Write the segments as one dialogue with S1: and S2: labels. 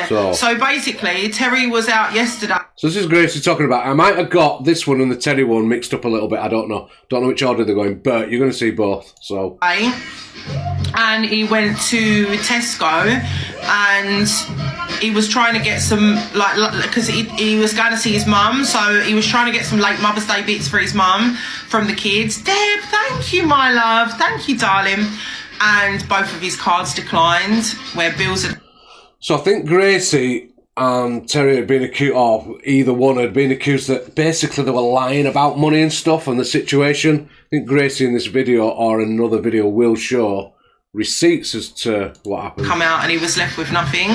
S1: So basically, Terry was out yesterday.
S2: So this is Gracie talking about. I might have got this one and the Terry one mixed up a little bit. I don't know. Don't know which order they're going, but you're going to see both. So.
S1: And he went to Tesco and he was trying to get some, because he was going to see his mum, so he was trying to get some late Mother's Day bits for his mum from the kids. Deb, thank you, my love. Thank you, darling. And both of his cards declined, where bills had...
S2: So I think Gracie and Terry had been accused, or either one had been accused that basically they were lying about money and stuff and the situation. I think Gracie in this video or another video will show receipts as to what happened.
S1: Come out and he was left with nothing.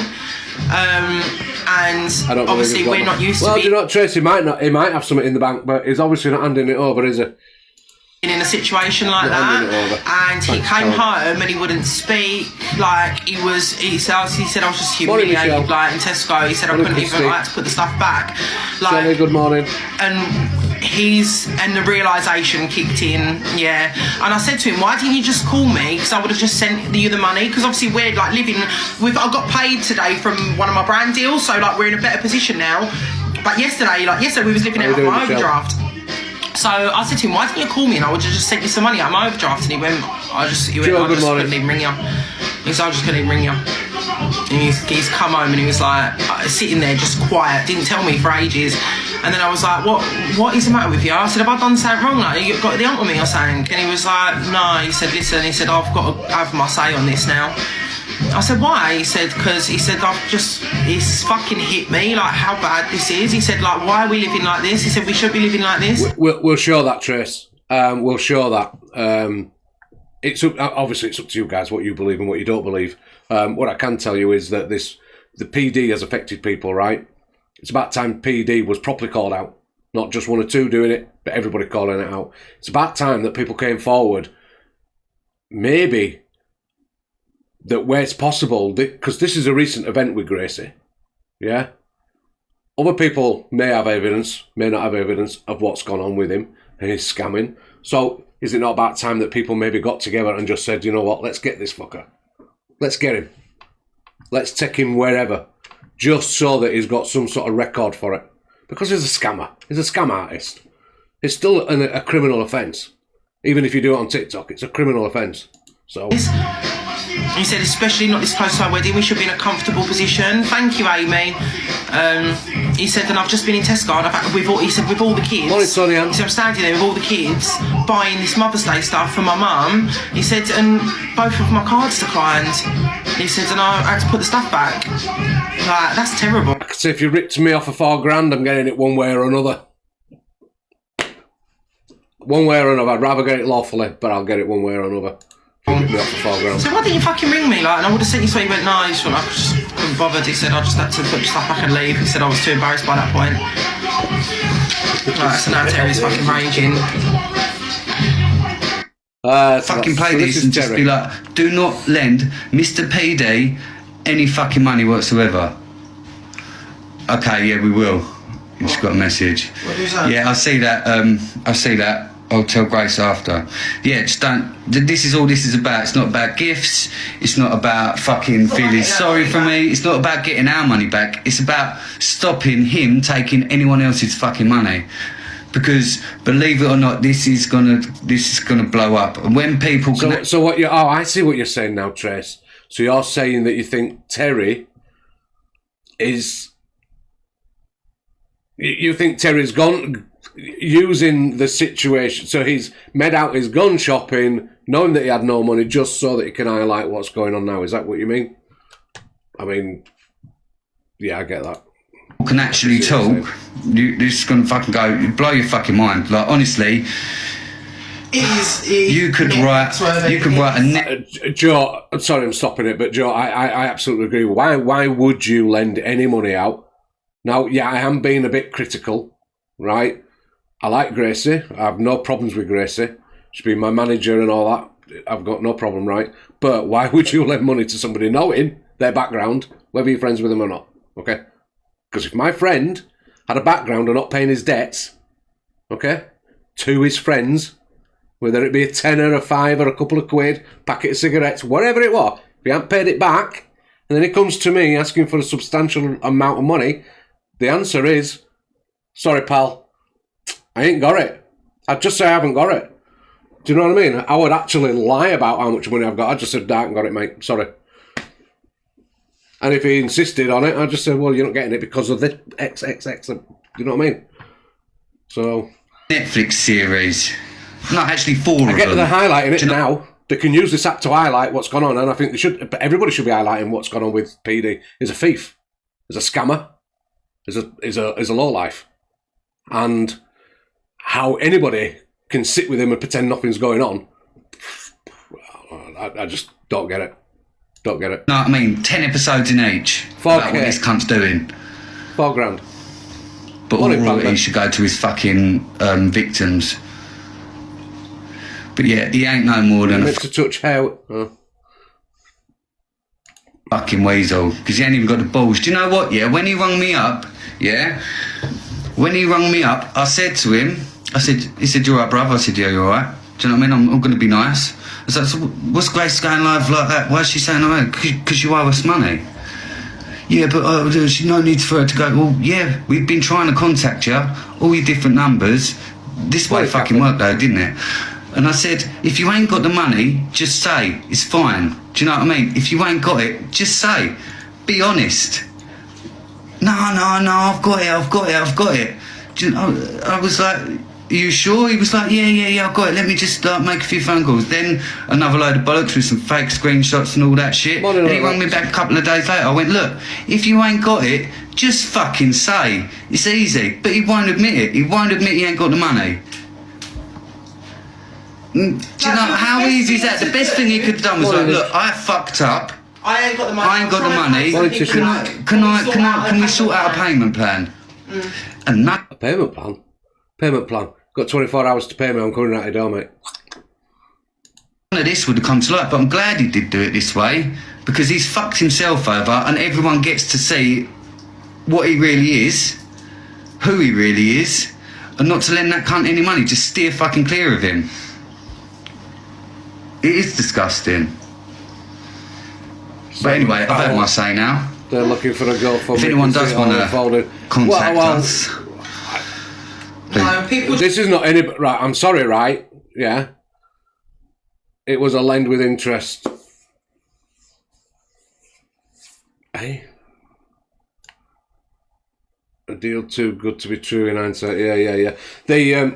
S1: And obviously we're not used to...
S2: Well, do you know what, Tracy, he might have something in the bank, but he's obviously not handing it over, is he?
S1: In a situation like that, and he came home and he wouldn't speak. He said I was just humiliated. In Tesco, he said I couldn't even to put the stuff back.
S2: Jenny, good morning.
S1: And the realisation kicked in, yeah. And I said to him, why didn't you just call me? Because I would have just sent you the money. Because obviously we're living. I got paid today from one of my brand deals, so we're in a better position now. But yesterday we was living out of my overdraft. So I said to him, why didn't you call me and I would have just sent you some money out of my overdraft? And he went, I just couldn't even ring you. He said, I just couldn't even ring you. And he's come home and he was like, sitting there just quiet, didn't tell me for ages. And then I was like, what is the matter with you? I said, have I done something wrong? You got the ump on me or something? And he was like, no. He said, listen, I've got to have my say on this now. I said, why? He said, because he's fucking hit me, how bad this is. He said, why are we living like this? He said, we should be living like this.
S2: We'll show that, Trace. We'll show that. Obviously it's up to you guys what you believe and what you don't believe. What I can tell you is that the PD has affected people, right? It's about time PD was properly called out. Not just one or two doing it, but everybody calling it out. It's about time that people came forward. Maybe... that where it's possible, because this is a recent event with Gracie, yeah? Other people may have evidence, may not have evidence of what's gone on with him and his scamming. So is it not about time that people maybe got together and just said, you know what, let's get this fucker. Let's get him. Let's take him wherever, just so that he's got some sort of record for it. Because he's a scammer. He's a scam artist. It's still a criminal offence. Even if you do it on TikTok, it's a criminal offence. So...
S1: He said, especially not this close to our wedding, we should be in a comfortable position. Thank you, Amy. He said, and I've just been in Tesco, and with all the kids.
S2: Morning, Sonia.
S1: He said, I'm standing there with all the kids, buying this Mother's Day stuff for my mum. He said, and both of my cards declined. He said, and I had to put the stuff back. That's terrible.
S2: I could say, if you ripped me off for $4,000, I'm getting it one way or another. One way or another. I'd rather get it lawfully, but I'll get it one way or another.
S1: So why didn't you fucking ring me? And I would have sent you so he went, no, I just couldn't bothered. He said, I just had to put stuff back and leave. He said I was too embarrassed by that point. So now Terry's fucking raging.
S3: Fucking play this and just be like, do not lend Mr. PD any fucking money whatsoever. Okay, yeah, we will. He's got a message.
S1: What is that?
S3: Yeah, I see that. I'll tell Grace after. Yeah, just don't... This is all this is about. It's not about gifts. It's not about fucking feeling sorry for me. It's not about getting our money back. It's about stopping him taking anyone else's fucking money. Because, believe it or not, this is gonna blow up. And when people...
S2: So what you... Oh, I see what you're saying now, Trace. So you're saying that you think Terry is... You think Terry's gone... using the situation, so he's made out his gun shopping, knowing that he had no money, just so that he can highlight what's going on now. Is that what you mean? I mean, yeah, I get that.
S3: Can actually talk. This is gonna fucking blow your fucking mind. Honestly, you could write a
S2: Joe, sorry, I'm stopping it, but Joe, I absolutely agree. Why would you lend any money out? Now, yeah, I am being a bit critical, right? I like Gracie. I have no problems with Gracie. She's been my manager and all that. I've got no problem, right? But why would you lend money to somebody knowing their background, whether you're friends with them or not? Okay? Because if my friend had a background of not paying his debts, okay, to his friends, whether it be a tenner, a fiver, a couple of quid, packet of cigarettes, whatever it was, if he hadn't paid it back, and then he comes to me asking for a substantial amount of money, the answer is, sorry, pal, I ain't got it. I'd just say I haven't got it. Do you know what I mean? I would actually lie about how much money I've got. I just said, I haven't got it, mate. Sorry. And if he insisted on it, I just said, well, you're not getting it because of the XXX. Do you know what I mean? So...
S3: Netflix series. Not actually 4 of them.
S2: I get that they're highlighting it now. They can use this app to highlight what's gone on, and I think they should. But everybody should be highlighting what's gone on with PD. He's a thief. He's a scammer. He's a lowlife. And how anybody can sit with him and pretend nothing's going on, I just don't get it. Don't get it.
S3: No, I mean, 10 episodes in each.
S2: 4K.
S3: About what this cunt's doing.
S2: $4,000.
S3: But all royalty should go to his fucking victims. But yeah, he ain't no more than a
S2: to touch how
S3: fucking weasel, because he ain't even got the balls. Do you know what? Yeah, when he rung me up, I said to him, he said, you alright, bruv? I said, yeah, you alright? Do you know what I mean? I'm going to be nice. I was like, so what's Grace going live like that? Why is she saying that? Because you owe us money. Yeah, but there's no need for her to go, well, yeah, we've been trying to contact you, all your different numbers. This way fucking worked though, didn't it? And I said, if you ain't got the money, just say, it's fine. Do you know what I mean? If you ain't got it, just say. Be honest. No, I've got it. Do you know, I was like, are you sure? He was like, yeah, I've got it. Let me just make a few phone calls. Then another load of bollocks with some fake screenshots and all that shit. And he rang me back a couple of days later. I went, look, if you ain't got it, just fucking say. It's easy. But he won't admit it. He won't admit he ain't got the money. Do you know how easy is that? The best thing he could have done was like, look, I fucked up.
S1: I ain't got the money.
S3: Can we sort out a payment plan? And that
S2: a payment plan? Payment plan. Got 24 hours to pay me. I'm coming out your door, mate.
S3: None of this would have come to light, but I'm glad he did do it this way, because he's fucked himself over and everyone gets to see what he really is, who he really is, and not to lend that cunt any money. Just steer fucking clear of him. It is disgusting. But anyway, I've had my say now.
S2: They're looking for a girl for
S3: if anyone does want to contact us.
S1: No, people.
S2: This is not any. Right, I'm sorry, right? Yeah. It was a lend with interest. Hey? A deal too good to be true in hindsight. Yeah. The,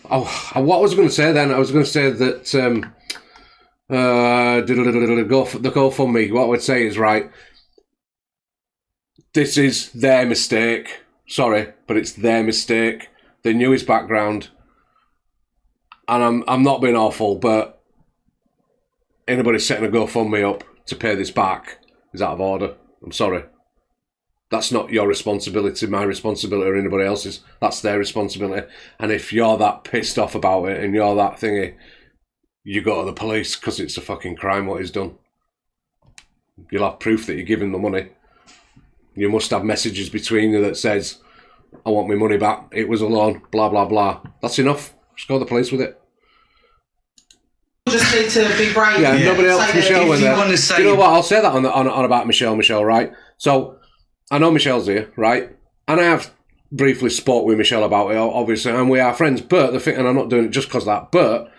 S2: what was I going to say then? I was going to say that, the GoFundMe, what I would say is, right, this is their mistake. Sorry, but it's their mistake. They knew his background. And I'm not being awful, but anybody setting a GoFundMe up to pay this back is out of order. I'm sorry. That's not your responsibility, my responsibility, or anybody else's. That's their responsibility. And if you're that pissed off about it and you're that thingy, you go to the police because it's a fucking crime what he's done. You'll have proof that you're giving the money. You must have messages between you that says, I want my money back, it was a loan, blah, blah, blah. That's enough. Just go to the police with it.
S1: Just need to be brave.
S2: Yeah, nobody else, Michelle, when they're... Do you know what? I'll say that on about Michelle, right? So, I know Michelle's here, right? And I have briefly spoke with Michelle about it, obviously, and we are friends, but the thing, and I'm not doing it just because of that, but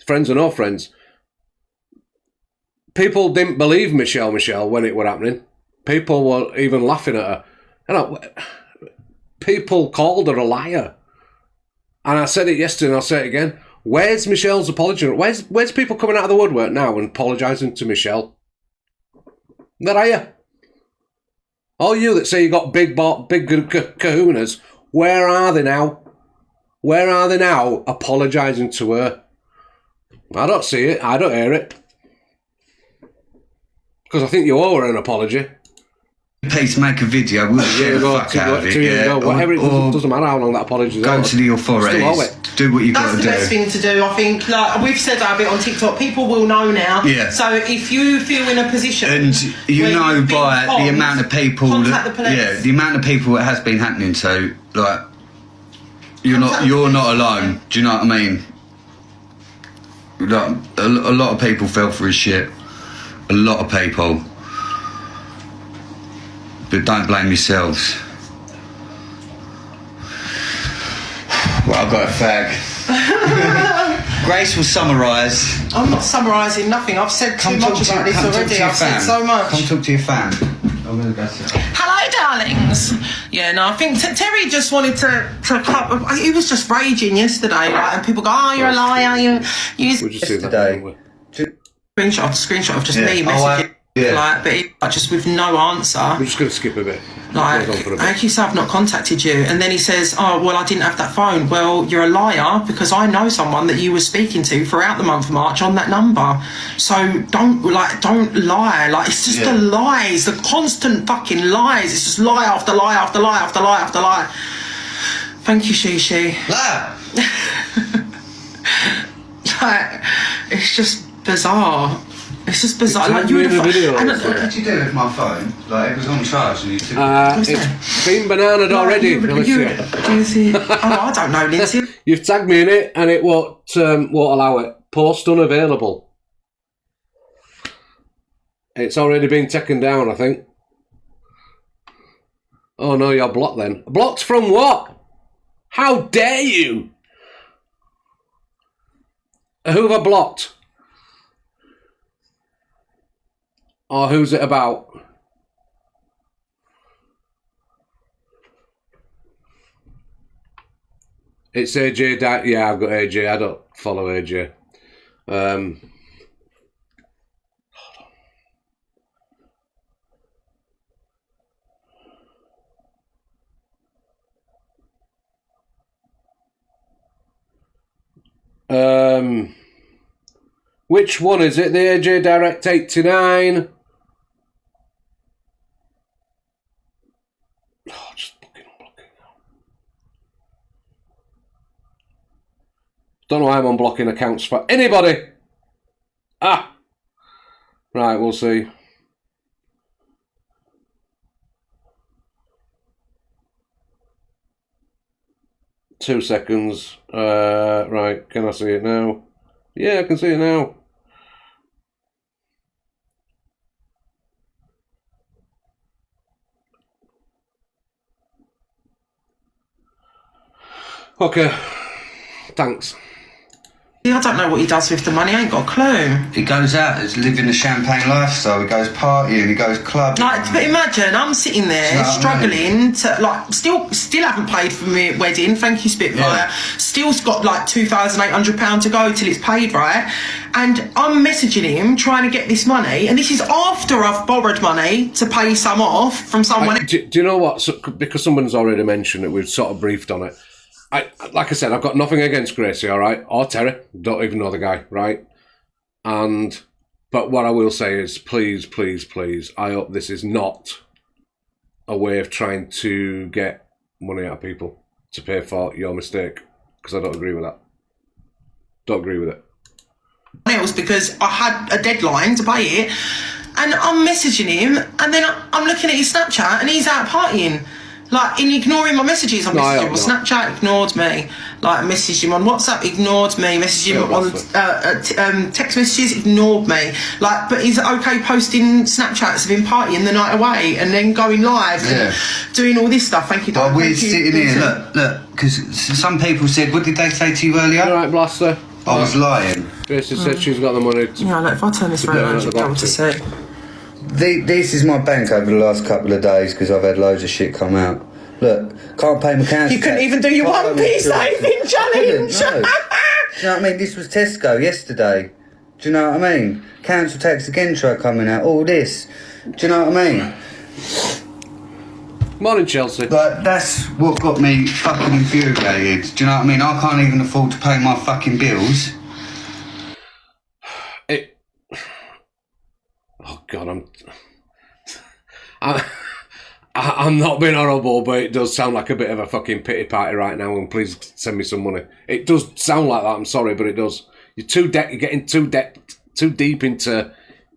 S2: friends are no friends. People didn't believe Michelle when it were happening. People were even laughing at her. You know, people called her a liar. And I said it yesterday and I'll say it again. Where's Michelle's apology? Where's people coming out of the woodwork now and apologising to Michelle? Where are you? All you that say you got big kahunas, where are they now? Where are they now apologising to her? I don't see it. I don't hear it. Because I think you owe her an apology.
S3: Please make a video. We'll share the fuck out of it. Yeah.
S2: Whatever, it doesn't matter how long that apology is.
S3: Go to the authorities. Do what you've got to do.
S1: That's the best thing to do. I think, like we've said that a bit on TikTok, people will know now.
S3: Yeah.
S1: So if you feel in a position,
S3: and you know by the amount of people,
S1: contact the police.
S3: the amount of people it has been happening to, like you're not alone. Do you know what I mean? Like, a lot of people fell for his shit. A lot of people. but don't blame yourselves. Well, I've got a fag. Grace will summarise.
S1: I'm not summarising nothing. I've said too much about this already. I've said so much.
S3: Come talk to your fan. I'm going to go sit.
S1: Hello, darlings. Yeah, no, I think Terry just wanted to cut. He was just raging yesterday, like, and people go, "Oh, you're a liar." You.
S2: We'll just see that.
S1: Screenshot of just me messaging. Like, but just with no answer.
S2: We're just going to skip a bit.
S1: Like, thank you, sir, I've not contacted you. And then he says, "Oh, well, I didn't have that phone." Well, you're a liar, because I know someone that you were speaking to throughout the month of March on that number. So don't lie. Like, it's just the lies, the constant fucking lies. It's just lie after lie after lie after lie after lie. Thank you, Shishi. Like, it's just bizarre. It's just bizarre. Like, you would have.
S3: What did you do with my phone? Like, it was on charge and you took
S2: it's been bananaed already, Alicia.
S1: I don't know, Lindsay.
S2: You've tagged me in it and it won't allow it. Post unavailable. It's already been taken down, I think. Oh no, you're blocked then. Blocked from what? How dare you? Who have I blocked? Or who's it about? It's AJ. Yeah, I've got AJ. I don't follow AJ. Which one is it? The AJ Direct 89. Oh, just fucking unblocking now. Don't know why I'm unblocking accounts for anybody. Ah, right. We'll see. Two seconds. Right. Can I see it now? Yeah, I can see it now. Okay, thanks.
S1: I don't know what he does with the money. I ain't got a clue.
S3: He goes out, he's living the champagne lifestyle. He goes partying, he goes clubbing.
S1: Like, but imagine I'm sitting there struggling to, like, still haven't paid for my wedding. Thank you, Spitfire. Yeah. Still's got like £2,800 to go till it's paid, right? And I'm messaging him trying to get this money, and this is after I've borrowed money to pay some off from someone.
S2: Do you know what? So, because someone's already mentioned it, we've sort of briefed on it. Like I said, I've got nothing against Gracie, all right, or Terry. Don't even know the guy, right? But what I will say is, please, please, please, I hope this is not a way of trying to get money out of people to pay for your mistake, because I don't agree with that. Don't agree with it.
S1: It was because I had a deadline to pay it, and I'm messaging him, and then I'm looking at his Snapchat, and he's out partying. Like, in ignoring my messages, I messaged him on Snapchat, ignored me. Like, I messaged him on WhatsApp, ignored me. Messaged him on text messages, ignored me. Like, but he's okay posting Snapchats of him partying the night away and then going live and doing all this stuff. Thank you, Doc.
S3: Well, we're sitting here, look, because some people said, what did they say to you earlier?
S2: All right, Blaster.
S3: I was lying.
S2: Gracie said she's got the money.
S1: Yeah, look, if I turn this around, you'll be able to see.
S3: This is my bank over the last couple of days because I've had loads of shit come out. Look, can't pay my council.
S1: You couldn't even do your 1p saving challenge.
S3: No. Do you know what I mean? This was Tesco yesterday. Do you know what I mean? Council tax again tried coming out. All this. Do you know what I mean?
S2: Morning, Chelsea.
S3: Like, that's what got me fucking infuriated. Do you know what I mean? I can't even afford to pay my fucking bills.
S2: Oh God, I'm not being horrible, but it does sound like a bit of a fucking pity party right now. And please send me some money. It does sound like that. I'm sorry, but it does. You're getting too deep into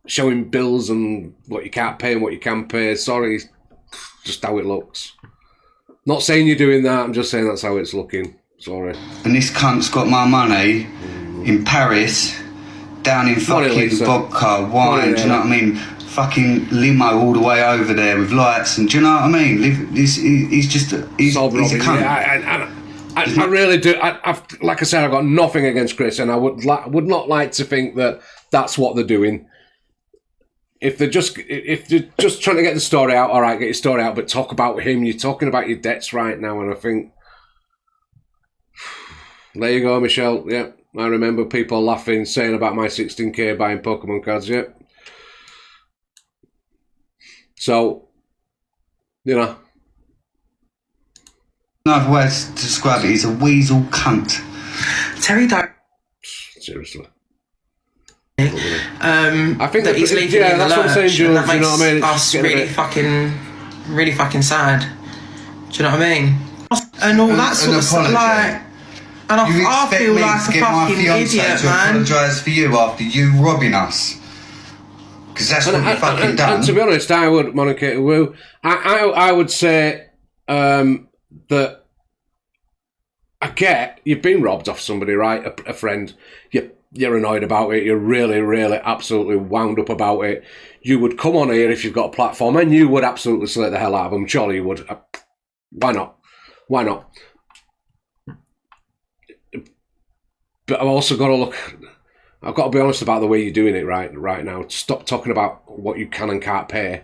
S2: showing bills and what you can't pay and what you can pay. Sorry, just how it looks. Not saying you're doing that. I'm just saying that's how it's looking. Sorry.
S3: And this cunt's got my money in Paris, down in fucking vodka, wine. Do you know what I mean? fucking limo all the way over there with lights, and do you know what I mean? He's just he's a cunt.
S2: Yeah, I really do. I've, like I said, I've got nothing against Chris, and I would not like to think that that's what they're doing. If they're just trying to get the story out, all right, get your story out, but talk about him. You're talking about your debts right now, and I think there you go, Michelle. Yeah, I remember people laughing, saying about my 16k buying Pokemon cards. Yeah, so you know.
S3: Another way to describe it, he's a weasel cunt.
S1: Terry don't.
S2: Seriously.
S1: I think that he's leaving in the lurch, what I'm saying, Jules, that makes, you know what I mean? Us really fucking sad. Do you know what I mean? And all that sort of stuff, like, and I feel like a fucking idiot, man.
S3: Apologise for you after you robbing us, because that's what you fucking done.
S2: And to be honest, I would, Monica Woo, I would say that I get you've been robbed off somebody, right? A friend. You're annoyed about it. You're really, really, absolutely wound up about it. You would come on here if you've got a platform, and you would absolutely slay the hell out of them. Surely you would. Why not? Why not? But I've also got to look. I've got to be honest about the way you're doing it right now. Stop talking about what you can and can't pay.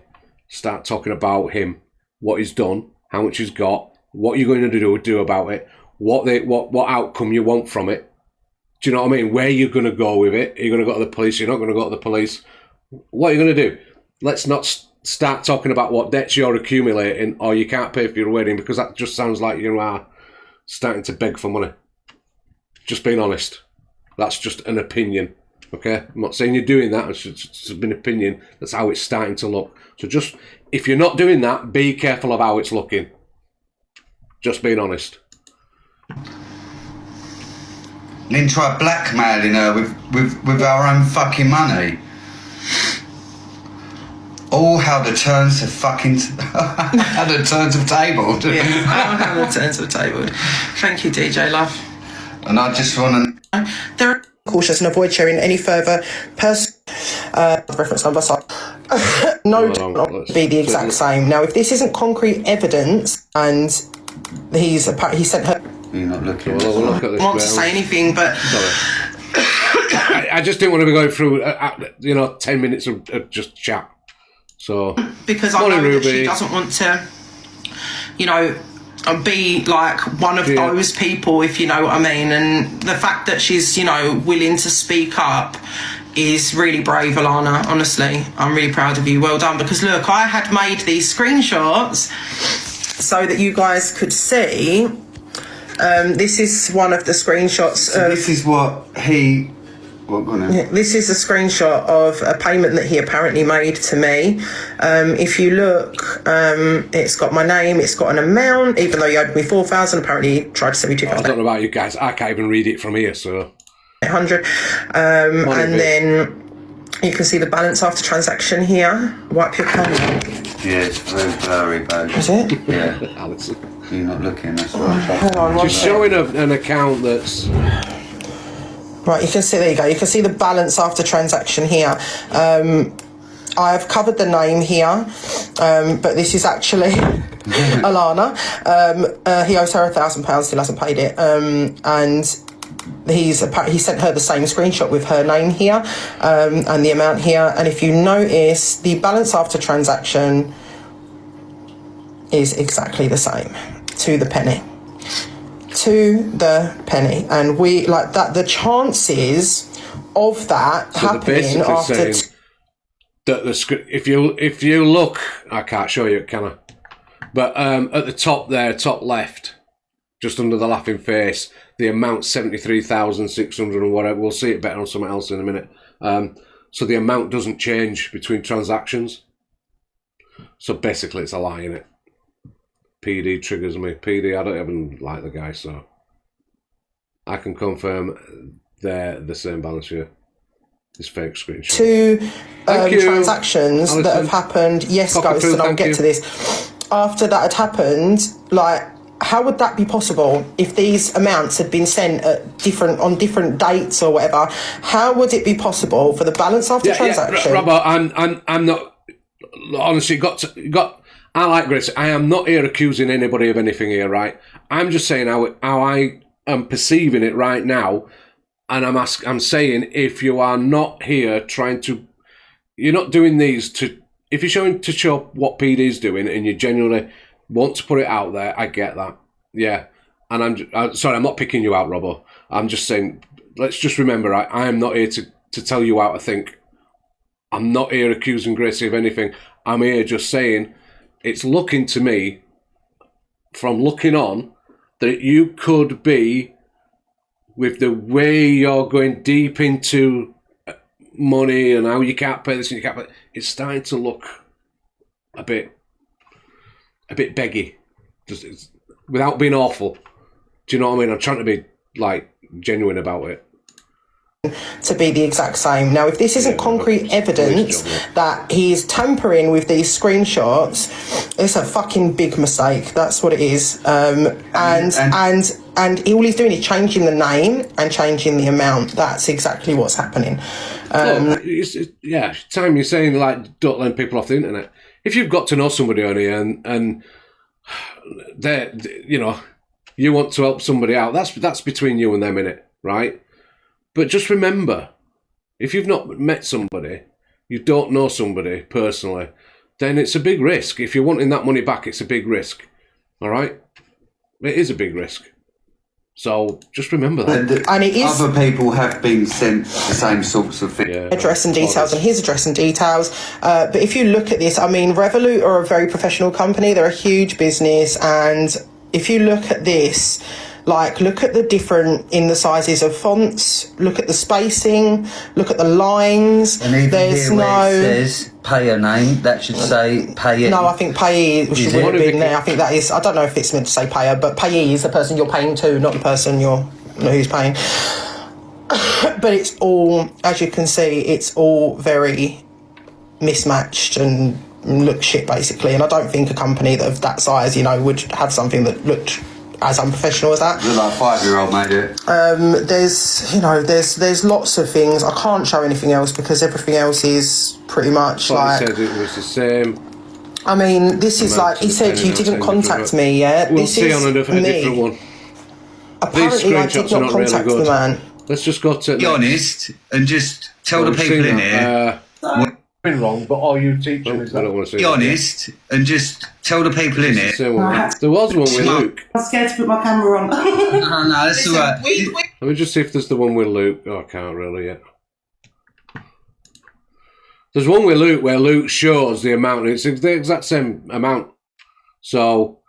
S2: Start talking about him, what he's done, how much he's got, what you're going to do about it, what outcome you want from it. Do you know what I mean? Where you're going to go with it? Are you going to go to the police? You're not going to go to the police. What are you going to do? Let's not start talking about what debts you're accumulating or you can't pay for your wedding, because that just sounds like you are starting to beg for money. Just being honest. That's just an opinion, okay? I'm not saying you're doing that. It's just an opinion. That's how it's starting to look. So just, if you're not doing that, be careful of how it's looking. Just being honest.
S3: Then try blackmailing her with our own fucking money. Oh, how the turns have fucking... how the turns have tabled.
S1: Yeah, how the turns have tabled. Thank you, DJ Love.
S3: And I just want to...
S1: They're cautious and avoid sharing any further reference number. So no, not be the exact same. Now, if this isn't concrete evidence, and he sent her...
S3: You're not looking.
S2: Well, we'll look at this.
S1: I want to say anything, but
S2: I just didn't want to be going through 10 minutes of just chat. So
S1: because I know that she doesn't want to, be like one of those people, if you know what I mean. And the fact that she's willing to speak up is really brave, Alana. Honestly, I'm really proud of you. Well done. Because look, I had made these screenshots so that you guys could see. This is one of the screenshots.
S3: So this is what he...
S1: This is a screenshot of a payment that he apparently made to me. If you look, it's got my name, it's got an amount, even though he owed me 4,000, apparently he tried to send me 2,000.
S2: I don't know about you guys, I can't even read it from here, so...
S1: 100. And then you can see the balance after transaction here. Wipe your camera.
S3: Yeah, it's very bad.
S1: Is it?
S3: Yeah.
S2: Alison.
S3: You're not looking, that's right.
S1: Hang on,
S2: just showing an account that's...
S1: Right, you can see, there you go. You can see the balance after transaction here. I've covered the name here, but this is actually Alana. He owes her £1,000, still hasn't paid it. And he sent her the same screenshot with her name here and the amount here. And if you notice, the balance after transaction is exactly the same, to the penny. To the penny. And we like that the chances of that happening after
S2: that if you look, I can't show you, can I? But at the top there, top left, just under the laughing face, the amount 73,600 and whatever. We'll see it better on something else in a minute. So the amount doesn't change between transactions. So basically it's a lie, innit? PD triggers me. PD, I don't even like the guy, so I can confirm they're the same balance here. This fake screenshot. Two
S1: transactions
S2: Alison,
S1: that have happened. Yes, Ghost, and I'll get to this. After that had happened, like, how would that be possible if these amounts had been sent at on different dates or whatever? How would it be possible for the balance after transaction?
S2: Robert, I'm not. honestly, I like Grace. I am not here accusing anybody of anything here, right? I'm just saying how I am perceiving it right now, and I'm saying if you are not here you're not doing these if you're showing to show what PD's doing, and you genuinely want to put it out there, I get that, yeah. And I'm sorry, I'm not picking you out, Robbo. I'm just saying, let's just remember, I am not here to tell you how to think. I'm not here accusing Gracie of anything. I'm here just saying, it's looking to me, from looking on, that you could be, with the way you're going deep into money and how you can't pay this and you can't pay, it's starting to look a bit beggy, just without being awful. Do you know what I mean? I'm trying to be like genuine about it.
S1: To be the exact same. Now, if this isn't concrete evidence that he is tampering with these screenshots, it's a fucking big mistake. That's what it is. And all he's doing is changing the name and changing the amount. That's exactly what's happening.
S2: Yeah, time you're saying like don't let people off the internet. If you've got to know somebody on here and they, you know, you want to help somebody out, that's between you and them, innit, right? But just remember, if you've not met somebody, you don't know somebody personally, then it's a big risk. If you're wanting that money back, it's a big risk. All right? It is a big risk. So just remember that.
S3: And it is. Other people have been sent the same sorts of things.
S2: Yeah,
S1: address and details and his address and details. But if you look at this, I mean, Revolut are a very professional company. They're a huge business. And if you look at this, like, look at the different in the sizes of fonts, look at the spacing, look at the lines.
S3: And even there's here where it says payer name, that should say payee.
S1: No, I think payee should have been there. I think that is, I don't know if it's meant to say payer, but payee is the person you're paying to, not the person who's paying. But it's all, as you can see, it's all very mismatched and looks shit, basically. And I don't think a company of that size, you know, would have something that looked as unprofessional as that.
S3: You're like a 5-year-old made it.
S1: There's lots of things. I can't show anything else because everything else is pretty much like.
S2: He said it was the same.
S1: I mean, this is like he said. You didn't contact me, yeah.
S2: We'll
S1: this
S2: see
S1: is
S2: on a different one.
S1: Apparently, I did not contact the man.
S2: Let's just go to.
S3: Be honest and just tell the people in here.
S2: Been wrong, but all you teaching is that. I don't want to
S3: be honest and just tell the people in it.
S2: There was one with Luke.
S4: I'm scared to put my camera on.
S3: No, that's all right.
S2: Let me just see if there's the one with Luke. Oh, I can't really yet. There's one with Luke where Luke shows the amount. It's the exact same amount. So.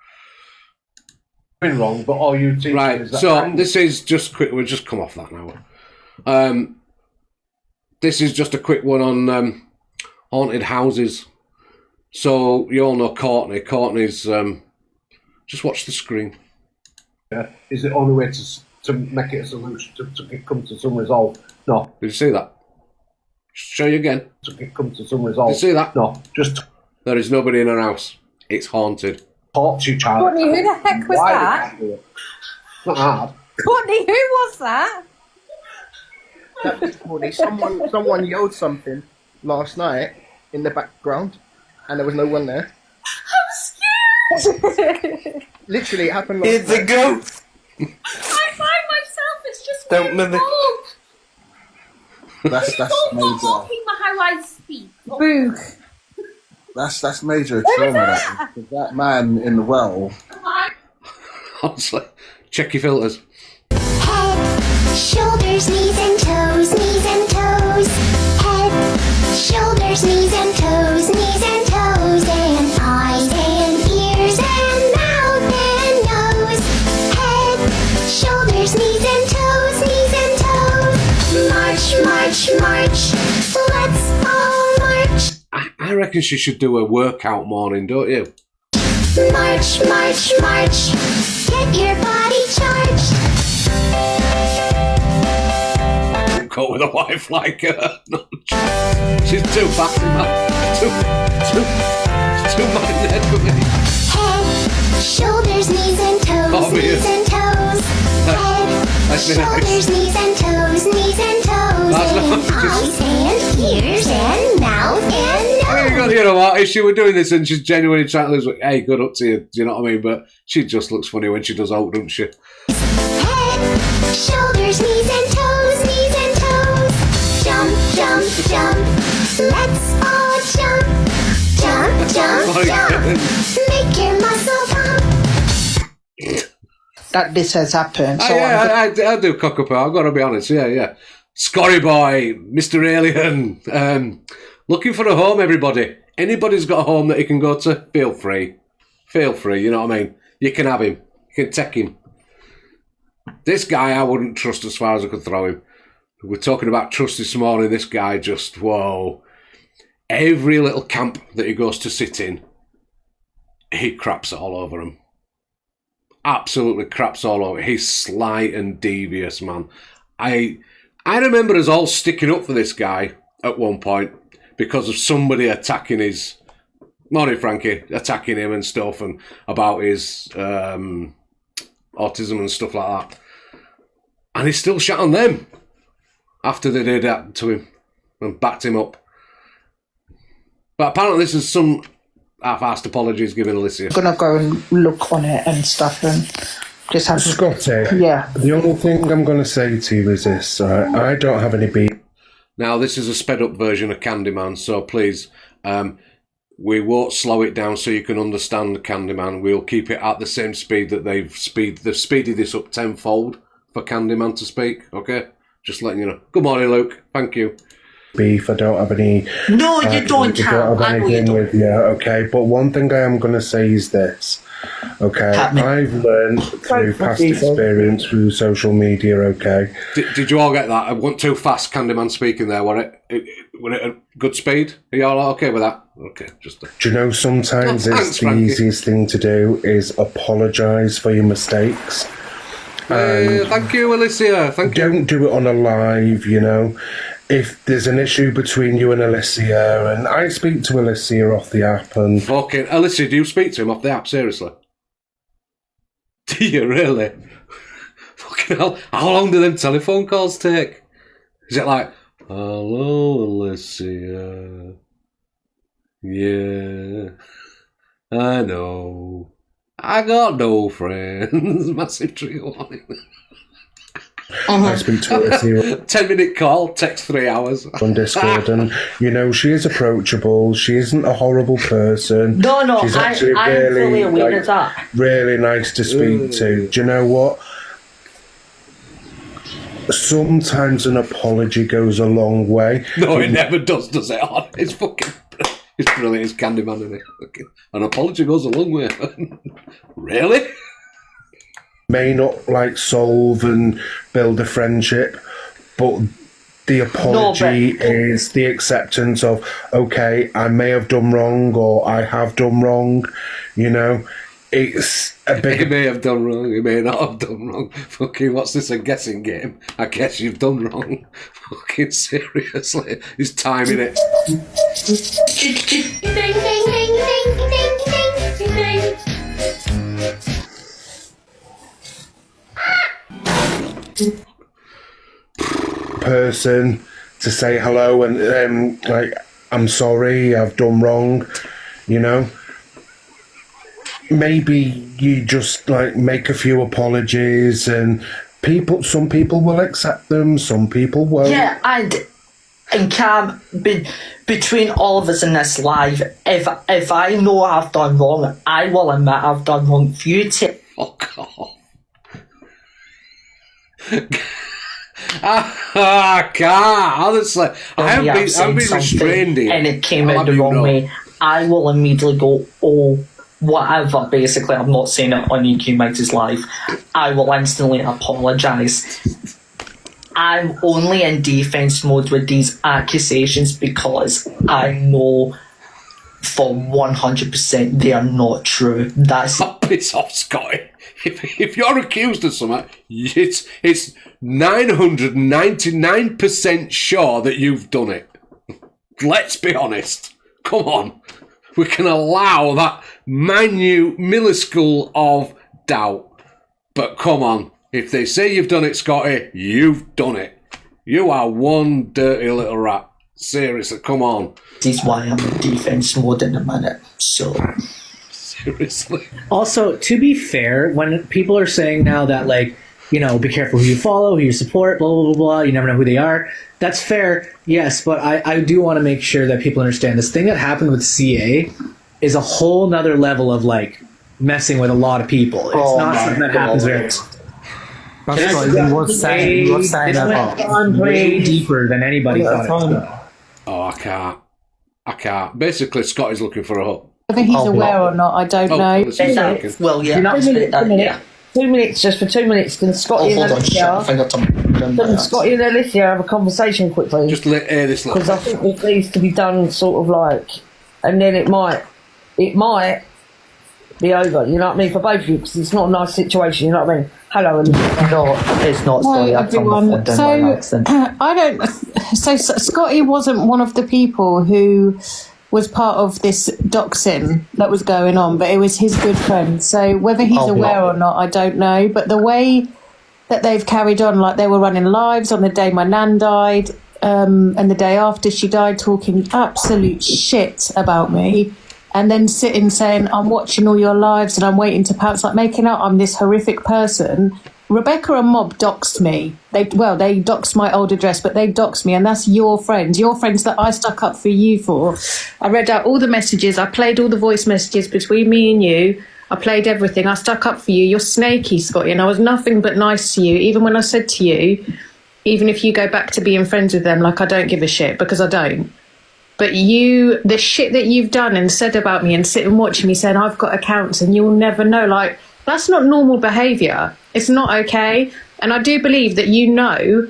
S2: Been wrong, but all you teaching is that. So this is just quick. We'll just come off that now. This is just a quick one on. Haunted houses. So you all know Courtney. Courtney's just watch the screen.
S5: Yeah, is the only way to make it a solution to come to some resolve. No.
S2: Did you see that? Show you again.
S5: To come to some resolve.
S2: Did you see that?
S5: No. Just
S2: there is nobody in her house. It's haunted.
S5: Talk to you, child.
S6: Courtney, who the heck was that?
S5: Not hard.
S6: Courtney, who was that?
S7: That was Courtney. Someone yelled something last night in the background, and there was no one there.
S6: I'm scared.
S7: Literally, it happened last
S3: It's
S7: night.
S3: a ghost.
S6: I find myself. It's just
S7: Don't
S6: very bold.
S7: That's major.
S6: Talking how I speak. Boog.
S7: That's major trauma. That man in the well.
S2: Honestly, check your filters.
S8: Head, shoulders, knees and toes, knees and toes. Head, shoulders, knees and toes, and eyes and ears and mouth and nose. Head, shoulders, knees and toes, March, march, march. Let's all march.
S2: I reckon she should do a workout morning, don't you?
S8: March, march, march. Get your body charged.
S2: Go with a wife like her. No, she's too fast, man. Too magnetic for me.
S8: Head, shoulders, knees and toes,
S2: Obvious.
S8: knees and toes. Head,
S2: That's been
S8: shoulders,
S2: nice.
S8: knees and toes,
S2: That's
S8: and
S2: not-
S8: eyes and ears and mouth and nose.
S2: You know what? If she were doing this and she's genuinely trying to lose, hey, good up to you. Do you know what I mean? But she just looks funny when she does out, doesn't she?
S8: Head, shoulders, knees and toes, knees and toes. Jump, jump, jump. Let's all jump. Jump, jump, jump. Make your muscle pump.
S4: That this has happened. So
S2: I do cock up. I've got to be honest. Yeah. Scotty boy, Mr. Alien. Looking for a home, everybody. Anybody's got a home that he can go to, feel free. Feel free, you know what I mean? You can have him. You can take him. This guy I wouldn't trust as far as I could throw him. We're talking about trust this morning. This guy just, whoa. Every little camp that he goes to sit in, he craps all over him. Absolutely craps all over. He's sly and devious, man. I remember us all sticking up for this guy at one point because of somebody attacking his... Morning, Frankie. Attacking him and stuff and about his autism and stuff like that. And he still shot on them after they did that to him and backed him up. But apparently this is some half-assed apologies given Alicia.
S4: I'm gonna go and look on it and stuff and just have
S9: Scotty,
S4: yeah.
S9: The only thing I'm going to say to you is this, I don't have any beef.
S2: Now, this is a sped-up version of Candyman, so please, we won't slow it down so you can understand Candyman. We'll keep it at the same speed that they've speeded this up tenfold for Candyman to speak, okay? Just letting you know. Good morning, Luke. Thank you.
S9: Beef, I don't have any...
S6: No, you don't,
S9: Cal. I know you don't. With you, okay? But one thing I am going to say is this, okay? I've learned through past experience through social media, okay?
S2: Did you all get that? I went too fast, Candyman speaking there, were it? Were it at good speed? Are you all okay with that? Okay, just...
S9: Do you know sometimes
S2: Thanks,
S9: the
S2: Frankie.
S9: easiest thing to do is apologise for your mistakes.
S2: Thank you, Alicia. Thank you.
S9: Don't do it on a live, you know. If there's an issue between you and Alicia, and I speak to Alicia off the app, and...
S2: Fucking... Alicia, do you speak to him off the app, seriously? Do you really? Fucking hell. How long do them telephone calls take? Is it like, hello, Alicia. Yeah. I know. I got no friends. Massive trigger warning.
S9: I speak to Alicia
S2: 10-minute call, takes 3 hours.
S9: on Discord, and you know she is approachable. She isn't a horrible person.
S10: No,
S9: She's actually
S10: I'm
S9: really,
S10: fully aware of that.
S9: really nice to speak to. Do you know what? Sometimes an apology goes a long way.
S2: No, it never does it? Oh, it's fucking... It's brilliant. It's Candyman, isn't it? Fucking... An apology goes a long way. Really?
S9: May not like solve and build a friendship, but the apology is the acceptance of, okay, I may have done wrong or I have done wrong, you know. It's a big...
S2: You may have done wrong, you may not have done wrong. Fucking, what's this, a guessing game? I guess you've done wrong. Fucking seriously. He's timing it.
S8: Ding, ding, ding, ding, ding, ding, ding.
S9: Person to say hello and like, I'm sorry, I've done wrong, you know. Maybe you just like make a few apologies, and some people will accept them, some people won't.
S10: Yeah, and Cam, between all of us in this live, if I know I've done wrong, I will admit I've done wrong. For you to...
S2: Oh, God. I can't. Honestly, I haven't been restrained here.
S10: And it came out the wrong way. I will immediately go, oh, whatever. Basically, I'm not saying it on EQ Mighty's live. I will instantly apologise. I'm only in defence mode with these accusations because I know for 100% they are not true. That's...
S2: Oh, piss off, Scotty. If you're accused of something, it's 999% sure that you've done it. Let's be honest. Come on. We can allow that minute minuscule of doubt. But come on. If they say you've done it, Scotty, you've done it. You are one dirty little rat. Seriously, come on.
S10: This is why I'm on defense more than a minute. So
S2: Seriously.
S11: Also, to be fair, when people are saying now that, like, you know, be careful who you follow, who you support, blah, blah, blah, blah, you never know who they are, that's fair, yes, but I do want to make sure that people understand this thing that happened with CA is a whole nother level of, like, messing with a lot of people. It's not something that happens very
S12: That's what he was saying. He was saying that.
S11: way deeper than anybody thought it was.
S2: Oh, I can't. Basically, Scott is looking for a hut.
S13: Whether he's aware or not, I don't know.
S10: Well, yeah, yeah.
S12: 2 minutes, just for 2 minutes. Can Scotty and Alicia have a conversation quickly?
S2: Just let air this
S12: because I think it needs to be done sort of like, and then it might be over. You know what I mean, for both of you, because it's not a nice situation. You know what I mean? Hello, Alicia.
S10: It's not.
S13: Hi,
S10: Sorry,
S13: everyone. I don't. So Scotty wasn't one of the people who was part of this doxing that was going on, but it was his good friend. So whether he's aware or not, I don't know. But the way that they've carried on, like they were running lives on the day my nan died, and the day after she died, talking absolute shit about me, and then sitting saying, I'm watching all your lives and I'm waiting to pounce, like making out I'm this horrific person. Rebecca and Mob doxed me. They doxed my old address, but they doxed me, and that's your friends that I stuck up for you for. I read out all the messages. I played all the voice messages between me and you. I played everything. I stuck up for you. You're snaky, Scotty, and I was nothing but nice to you, even when I said to you, even if you go back to being friends with them, like I don't give a shit, because I don't. But you, the shit that you've done and said about me and sit and watching me saying I've got accounts and you'll never know, like, that's not normal behaviour. It's not okay. And I do believe that you know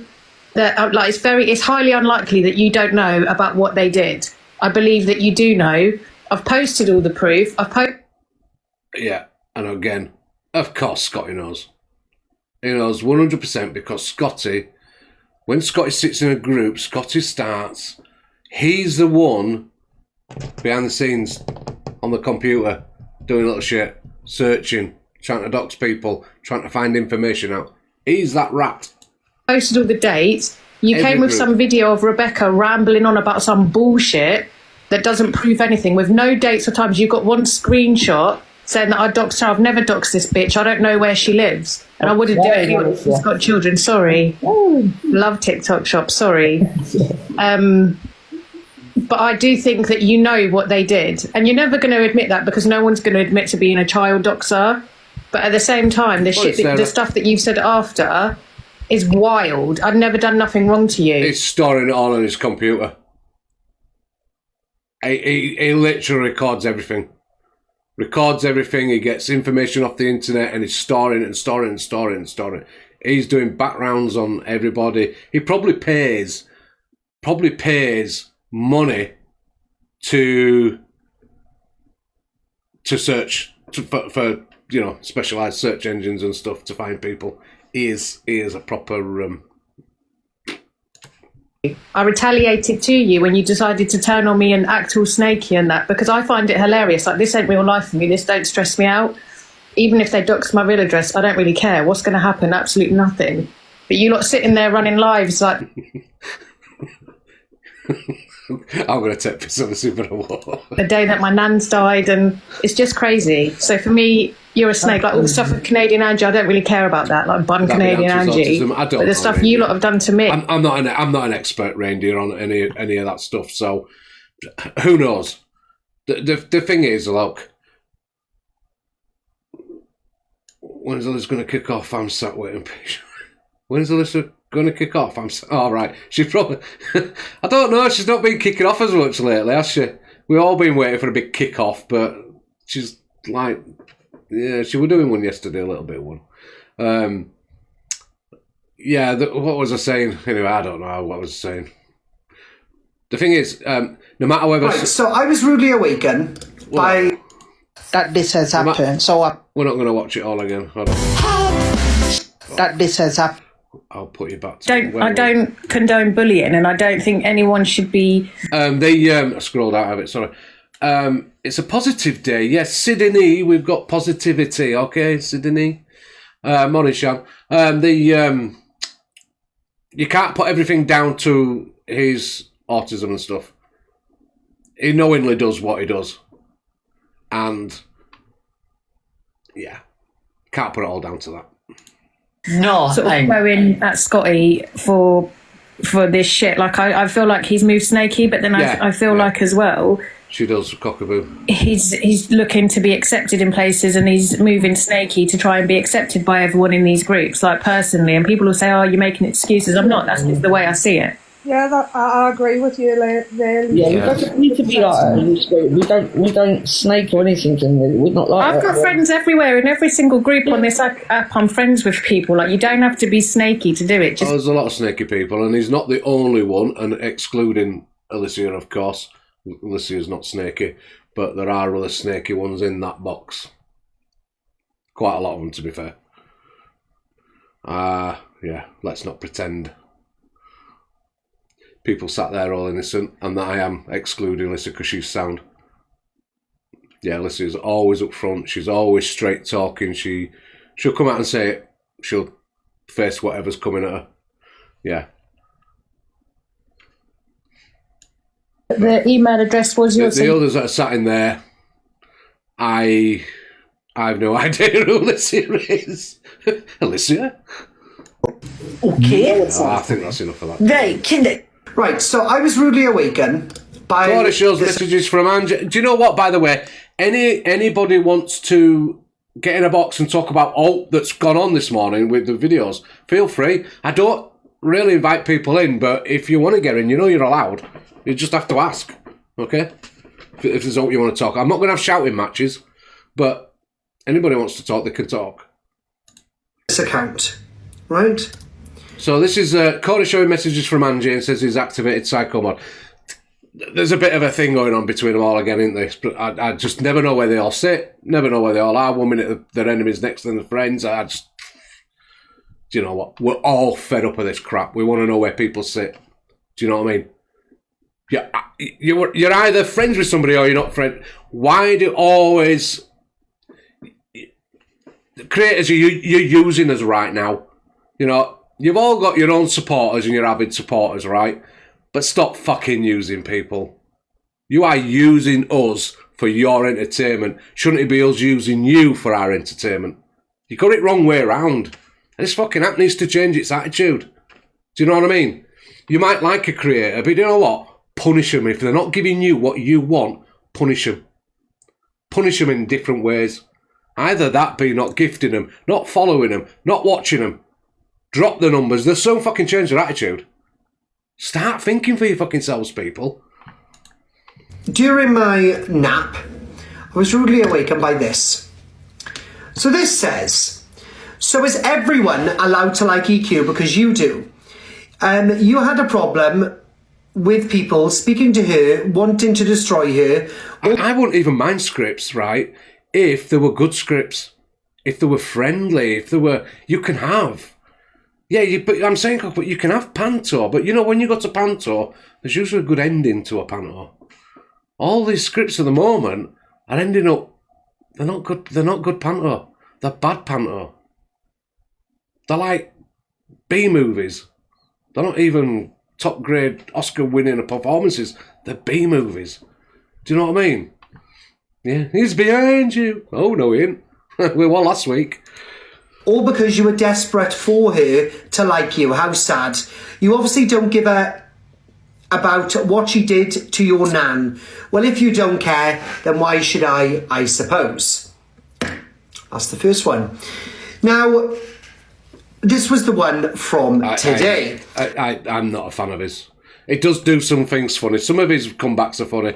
S13: that, like, it's highly unlikely that you don't know about what they did. I believe that you do know. I've posted all the proof.
S2: Yeah, and again, of course Scotty knows. He knows 100% because Scotty, when Scotty sits in a group, Scotty starts, he's the one behind the scenes on the computer doing little shit, searching, trying to dox people, trying to find information out. He's that rat.
S13: Posted all the dates. You came with some video of Rebecca rambling on about some bullshit that doesn't prove anything with no dates or times. You got one screenshot saying that I doxed her. I've never doxed this bitch. I don't know where she lives. And I wouldn't do it anyway if she's got children. Sorry. Love TikTok shop. Sorry. But I do think that you know what they did. And you're never going to admit that because no one's going to admit to being a child doxer. But at the same time, the stuff that you've said after is wild. I've never done nothing wrong to you.
S2: He's storing it all on his computer. He literally records everything. He gets information off the internet and he's storing it and storing it and storing it and storing it. He's doing backgrounds on everybody. He probably pays money to search for you know, specialised search engines and stuff to find people. He is a proper...
S13: I retaliated to you when you decided to turn on me and act all snaky and that, because I find it hilarious. Like, this ain't real life for me. This don't stress me out. Even if they dox my real address, I don't really care. What's going to happen? Absolutely nothing. But you lot sitting there running lives like...
S2: I'm going to take this on the Super Bowl.
S13: The day that my nan's died, and it's just crazy. So for me, you're a snake. Like all the stuff with Canadian Angie, I don't really care about that. Like bun Canadian Angie, but the stuff you lot have done to me.
S2: I'm not an expert reindeer on any of that stuff. So who knows? The thing is, look, when's Alyssa going to kick off? I'm sat waiting patiently. When's Alyssa going to kick off? Right. She's probably... I don't know. She's not been kicking off as much lately, has she? We've all been waiting for a big kick-off, but she's like... Yeah, she was doing one yesterday, a little bit one. Yeah, what was I saying? Anyway, I don't know what I was saying. The thing is, no matter whether...
S14: Right, so I was rudely awakened by... That this has happened, so...
S2: We're not going to watch it all again.
S14: That this has happened.
S2: I'll put you back to
S13: I don't condone bullying, and I don't think anyone should be...
S2: I scrolled out of it, sorry. It's a positive day. Yes, Sydney, we've got positivity, okay, Sydney. Morning, Sean. You can't put everything down to his autism and stuff. He knowingly does what he does. And, yeah, can't put it all down to that.
S10: No,
S15: sort of going at Scotty for this shit. Like I feel like he's moved snaky, but then I feel like as well
S2: she does cockaboo.
S15: He's looking to be accepted in places, and he's moving snaky to try and be accepted by everyone in these groups. Like personally, and people will say, "Oh, you're making excuses." I'm not. That's just the way I see it.
S6: Yeah, I agree with you there.
S12: Yeah, we don't need to be like that. We don't snake or anything. We're not like
S15: I've
S12: that.
S15: got friends everywhere in every single group on this app. I'm friends with people. Like, you don't have to be snaky to do it. Just
S2: There's a lot of snaky people, and he's not the only one. And excluding Alicia, of course, Alicia's not snaky, but there are other snaky ones in that box. Quite a lot of them, to be fair. Yeah, let's not pretend. People sat there all innocent, and that I am excluding Alyssa because she's sound. Yeah, Alyssa's always up front. She's always straight talking. She'll come out and say it. She'll face whatever's coming at her. Yeah.
S13: The email address was yours.
S2: The others that are sat in there, I have no idea who Alicia is. Alicia?
S14: Okay.
S2: I think that's enough of that.
S14: Right, Kinder. Right, so I was rudely awakened by...
S2: Florida shows messages from Angie. Do you know what, by the way? Anybody wants to get in a box and talk about all that's gone on this morning with the videos, feel free. I don't really invite people in, but if you want to get in, you know you're allowed. You just have to ask, okay? If there's what you want to talk. I'm not going to have shouting matches, but anybody wants to talk, they can talk.
S14: This account, right?
S2: So this is Cody showing messages from Angie and says he's activated Psycho Mod. There's a bit of a thing going on between them all again, isn't there? But I just never know where they all sit, never know where they all are. 1 minute they're enemies, next thing they're friends. Do you know what? We're all fed up of this crap. We want to know where people sit. Do you know what I mean? Yeah, you're either friends with somebody or you're not friends. Why do always... The creators you're using us right now, you know... You've all got your own supporters and your avid supporters, right? But stop fucking using people. You are using us for your entertainment. Shouldn't it be us using you for our entertainment? You got it wrong way around. This fucking app needs to change its attitude. Do you know what I mean? You might like a creator, but you know what? Punish them. If they're not giving you what you want, punish them. Punish them in different ways. Either that be not gifting them, not following them, not watching them. Drop the numbers. They'll so fucking change their attitude. Start thinking for your fucking selves, people.
S14: During my nap, I was rudely awakened by this. So this says, so is everyone allowed to like EQ because you do? You had a problem with people speaking to her, wanting to destroy her.
S2: I wouldn't even mind scripts, right? If there were good scripts. If they were friendly. If they were... You can have... Yeah, but I'm saying, but you can have panto. But you know, when you go to panto, there's usually a good ending to a panto. All these scripts at the moment are ending up. They're not good. They're not good panto. They're bad panto. They're like B movies. They're not even top grade Oscar winning performances. They're B movies. Do you know what I mean? Yeah, he's behind you. Oh no, he ain't. We won last week.
S14: All because you were desperate for her to like you. How sad. You obviously don't give a about what she did to your nan. Well, if you don't care, then why should I suppose? That's the first one. Now, this was the one from today.
S2: I'm not a fan of his. It does do some things funny. Some of his comebacks are funny.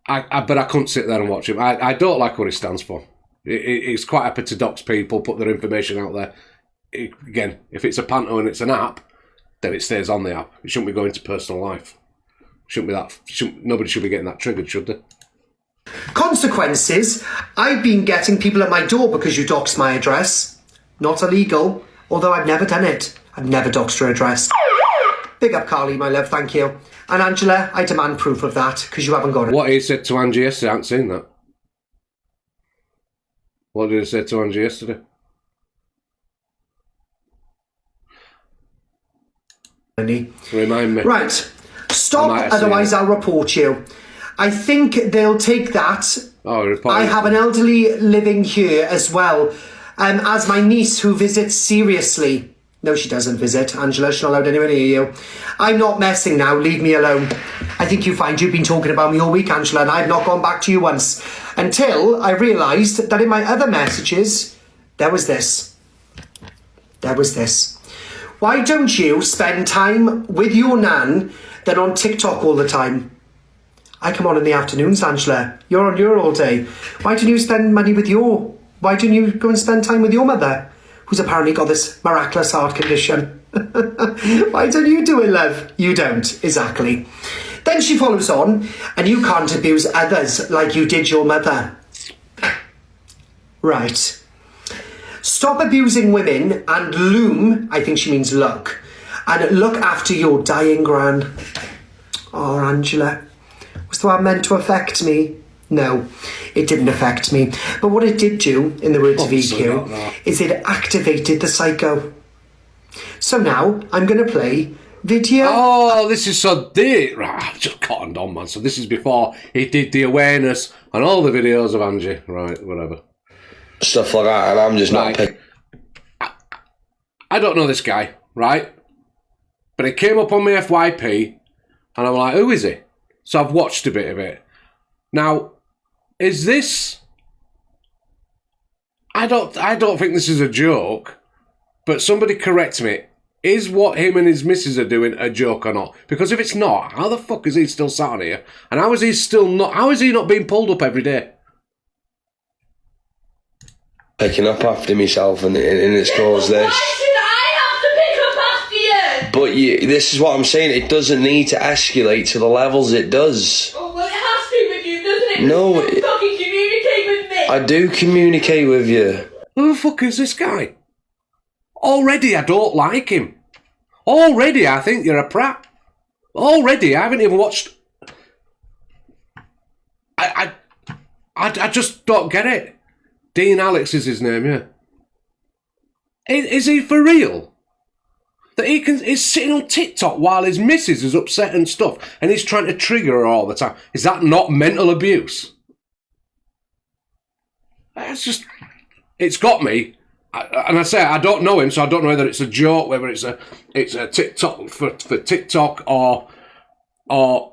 S2: But I couldn't sit there and watch him. I don't like what he stands for. It's quite happy to dox people, put their information out there. Again, if it's a panto and it's an app, then it stays on the app. It shouldn't be going to personal life. Nobody should be getting that triggered, should they?
S14: Consequences. I've been getting people at my door because you doxed my address. Not illegal, although I've never done it. I've never doxed your address. Big up, Carly, my love, thank you. And Angela, I demand proof of that, because you haven't got it.
S2: What he said to Angie yesterday, I haven't seen that. What did he say to Angie yesterday?
S14: Remind
S2: me.
S14: Right. Stop, otherwise I'll report you. I think they'll take that.
S2: Oh, report.
S14: I have an elderly living here as well, as my niece who visits seriously. No, she doesn't visit. Angela, she's not allowed anywhere near you. I'm not messing now. Leave me alone. I think you find you've been talking about me all week, Angela, and I've not gone back to you once. Until I realised that in my other messages, there was this. There was this. Why don't you spend time with your nan than on TikTok all the time? I come on in the afternoons, Angela. You're on your all day. Why don't you spend money with your... Why don't you go and spend time with your mother, who's apparently got this miraculous heart condition? Why don't you do it, love? You don't, exactly. Then she follows on, and you can't abuse others like you did your mother. Right. Stop abusing women and loom, I think she means look, and look after your dying gran. Oh, Angela. Was that meant to affect me? No, it didn't affect me. But what it did do, in the words of EQ, is it activated the psycho. So now, I'm going to play video.
S2: Oh, this is so deep. Right, I've just cottoned on, man. So this is before he did the awareness and all the videos of Angie. Right, whatever.
S16: Stuff like that, and I'm just not picking.
S2: I don't know this guy, right? But it came up on my FYP, and I'm like, who is he? So I've watched a bit of it. Now, is this... I don't think this is a joke, but somebody correct me. Is what him and his missus are doing a joke or not? Because if it's not, how the fuck is he still sat on here? And how is he still not... How is he not being pulled up every day?
S16: Picking up after myself, and it's caused this. But this is what I'm saying, it doesn't need to escalate to the levels it does.
S17: Oh, well, it has to with you, doesn't it?
S16: No,
S17: You fucking communicate with me.
S16: I do communicate with you.
S2: Who the fuck is this guy? Already I don't like him. Already I think you're a prat. Already I haven't even watched... I just don't get it. Dean Alex is his name, yeah. Is he for real? That he's sitting on TikTok while his missus is upset and stuff, and he's trying to trigger her all the time. Is that not mental abuse? It's got me. And I say I don't know him, so I don't know whether it's a joke, whether it's a TikTok for TikTok, or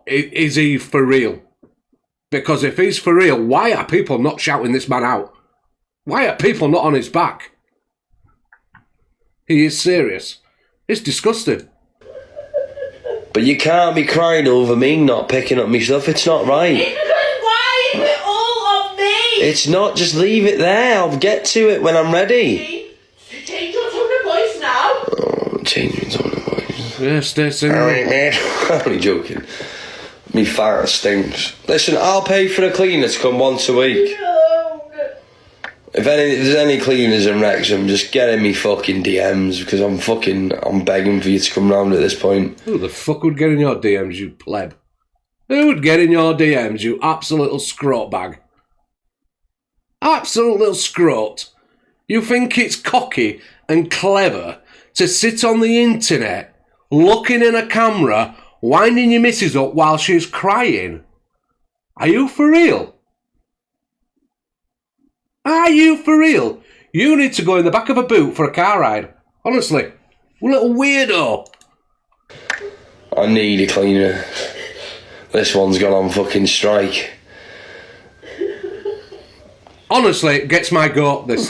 S2: is he for real? Because if he's for real, why are people not shouting this man out? Why are people not on his back? He is serious. It's disgusting.
S16: But you can't be crying over me not picking up my stuff. It's not right.
S17: It's because why is it all on me?
S16: It's not. Just leave it there. I'll get to it when I'm ready.
S17: Change your tone of voice now.
S16: Oh, change your tone of voice.
S2: Yes, that's it.
S16: I'm only joking. Me fart stinks. Listen, I'll pay for a cleaner to come once a week. If there's any cleaners in Wrexham, just get in me fucking DMs, because I'm begging for you to come round at this point.
S2: Who the fuck would get in your DMs, you pleb? Who would get in your DMs, you absolute little scrot bag? Absolute little scrot. You think it's cocky and clever to sit on the internet, looking in a camera, winding your missus up while she's crying? Are you for real? Are you for real? You need to go in the back of a boot for a car ride. Honestly. Little weirdo.
S16: I need a cleaner. This one's gone on fucking strike.
S2: Honestly, it gets my goat, this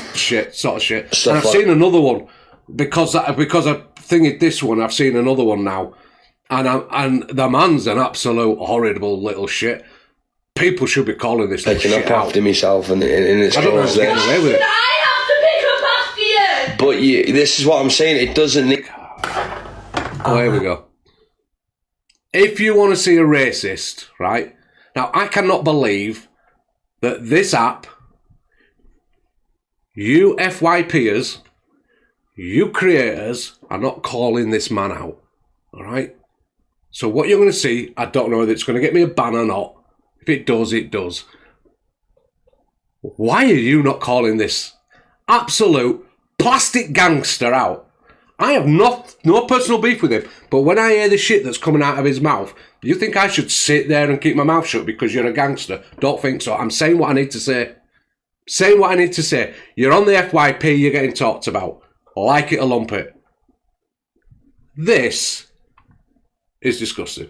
S2: sort of shit.
S16: Stuff
S2: and I've
S16: like-
S2: seen another one. Because I thingied this one, I've seen another one now. And the man's an absolute horrible little shit. People should be calling this
S16: Picking
S2: shit
S16: up
S2: out.
S16: after myself, and it's
S2: I don't know how
S16: caused
S2: to get
S16: this.
S2: away with it.
S17: I have to pick up after you.
S16: But this is what I'm saying, it doesn't need...
S2: Oh, here we go. If you want to see a racist, right? Now, I cannot believe that this app, you FYPers, you creators, are not calling this man out. All right? So what you're going to see, I don't know whether it's going to get me a ban or not. If it does, it does. Why are you not calling this absolute plastic gangster out? I have no personal beef with him, but when I hear the shit that's coming out of his mouth, You think I should sit there and keep my mouth shut because you're a gangster? Don't think so. I'm saying what I need to say. Saying what I need to say. You're on the FYP, you're getting talked about. Like it or lump it. This is disgusting.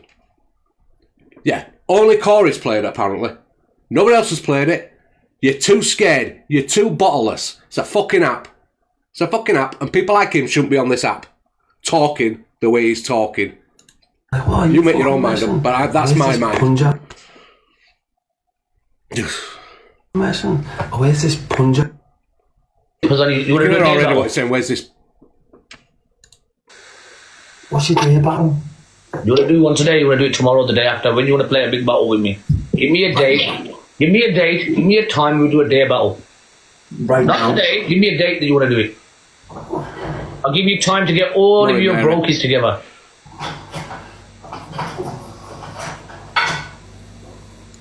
S2: Yeah, only Corey's played it, apparently. Nobody else has played it. You're too scared. You're too bottleless. It's a fucking app. It's a fucking app, and people like him shouldn't be on this app. Talking the way he's talking. You make your own mind up, but that's my mind.
S18: Messing. Where's this punja?
S2: Because you want to know already what it's saying. Where's this?
S18: What's your day about?
S19: You want to do one today? You want to do it tomorrow? The day after? When you want to play a big battle with me? Give me a date. Give me a date. Give me a time. We'll do a day battle.
S18: Right
S19: Not
S18: now.
S19: today. Give me a date that you want to do it. I'll give you time to get all of your brokies together.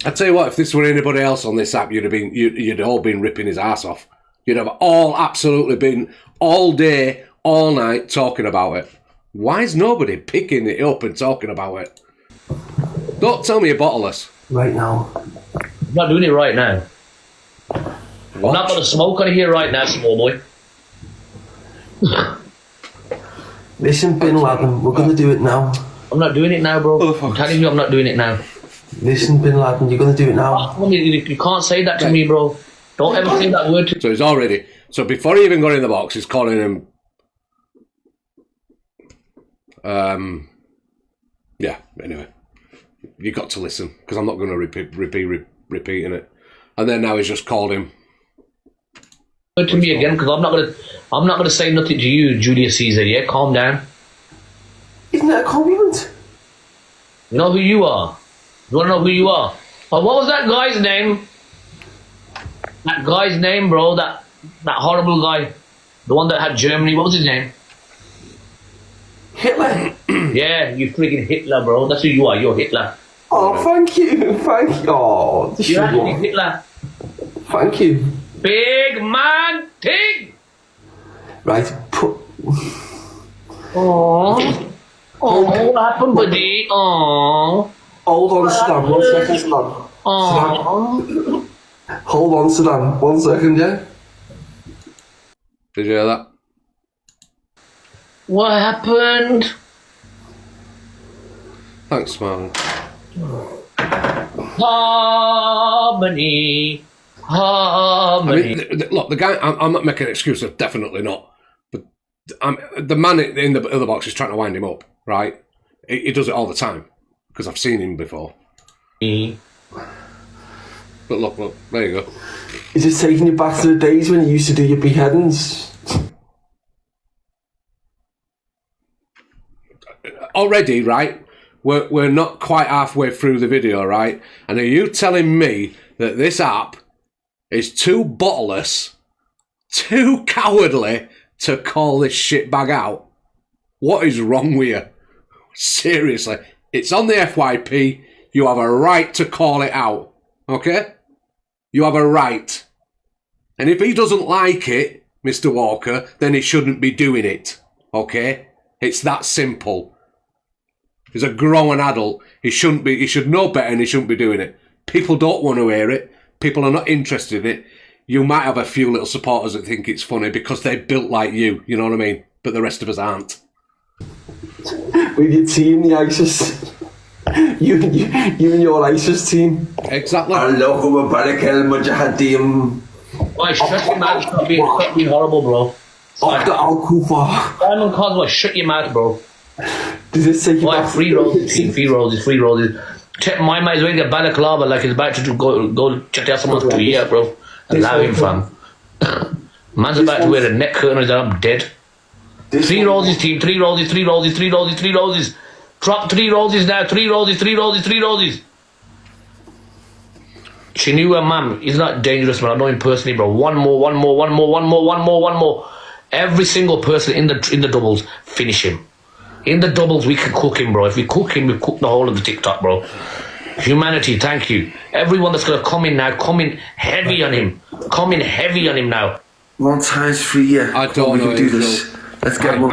S2: I tell you what, if this were anybody else on this app, you'd all been ripping his ass off. You'd have all absolutely been all day, all night talking about it. Why is nobody picking it up and talking about it? Don't tell me you're bottleless.
S18: Right now.
S19: I'm not doing it right now. I'm not going to smoke on here right now, small boy.
S18: Listen, Bin Laden, we're going to do it now.
S19: I'm not doing it now, bro. I'm telling you I'm not doing it now.
S18: Listen, Bin Laden, you're going to do it now.
S19: You can't say that to me, bro. Don't ever say that word to me.
S2: So he's already... So before he even got in the box, he's calling him... Yeah, anyway. You got to listen, because I'm not going to repeating it. And then now he's just called him...
S19: Word to me again, because I'm not gonna say nothing to you, Julius Caesar, yeah? Calm down.
S18: Isn't that a compliment?
S19: You know who you are? You wanna know who you are? Oh, what was that guy's name? That guy's name, bro, that horrible guy. The one that had Germany, what was his name?
S18: Hitler?
S19: Yeah, you freaking Hitler, bro. That's who you are, you're Hitler.
S18: Oh, thank you. Oh, the
S19: You're actually
S18: sugar.
S19: Hitler.
S18: Thank you.
S19: Big man thing!
S18: Right, put...
S19: Oh, what happened, buddy? Oh.
S18: Hold on, Saddam. 1 second, Saddam. Saddam. Hold on, Saddam. 1 second, yeah?
S2: Did you hear that?
S19: What happened?
S2: Thanks, man.
S19: Harmony. Harmony.
S2: I mean, look, the guy, I'm not making excuses, definitely not. But the man in the other box is trying to wind him up, right? He does it all the time, because I've seen him before. But look, there you go.
S18: Is it taking you back to the days when you used to do your beheadings?
S2: Already, right? We're not quite halfway through the video, right? And are you telling me that this app is too bottleless, too cowardly to call this shitbag out? What is wrong with you? Seriously, it's on the FYP. You have a right to call it out, okay? You have a right. And if he doesn't like it, Mr. Walker, then he shouldn't be doing it, okay? It's that simple. He's a grown adult. He should know better and he shouldn't be doing it. People don't want to hear it. People are not interested in it. You might have a few little supporters that think it's funny because they're built like you know what I mean? But the rest of us aren't.
S18: With your team, the ISIS. You and your ISIS team.
S2: Exactly.
S18: Allahu Mubarak al-Mujahideen.
S19: Why, shut your mouth. Stop being horrible, bro.
S18: After Al-Kufa.
S19: Simon Cosmo, shut your mouth, bro.
S18: Does it take you back?
S19: Free roses. My man's wearing a balaclava like he's about to go check out someone's to ear, bro. Allow him, fam. Man's about to wear a neck curtain and I'm dead. 3 roses, team. 3 roses. Drop 3 roses now. 3 roses. She knew her mum. He's not dangerous, man. I know him personally, bro. One more. Every single person in the doubles, finish him. In the doubles, we can cook him, bro. If we cook him, we cook the whole of the TikTok, bro. Humanity, thank you. Everyone that's going to come in now, come in heavy on him. Come in heavy on him now.
S18: 1 times 3, yeah.
S2: I don't know.
S18: We can do this. Let's get one.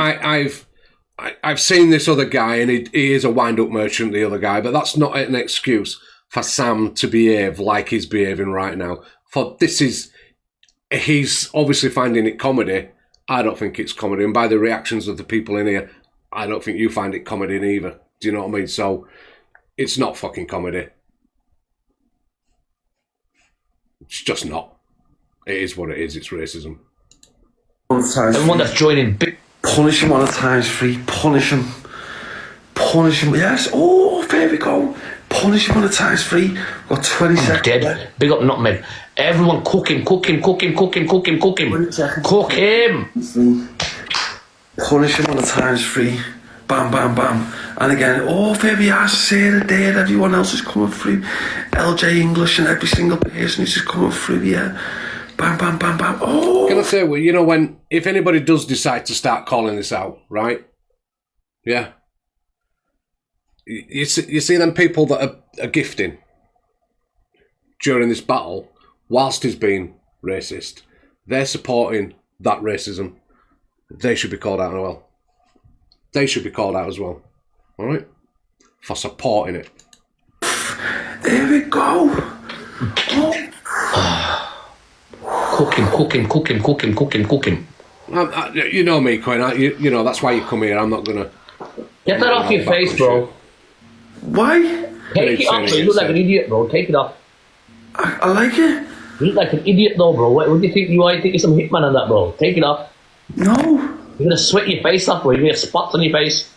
S2: I've seen this other guy, and he is a wind-up merchant, the other guy, but that's not an excuse for Sam to behave like he's behaving right now. He's obviously finding it comedy. I don't think it's comedy, and by the reactions of the people in here, I don't think you find it comedy either. Do you know what I mean? So, it's not fucking comedy. It's just not. It is what it is. It's racism.
S19: Everyone that's joining,
S18: punish him on a ×3. Punish him. Punish him. Yes. Oh, there we go. Punish him on a ×3. Got 20 seconds.
S19: Dead. Big up Nutmeg. Everyone cook him. Cook him. Cook him. Cook him. Cook him. Cook him. Cook him.
S18: Punish him on a ×3. Bam, bam, bam. And again, oh, there we are. Sarah there. Everyone else is coming through. LJ English and every single person is just coming through. Yeah. Bam, bam, bam, bam. Oh.
S2: Can I say, well, you know, if anybody does decide to start calling this out, right? Yeah. You see them people that are gifting during this battle, whilst he's being racist, they're supporting that racism. They should be called out as well. They should be called out as well. All right? For supporting it.
S18: There we go.
S19: Cook him, cook him, cook him, cook him, cook him, cook him.
S2: You know me, Quinn. You know, that's why you come here. I'm not going to...
S19: Get that off your face, bro.
S18: Why?
S19: Take it off, bro. You look like an idiot, bro. Take it off.
S18: I like it.
S19: You look like an idiot, though, bro. What do you think? You think you're some hitman on that, bro? Take it off.
S18: No.
S19: You're going to sweat your face off, bro. You're going to get spots on your face.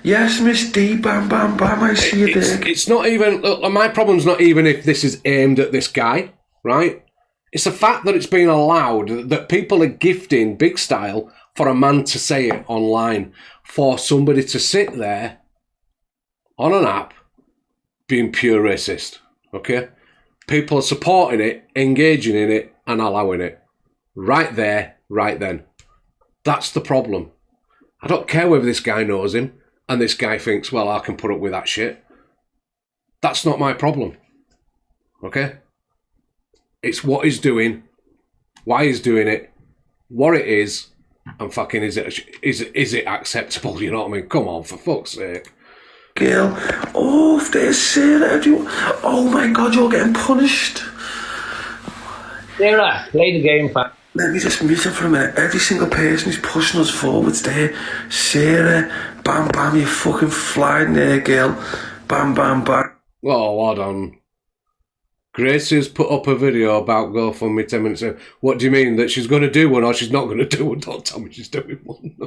S18: Yes, Miss D. Bam, bam, bam. I see you there.
S2: It's not even... Look, my problem's not even if this is aimed at this guy, right? It's the fact that it's being allowed, that people are gifting big style for a man to say it online, for somebody to sit there on an app being pure racist, okay? People are supporting it, engaging in it, and allowing it. Right there, right then. That's the problem. I don't care whether this guy knows him, and this guy thinks, well, I can put up with that shit. That's not my problem, okay? It's what he's doing, why he's doing it, what it is, and fucking is it acceptable? You know what I mean? Come on, for fuck's sake.
S18: Girl, oh, there's Sarah, everyone. Oh my God, you're getting punished.
S19: Sarah, play the game, fam.
S18: Let me just mute it for a minute. Every single person who's pushing us forwards there. Sarah, bam, bam, you're fucking flying there, girl. Bam, bam, bam.
S2: Oh, hold on. Gracie's put up a video about GoFundMe 10 minutes ago. What do you mean? That she's going to do one or she's not going to do one? Don't tell me she's doing one. No.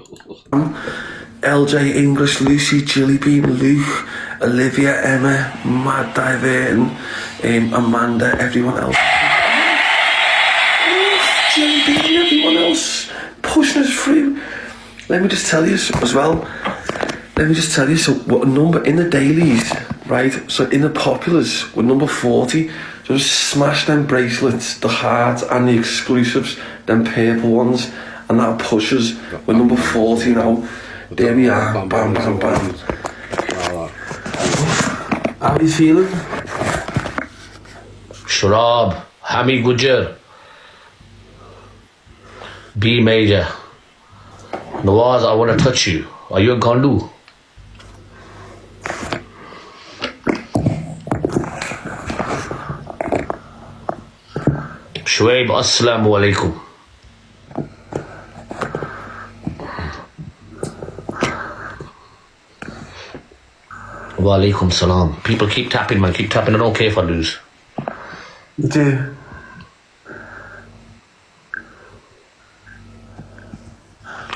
S18: LJ English, Lucy, Jilly Bean, Luke, Olivia, Emma, Mad Diverting, Amanda, everyone else. Jilly Bean, everyone else pushing us through. Let me just tell you as well. So what number in the dailies, right? So in the populars, we're number 40. So just smash them bracelets, the heart and the exclusives, them purple ones, and that'll push us. We're number 40 now. There we are. Bam, bam, bam. How are you feeling?
S19: Sharab, Hami Gujar, B major. Nawaz, I want to touch you. Are you a Gandu? Shuaib, assalamu alaikum. Wa alaikum salam. People keep tapping, man. Keep tapping. I don't care if I lose.
S18: You do.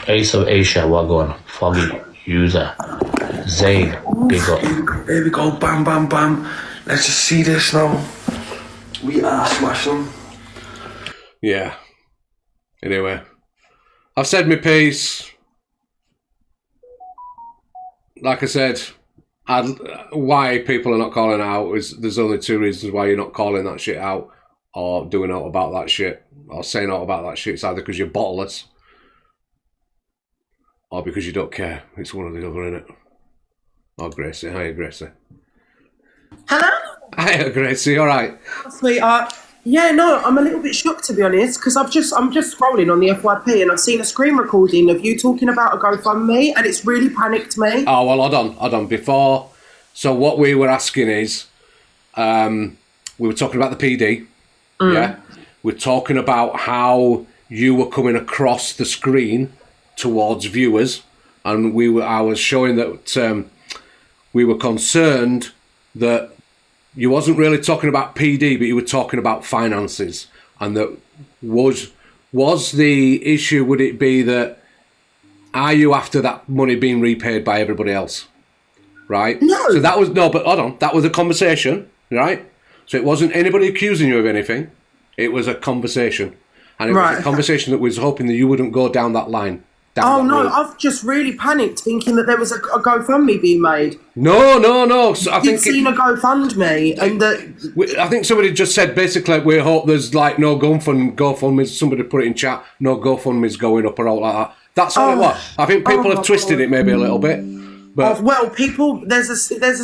S19: Ace of Asia, Wagwan, Foggy, User, Zayn, big up.
S18: Here we go. Bam, bam, bam. Let's just see this now. We are smashing.
S2: Yeah. Anyway, I've said my piece. Like I said, why people are not calling out is there's only two reasons why you're not calling that shit out or doing out about that shit or saying out about that shit. It's either because you're bottleless or because you don't care. It's one or the other, innit? Oh, Gracie. Hiya, Gracie.
S1: Hello?
S2: Hiya, Gracie. All right.
S1: Sweetheart. Yeah, no, I'm a little bit shocked, to be honest, because I'm just scrolling on the FYP and I've seen a screen recording of you talking about a GoFundMe, and it's really panicked me.
S2: Oh, well, hold on. Before, so what we were asking is, we were talking about the PD, yeah? We're talking about how you were coming across the screen towards viewers, and I was showing that we were concerned that you wasn't really talking about PD, but you were talking about finances, and that was the issue. Would it be that are you after that money being repaid by everybody else, right?
S1: No.
S2: So that was but hold on, that was a conversation, right? So it wasn't anybody accusing you of anything. It was a conversation, and it was a conversation that was hoping that you wouldn't go down that line.
S1: I've just really panicked thinking that there was a GoFundMe being made.
S2: No. So I think
S1: seen a GoFundMe, and that
S2: I think somebody just said basically we hope there's like no GoFundMe. Somebody put it in chat. No GoFundMe's going up or all like that. That's all it was. I think people have twisted it maybe a little bit. But
S1: well, people, there's a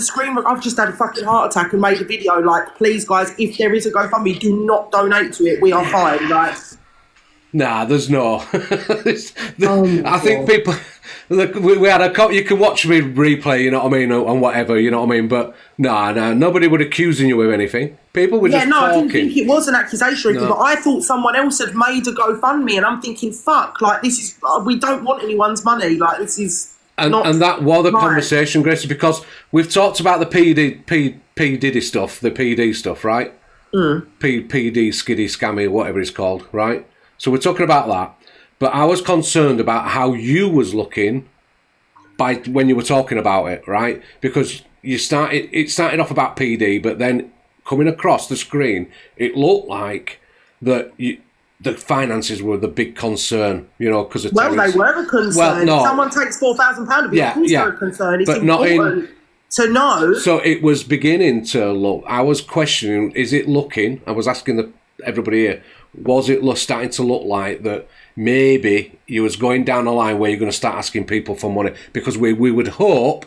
S1: screen. I've just had a fucking heart attack and made a video like, please guys, if there is a GoFundMe, do not donate to it. We are fine. Like.
S2: Nah, there's no. I think people. Look, we had a. You can watch me replay, you know what I mean, and whatever, you know what I mean. But nah, nobody would accusing you of anything. People were just talking.
S1: I didn't think it was an accusation, but I thought someone else had made a GoFundMe, and I'm thinking, fuck, like this is. We don't want anyone's money. Like this is.
S2: And that was the conversation, Gracie, because we've talked about the P Diddy stuff, the PD stuff, right? PD skiddy scammy, whatever it's called, right? So we're talking about that, but I was concerned about how you was looking when you were talking about it, right? Because it started off about PD, but then coming across the screen, it looked like that the finances were the big concern, you know, because of
S1: they were a concern.
S2: Well, no.
S1: If someone takes £4,000 of it, of course they're a concern. It's important to know.
S2: So it was beginning to look. I was questioning: is it looking? I was asking everybody here. Was it starting to look like that maybe you was going down a line where you're going to start asking people for money? Because we would hope,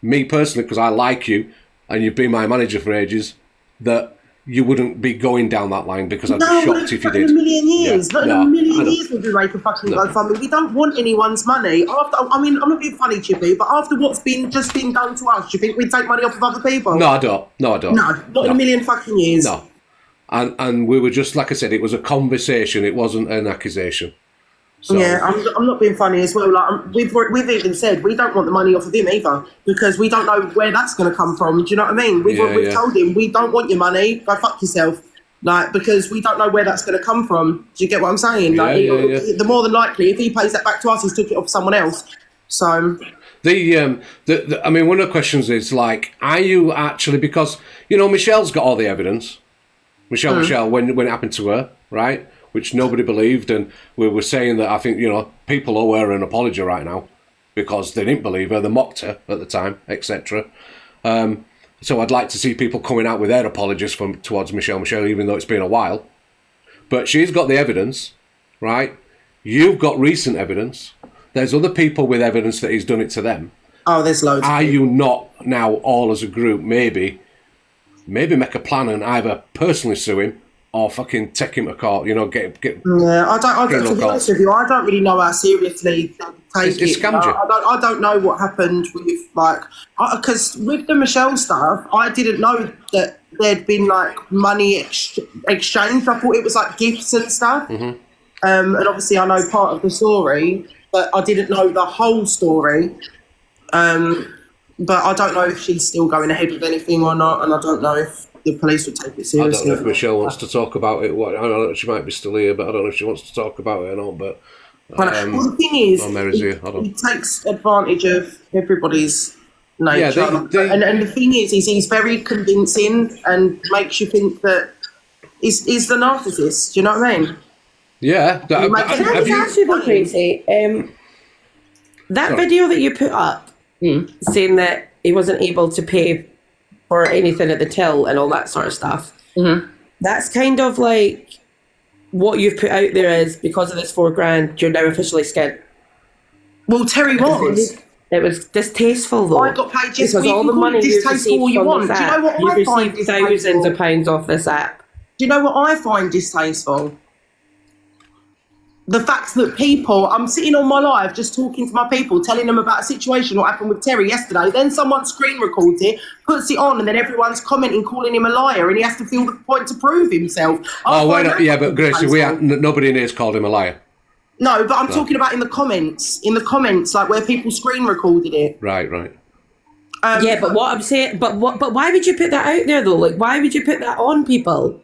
S2: me personally, because I like you and you've been my manager for ages, that you wouldn't be going down that line, because I'd be shocked if you did.
S1: Not in a million years. Not in a million years would we make a fucking GoFundMe. We don't want anyone's money. I mean, I'm not being funny, Chippy, but after what's just been done to us, do you think we'd take money off of other people?
S2: No, I don't. No,
S1: not in a million fucking years.
S2: No. And we were just, like I said, it was a conversation. It wasn't an accusation. So. Yeah,
S1: I'm not being funny as well. Like we've even said we don't want the money off of him either, because we don't know where that's going to come from. Do you know what I mean? We've told him we don't want your money. Go fuck yourself. Like, because we don't know where that's going to come from. Do you get what I'm saying? Like, the more than likely, if he pays that back to us, he's took it off someone else. So.
S2: I mean, one of the questions is like, are you actually, because you know Michelle's got all the evidence. Michelle, when it happened to her, right? Which nobody believed, and we were saying that I think, you know, people owe her an apology right now because they didn't believe her, they mocked her at the time, etc. So I'd like to see people coming out with their apologies towards Michelle, even though it's been a while. But she's got the evidence, right? You've got recent evidence. There's other people with evidence that he's done it to them.
S1: Oh, there's loads.
S2: Are you not now all as a group maybe make a plan and either personally sue him or fucking take him to court, you know, get
S1: Yeah, I don't to be honest with you, I don't really know how seriously they take it. I don't know what happened with, like, because with the Michelle stuff, I didn't know that there'd been, like, money exchanged. I thought it was, like, gifts and stuff. And obviously I know part of the story, but I didn't know the whole story. But I don't know if she's still going ahead with anything or not, and I don't know if the police would take it seriously.
S2: I don't know if Michelle wants to talk about it. I don't know, she might be still here, but I don't know if she wants to talk about it or not. But
S1: well, the thing is, he takes advantage of everybody's nature. Yeah, and the thing is he's very convincing and makes you think that he's the narcissist. Do you know what I mean?
S2: Yeah.
S12: Can I just ask you though, Tracy? That video that you put up, saying that he wasn't able to pay for anything at the till and all that sort of stuff. That's kind of like what you've put out there is, because of this $4,000, you're now officially skint.
S1: Well, Terry was.
S12: It was distasteful though.
S1: I got paid just
S12: because all the money you've received
S1: you
S12: from
S1: want.
S12: this
S1: Do you
S12: app,
S1: know what
S12: you've
S1: I find
S12: received thousands of pounds off this app.
S1: Do you know what I find distasteful? The fact that people, I'm sitting on my live just talking to my people, telling them about a situation what happened with Terry yesterday, then someone screen records it, puts it on, and then everyone's commenting, calling him a liar, and he has to feel the point to prove himself.
S2: Yeah, but Gracie, nobody in here's called him a liar.
S1: No, but I'm talking about in the comments, like where people screen recorded it.
S2: Right.
S12: Yeah, but what I'm saying, but why would you put that out there though? Like, why would you put that on people?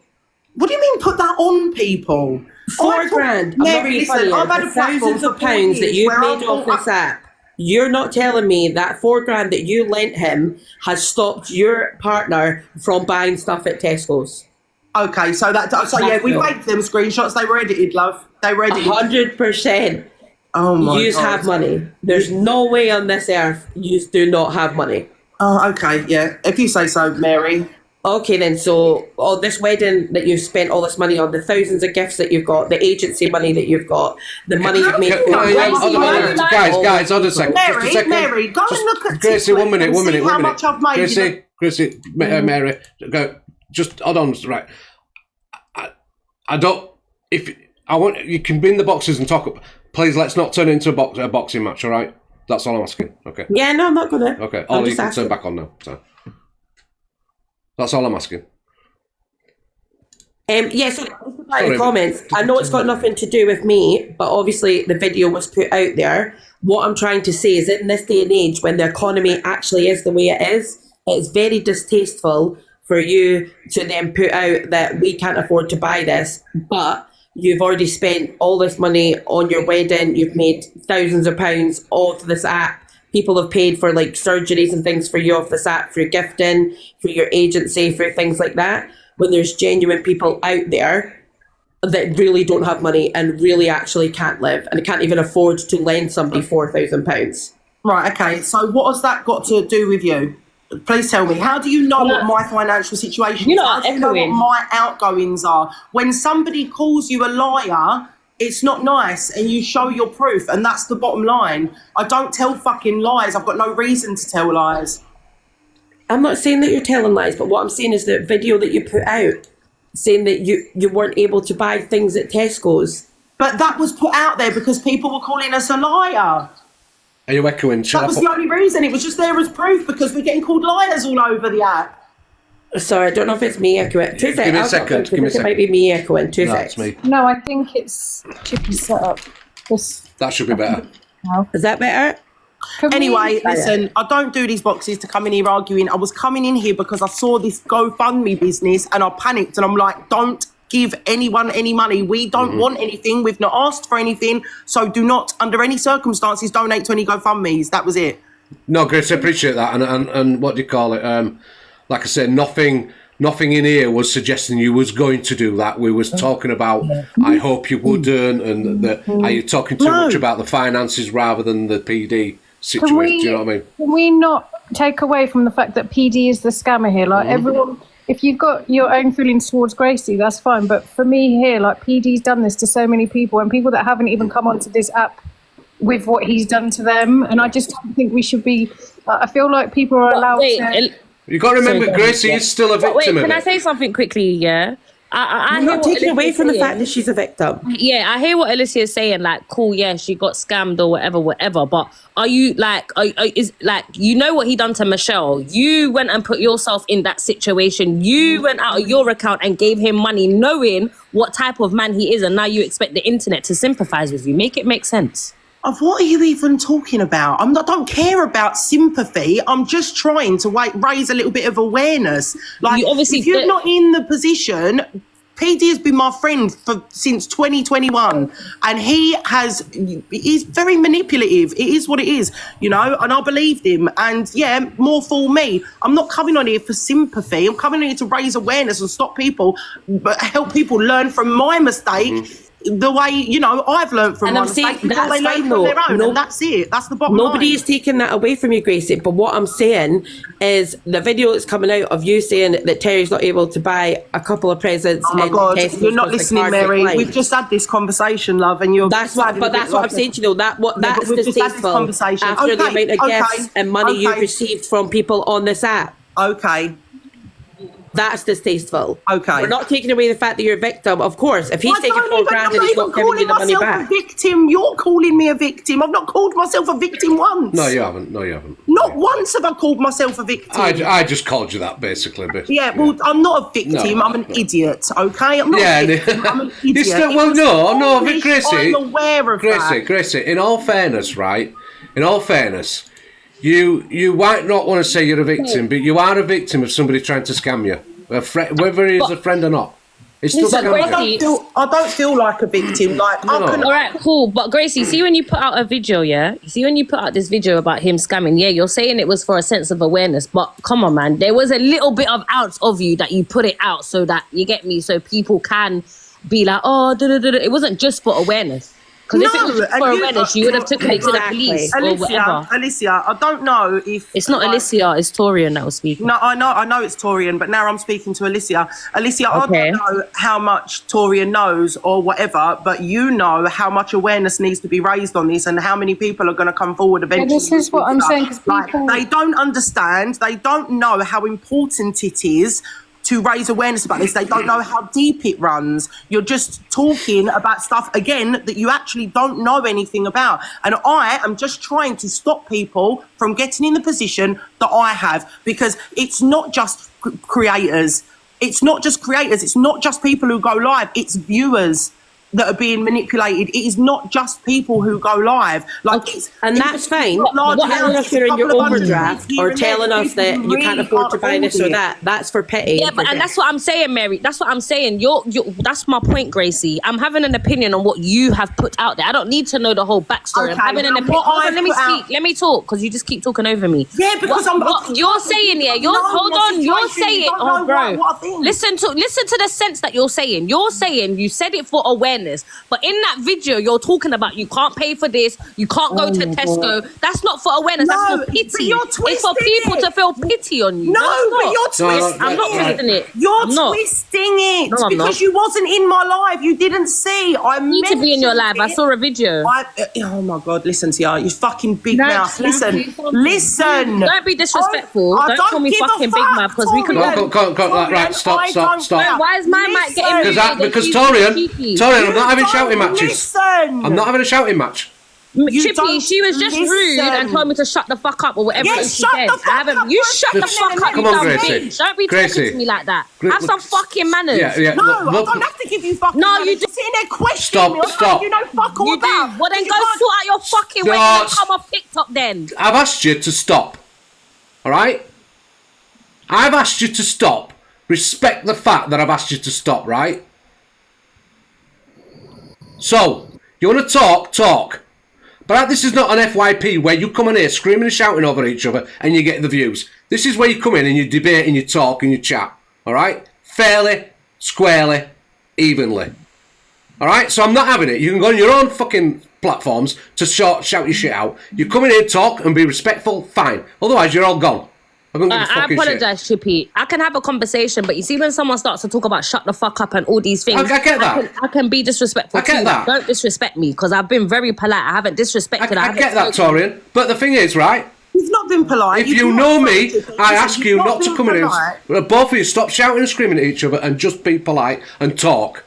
S1: What do you mean put that on people?
S12: $4,000.
S1: Mary, listen, I've had a
S12: thousands of pounds that you've made off this app. You're not telling me that $4,000 that you lent him has stopped your partner from buying stuff at Tesco's.
S1: Okay, so yeah, we faked them screenshots. They were edited, love. They were edited.
S12: 100%.
S1: Oh my
S12: Yous
S1: God.
S12: have money. There's no way on this earth yous do not have money.
S1: Oh, okay, yeah. If you say so, Mary.
S12: Okay then, so all this wedding that you've spent all this money on, the thousands of gifts that you've got, the agency money that you've got, the money you've made.
S2: Guys, hold on a second.
S1: Mary, go and look at
S2: Gracie, one minute.
S1: how much I've made.
S2: Gracie, Mary, go. Just hold on, right. I don't. If I want, you can bin the boxes and talk. Please, let's not turn it into a boxing match. All right, that's all I'm asking. Okay.
S12: Yeah, no, I'm not gonna.
S2: Okay, Ollie, you can turn back on now. So that's all I'm asking.
S12: Yeah, so the comments. I know it's got nothing to do with me, but obviously the video was put out there. What I'm trying to say is, in this day and age, when the economy actually is the way it is, it's very distasteful for you to then put out that we can't afford to buy this, but you've already spent all this money on your wedding. You've made thousands of pounds off this app. People have paid for like surgeries and things for you off this app, for your gifting, for your agency, for things like that. When there's genuine people out there that really don't have money and really actually can't live and can't even afford to lend somebody £4,000.
S1: Right, okay. So what has that got to do with you? Please tell me. How do you know what my financial situation is? How do you know what my outgoings are? When somebody calls you a liar, it's not nice, and you show your proof, and that's the bottom line. I don't tell fucking lies. I've got no reason to tell lies.
S12: I'm not saying that you're telling lies, but what I'm saying is the video that you put out saying that you weren't able to buy things at Tesco's.
S1: But that was put out there because people were calling us a liar.
S2: Are you echoing?
S1: That was the only reason. It was just there as proof because we're getting called liars all over the app.
S12: Sorry, I don't know if it's me echoing.
S2: Give me a second.
S12: It might be me echoing. Two seconds.
S2: It's me.
S13: No, I think it's Chippy's setup.
S2: That should be better.
S12: Is that better?
S1: Anyway, listen, I don't do these boxes to come in here arguing. I was coming in here because I saw this GoFundMe business and I panicked and I'm like, don't give anyone any money. We don't want anything. We've not asked for anything. So do not, under any circumstances, donate to any GoFundMes. That was it.
S2: No, Grace, I appreciate that. And what do you call it? Like I said, nothing in here was suggesting you was going to do that. We was talking about, I hope you wouldn't, and are you talking too much about the finances rather than the PD situation? Do you know what I mean?
S13: Can we not take away from the fact that PD is the scammer here? Like everyone, if you've got your own feelings towards Gracie, that's fine. But for me here, like PD's done this to so many people, and people that haven't even come onto this app with what he's done to them. And I just don't think we should be. I feel like people are allowed to.
S2: You got to remember, Gracie is still a victim of
S15: Can
S2: it.
S15: I say something quickly? Yeah.
S12: I'm not taking away from the fact that she's a victim.
S15: Yeah, I hear what Alicia is saying. Like, cool, yeah, she got scammed or whatever. But are you like, is like, you know what he done to Michelle? You went and put yourself in that situation. You went out of your account and gave him money, knowing what type of man he is, and now you expect the internet to sympathise with you. Make it make sense.
S1: Of what are you even talking about? I don't care about sympathy. I'm just trying to raise a little bit of awareness. Like, if you're not in the position, PD has been my friend since 2021, and he's very manipulative. It is what it is, you know, and I believed him. And yeah, more for me. I'm not coming on here for sympathy. I'm coming on here to raise awareness and stop people, but help people learn from my mistake. The way, you know, I've learned from my mistakes before they learn from their own, and that's it. That's the bottom line.
S12: Nobody is taking that away from you, Gracie. But what I'm saying is the video that's coming out of you saying that Terry's not able to buy a couple of presents.
S1: Oh my God, you're not listening, Mary. We've just had this conversation, love, and you're.
S12: That's what I'm saying to you. That's distasteful. After the amount of gifts and money you've received from people on this app.
S1: Okay.
S12: That's distasteful.
S1: Okay.
S12: We're not taking away the fact that you're a victim. Of course, if he's
S1: I
S12: taking
S1: don't
S12: 4
S1: even-
S12: grand
S1: I'm
S12: and he's
S1: not
S12: not giving you the money
S1: calling
S12: back.
S1: myself a victim. You're calling me a victim. I've not called myself a victim once.
S2: No, you haven't. No, you haven't.
S1: Not once have I called myself a victim.
S2: I just called you that, basically. But,
S1: yeah, well, I'm not a victim.
S2: No,
S1: I'm an idiot, okay? I'm not a victim. I'm an idiot.
S2: But Gracie,
S1: I'm aware of that.
S2: Gracie, in all fairness, right? In all fairness, you might not want to say you're a victim, but you are a victim of somebody trying to scam you. Whether he's a friend or not. It's still scamming.
S1: I don't feel like a victim. Like, I can,
S15: all right, cool. But Gracie, see when you put out a video, yeah? See when you put out this video about him scamming, yeah, you're saying it was for a sense of awareness, but come on, man. There was a little bit of ounce of you that you put it out so that, you get me, so people can be like, oh, it wasn't just for awareness. Because if it was just for awareness, you would have taken it to the police or whatever.
S1: Alicia, I don't know if...
S15: It's not Alicia, it's Torian that was speaking.
S1: No, I know it's Torian, but now I'm speaking to Alicia. Alicia,
S15: Okay.
S1: I don't know how much Torian knows or whatever, but you know how much awareness needs to be raised on this and how many people are going to come forward eventually.
S13: this is what I'm saying, 'cause people...
S1: They don't understand, they don't know how important it is to raise awareness about this. They don't know how deep it runs. You're just talking about stuff, again, that you actually don't know anything about. And I am just trying to stop people from getting in the position that I have, because it's not just creators. It's not just creators. It's not just people who go live. It's viewers that are being manipulated. It is not just people who go live. Like,
S12: And that's fine. Telling us you're in your overdraft or telling us that you can't afford to buy this or that, that's for petty.
S15: Yeah, but and that's what I'm saying, Mary. That's what I'm saying. You're that's my point, Gracie. I'm having an opinion on what you have put out there. I don't need to know the whole backstory. I'm having an opinion. Hold on, let me speak. Let me talk, because you just keep talking over me.
S1: Yeah, because
S15: what you're saying, yeah. Hold on. You're saying, oh, bro. Listen to the sense that you're saying. You're saying you said it for awareness. But in that video, you're talking about you can't pay for this, you can't go to Tesco. That's not for awareness, that's for pity. It's for people to feel pity on you.
S1: No, but you're twisting
S15: I'm not twisting it.
S1: You're twisting it because you wasn't in my live. You didn't see. I
S15: need to be in your live. I saw a video.
S1: Oh my God, listen to you fucking big mouth. Listen.
S15: Don't be disrespectful. Don't call me fucking big mouth, because we can
S2: Right, stop.
S15: Why is my mic getting
S2: Because Torian, I'm not having shouting matches. I'm not having a shouting match.
S15: Chippy, she was just rude and told me to shut the fuck up or whatever she said. You shut the fuck up,
S2: Come
S15: you
S2: on,
S15: dumb
S2: Gracie.
S15: bitch. Don't be talking to me like that. Have some fucking manners.
S2: Yeah.
S1: No, I don't have to give you fucking
S15: No,
S1: manners.
S15: you do.
S1: Sitting there questioning me.
S2: Stop.
S1: You know fuck all
S15: You
S1: about.
S15: do. Well, then go sort out your fucking way and come off TikTok then.
S2: I've asked you to stop. All right? I've asked you to stop. Respect the fact that I've asked you to stop, right? So, you want to talk. But this is not an FYP where you come on here screaming and shouting over each other and you get the views. This is where you come in and you debate and you talk and you chat. All right? Fairly, squarely, evenly. All right? So I'm not having it. You can go on your own fucking platforms to shout your shit out. You come in here, talk and be respectful, fine. Otherwise, you're all gone.
S15: I apologize, Chippy. I can have a conversation, but you see when someone starts to talk about shut the fuck up and all these things,
S2: I get that.
S15: I can be disrespectful.
S2: I get that.
S15: Don't disrespect me, because I've been very polite. I haven't disrespected.
S2: I get that, Torian. But the thing is, right?
S1: You've not been polite.
S2: If you know me, I ask you not to come in here. Both of you stop shouting and screaming at each other and just be polite and talk.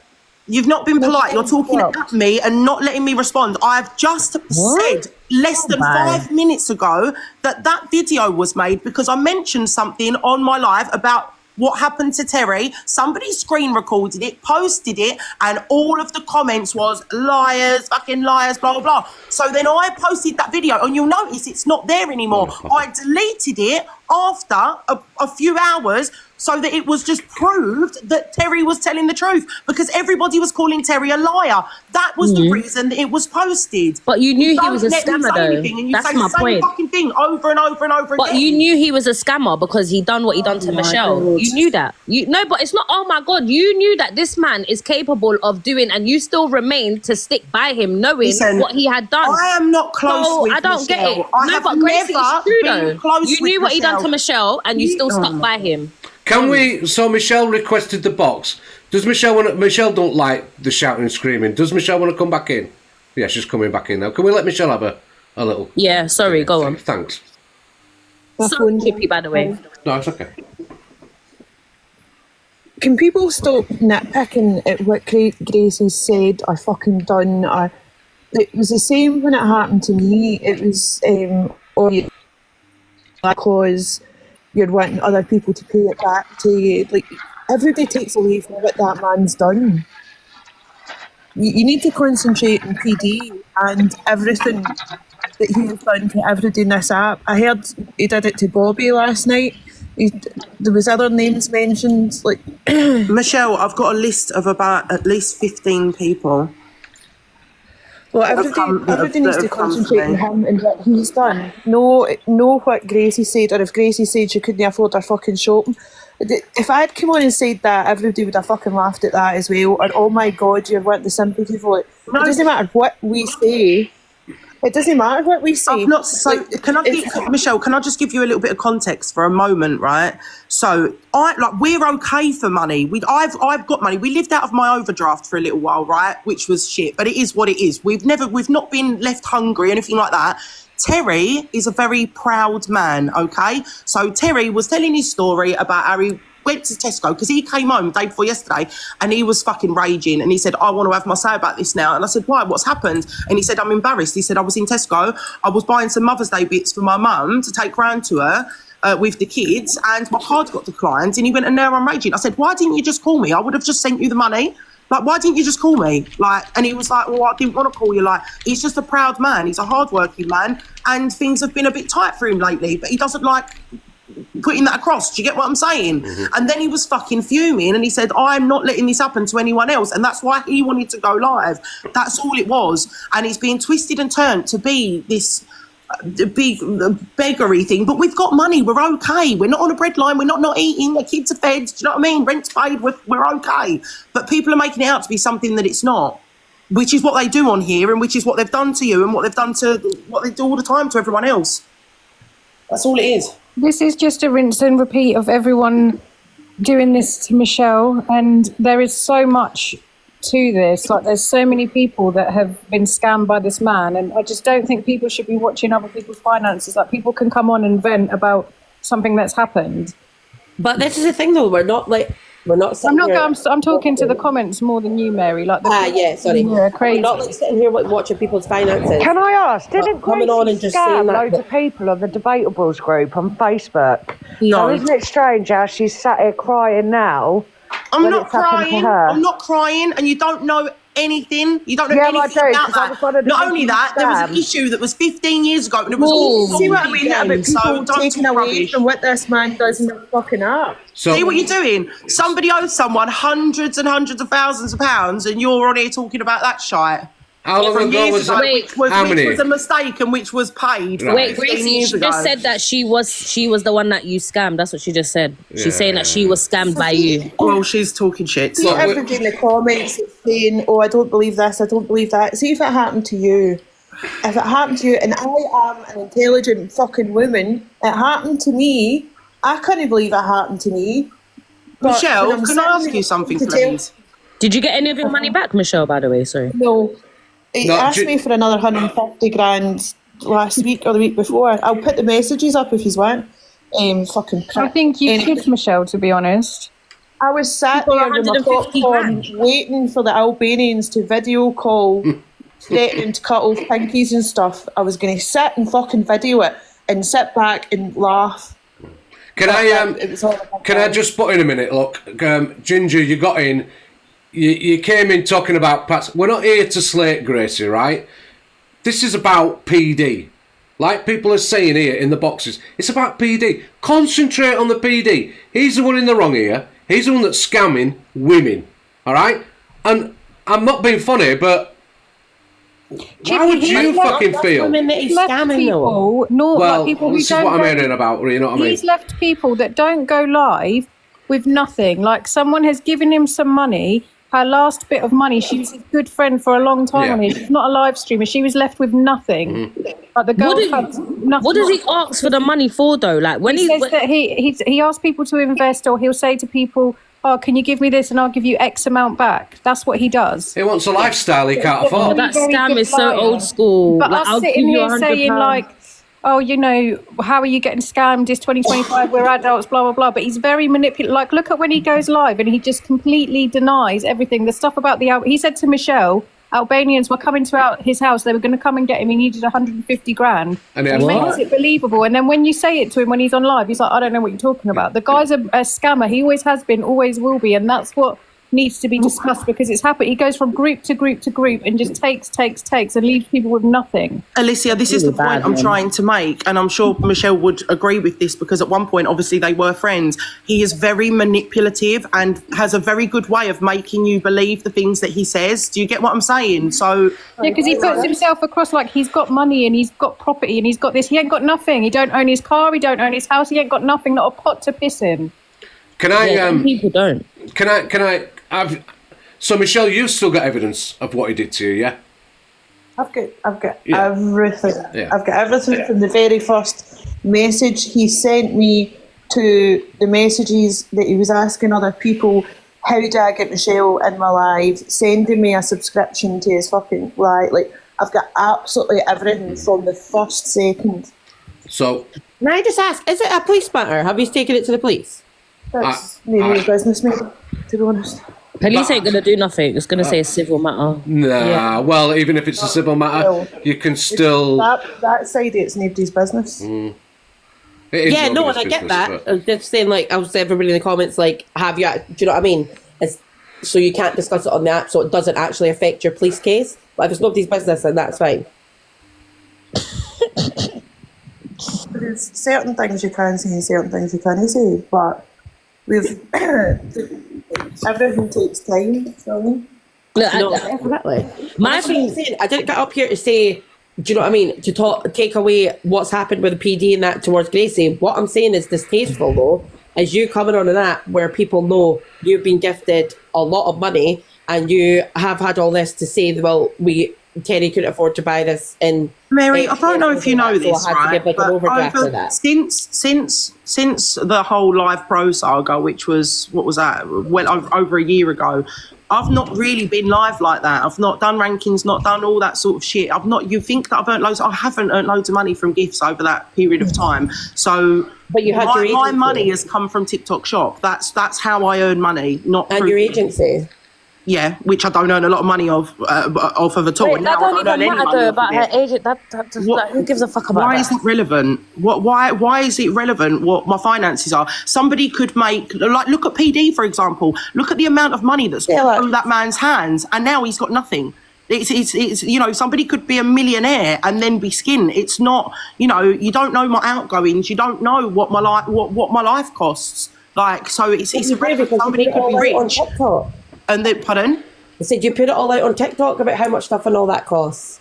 S1: You've not been polite. You're talking at me and not letting me respond. I've just said less than 5 minutes ago that video was made because I mentioned something on my live about what happened to Terry. Somebody screen recorded it, posted it, and all of the comments was liars, fucking liars, blah, blah, blah. So then I posted that video, and you'll notice it's not there anymore. I deleted it after a few hours so that it was just proved that Terry was telling the truth, because everybody was calling Terry a liar. That was the reason that it was posted.
S15: But you knew he was a scammer, though.
S1: And you
S15: That's
S1: say
S15: my
S1: the same
S15: point.
S1: fucking thing over and over and over
S15: But
S1: again.
S15: you knew he was a scammer because he done what he done to Michelle.
S1: God.
S15: You knew that. No, but it's not, oh my God. You knew that this man is capable of doing, and you still remain to stick by him, knowing what he had done.
S1: I am not close with
S15: I don't get
S1: Michelle.
S15: it.
S1: I
S15: No,
S1: have
S15: but Gracie,
S1: never
S15: it's true
S1: been
S15: though.
S1: close
S15: You knew
S1: with
S15: what he done to
S1: Michelle.
S15: Michelle, and you still stuck by him.
S2: Can we? So Michelle requested the box. Does Michelle want? Michelle don't like the shouting and screaming. Does Michelle want to come back in? Yeah, she's coming back in now. Can we let Michelle have a little?
S15: Yeah, sorry, go on.
S2: Thanks.
S15: So Chippy, by the way.
S2: No, it's okay.
S6: Can people stop nitpicking at what Gracie's said or fucking done? It was the same when it happened to me. It was, because you're wanting other people to pay it back to you. Like, everybody takes away from what that man's done. You need to concentrate on PD and everything that he has done to everybody in this app. I heard he did it to Bobby last night. There was other names mentioned, like
S1: Michelle, I've got a list of about at least 15 people.
S6: Well, everybody needs to concentrate on him and what he's done. Know what Gracie said, or if Gracie said she couldn't afford her fucking shopping. If I had come on and said that, everybody would have fucking laughed at that as well. And oh my God, you're what the sympathy for it. It doesn't matter what we say. It doesn't matter what we say.
S1: Michelle, can I just give you a little bit of context for a moment, right? So we're okay for money. I've got money. We lived out of my overdraft for a little while, right? Which was shit, but it is what it is. We've not been left hungry or anything like that. Terry is a very proud man, okay? So Terry was telling his story about how he went to Tesco because he came home the day before yesterday and he was fucking raging and he said, I want to have my say about this now. And I said, why? What's happened? And he said, I'm embarrassed. He said, I was in Tesco. I was buying some Mother's Day bits for my mum to take round to her with the kids, and my card got declined. And he went, and now I'm raging. I said, why didn't you just call me? I would have just sent you the money. Like, why didn't you just call me? Like, and he was like, well, I didn't want to call you. Like, he's just a proud man. He's a hardworking man, and things have been a bit tight for him lately, but he doesn't like putting that across. Do you get what I'm saying? Mm-hmm. And then he was fucking fuming and he said, I'm not letting this happen to anyone else. And that's why he wanted to go live. That's all it was. And it's being twisted and turned to be this big beggary thing. But we've got money. We're okay. We're not on a bread line. We're not eating. The kids are fed. Do you know what I mean? Rent's paid. We're okay. But people are making it out to be something that it's not, which is what they do on here and which is what they've done to you and what they've done to what they do all the time to everyone else. That's all it is.
S13: This is just a rinse and repeat of everyone doing this to Michelle, and there is so much to this. Like, there's so many people that have been scammed by this man, and I just don't think people should be watching other people's finances. Like, people can come on and vent about something that's happened.
S12: But this is the thing, though. We're not.
S13: I'm talking to the comments more than you, Mary. Like,
S12: sorry.
S13: Yeah, crazy.
S12: We're not like sitting here watching people's finances.
S20: Can I ask? Didn't
S12: coming on and just
S20: scam
S12: saying that?
S20: loads of people on the Debatables group on Facebook?
S1: No.
S20: So isn't it strange how she's sat here crying now?
S1: I'm not crying. I'm not crying, and you don't know anything. You don't know anything about that. Not only that, there was an issue that was 15 years ago, and it was all.
S6: See what I mean?
S1: So
S6: People
S1: don't
S6: taking
S1: talk
S6: away
S1: rubbish.
S6: from what this man does in the fucking app.
S1: See what you're doing? Somebody owes someone hundreds and hundreds of thousands of pounds, and you're on here talking about that shite.
S2: How long ago was that?
S1: Which was a mistake and which was paid.
S15: Right. Wait, Gracie, she just said that she was the one that you scammed. That's what she just said. She's saying that she was scammed by you.
S1: Well, she's talking shit.
S6: See everybody in the comments saying, oh, I don't believe this, I don't believe that. See if it happened to you. If it happened to you, and I am an intelligent fucking woman, it happened to me. I couldn't believe it happened to me. But
S1: Michelle, can I ask you something, please?
S15: Did you get any of your money back, Michelle, by the way? Sorry.
S6: No. He asked me for another 150 grand last week or the week before. I'll put the messages up if you want. Fucking crap.
S13: I think you should, Michelle, to be honest.
S6: I was sat there with my popcorn waiting for the Albanians to video call, threatening to cut off pinkies and stuff. I was going to sit and fucking video it and sit back and laugh.
S2: Can I just put in a minute? Look, Ginger, you got in. You came in talking about Pats. We're not here to slate Gracie, right? This is about PD. Like people are saying here in the boxes, it's about PD. Concentrate on the PD. He's the one in the wrong here. He's the one that's scamming women. All right? And I'm not being funny, but how would you fucking feel?
S12: Women that he's scamming, though.
S2: Well,
S13: people who
S2: this is
S13: don't
S2: what I'm
S13: go-
S2: hearing about. You know what I mean?
S13: He's left people that don't go live with nothing. Like, someone has given him some money. Her last bit of money, she was his good friend for a long time on here. She's not a live streamer. She was left with nothing. Like, the girl had nothing.
S15: What does he ask for the money for, though? Like, when
S13: he says that he asks people to invest, or he'll say to people, oh, can you give me this and I'll give you X amount back. That's what he does.
S2: He wants a lifestyle he can't afford.
S15: That scam is so old school.
S13: But
S15: Like,
S13: us
S15: I'll
S13: sitting
S15: give you
S13: here saying,
S15: £100.
S13: like, oh, you know, how are you getting scammed? It's 2025, we're adults, blah, blah, blah. But he's very manipulative. Like, look at when he goes live and he just completely denies everything. The stuff about he said to Michelle, Albanians were coming to his house. They were going to come and get him. He needed 150 grand.
S2: And
S13: he makes it believable. And then when you say it to him when he's on live, he's like, I don't know what you're talking about. The guy's a scammer. He always has been, always will be. And that's what needs to be discussed, because it's happened. He goes from group to group to group and just takes and leaves people with nothing.
S1: Alicia, this is the point I'm trying to make, and I'm sure Michelle would agree with this, because at one point, obviously, they were friends. He is very manipulative and has a very good way of making you believe the things that he says. Do you get what I'm saying? So
S13: yeah, because he puts himself across like he's got money and he's got property and he's got this. He ain't got nothing. He don't own his car. He don't own his house. He ain't got nothing. Not a pot to piss in.
S2: Can I?
S15: People don't.
S2: Can I? So Michelle, you've still got evidence of what he did to you, yeah?
S6: I've got everything.
S2: Yeah.
S6: I've got everything from the very first message he sent me to the messages that he was asking other people, how do I get Michelle in my live, sending me a subscription to his fucking live. Like, I've got absolutely everything from the first second.
S2: So
S12: Can I just ask, is it a police matter? Have you taken it to the police?
S6: That's maybe a business matter, to be honest.
S15: Police ain't going to do nothing. It's going to say a civil matter.
S2: Nah, well, even if it's a civil matter, you can still...
S6: That side, it's nobody's business.
S2: It is
S12: Yeah, no, and
S2: nobody's
S12: I get
S2: business,
S12: that.
S2: but-
S12: I'm just saying, like, I was saying everybody in the comments, like, have you, do you know what I mean? So you can't discuss it on the app, so it doesn't actually affect your police case. But if it's nobody's business, then that's fine.
S6: There's certain things you can say and certain things you can't say, but everything takes time, so.
S12: No, definitely. That's what I'm saying. I didn't get up here to say, do you know what I mean? To take away what's happened with the PD and that towards Gracie. What I'm saying is distasteful, though, is you coming on an app where people know you've been gifted a lot of money and you have had all this to say, well, Terry couldn't afford to buy this in.
S1: Mary, I don't know if you know this,
S12: so I had to give like an overdraft for that.
S1: Since the whole Live Pro saga, which was, what was that? Well, over a year ago, I've not really been live like that. I've not done rankings, not done all that sort of shit. I've not. You think that I've earned loads? I haven't earned loads of money from gifts over that period of time. So,
S12: but you had
S1: my money has come from TikTok Shop. That's how I earn money, not
S12: and
S1: through
S12: your agency.
S1: Yeah, which I don't earn a lot of money off of at all.
S15: Wait,
S1: And
S15: that
S1: now I
S15: don't
S1: don't
S15: even
S1: earn any
S15: matter
S1: money
S15: about
S1: off of
S15: her
S1: it.
S15: agent. Like, who gives a fuck about
S1: Why
S15: that?
S1: is it relevant? Why is it relevant what my finances are? Somebody could make, like, look at PD, for example. Look at the amount of money that's gone through that man's hands, and now he's got nothing. It's you know, somebody could be a millionaire and then be skinned. It's not, you know, you don't know my outgoings. You don't know what my life, what my life costs. Like, so it's irrelevant. Somebody could be rich.
S12: On TikTok.
S1: And then, pardon?
S12: I said you put it all out on TikTok about how much stuff and all that costs.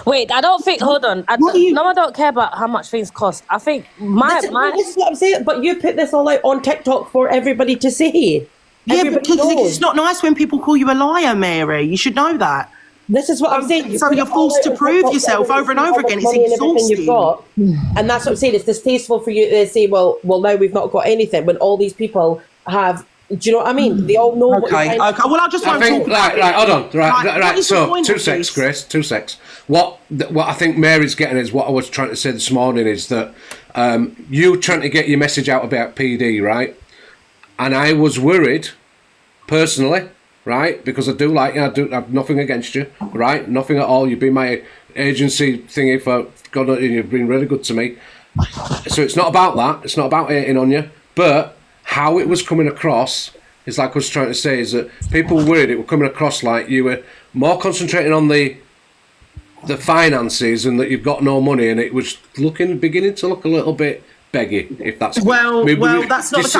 S15: Wait, I don't think. Hold on. I don't care about how much things cost. I think
S12: This is what I'm saying. But you put this all out on TikTok for everybody to see.
S1: Yeah,
S12: Everybody
S1: because
S12: knows.
S1: it's not nice when people call you a liar, Mary. You should know that.
S12: This is what I'm saying.
S1: So you're forced to prove yourself over and over again. It's exhausting.
S12: You've got. And that's what I'm saying. It's distasteful for you to say, well, now we've not got anything when all these people have. Do you know what I mean? They all know what you're
S1: Okay. Well, I just won't
S2: think,
S1: talk about
S2: right, hold on.
S1: What
S2: Right.
S1: is the
S2: So,
S1: point
S2: 2
S1: of
S2: secs,
S1: this?
S2: Chris. 2 secs. What I think Mary's getting is what I was trying to say this morning is that you trying to get your message out about PD, right? And I was worried, personally, right? Because I do like you. I do have nothing against you, right? Nothing at all. You've been my agency thingy for God, and you've been really good to me. So it's not about that. It's not about hating on you, but how it was coming across is like I was trying to say is that people were worried it was coming across like you were more concentrating on the finances and that you've got no money, and it was beginning to look a little bit beggy, if that's
S1: that's not the case.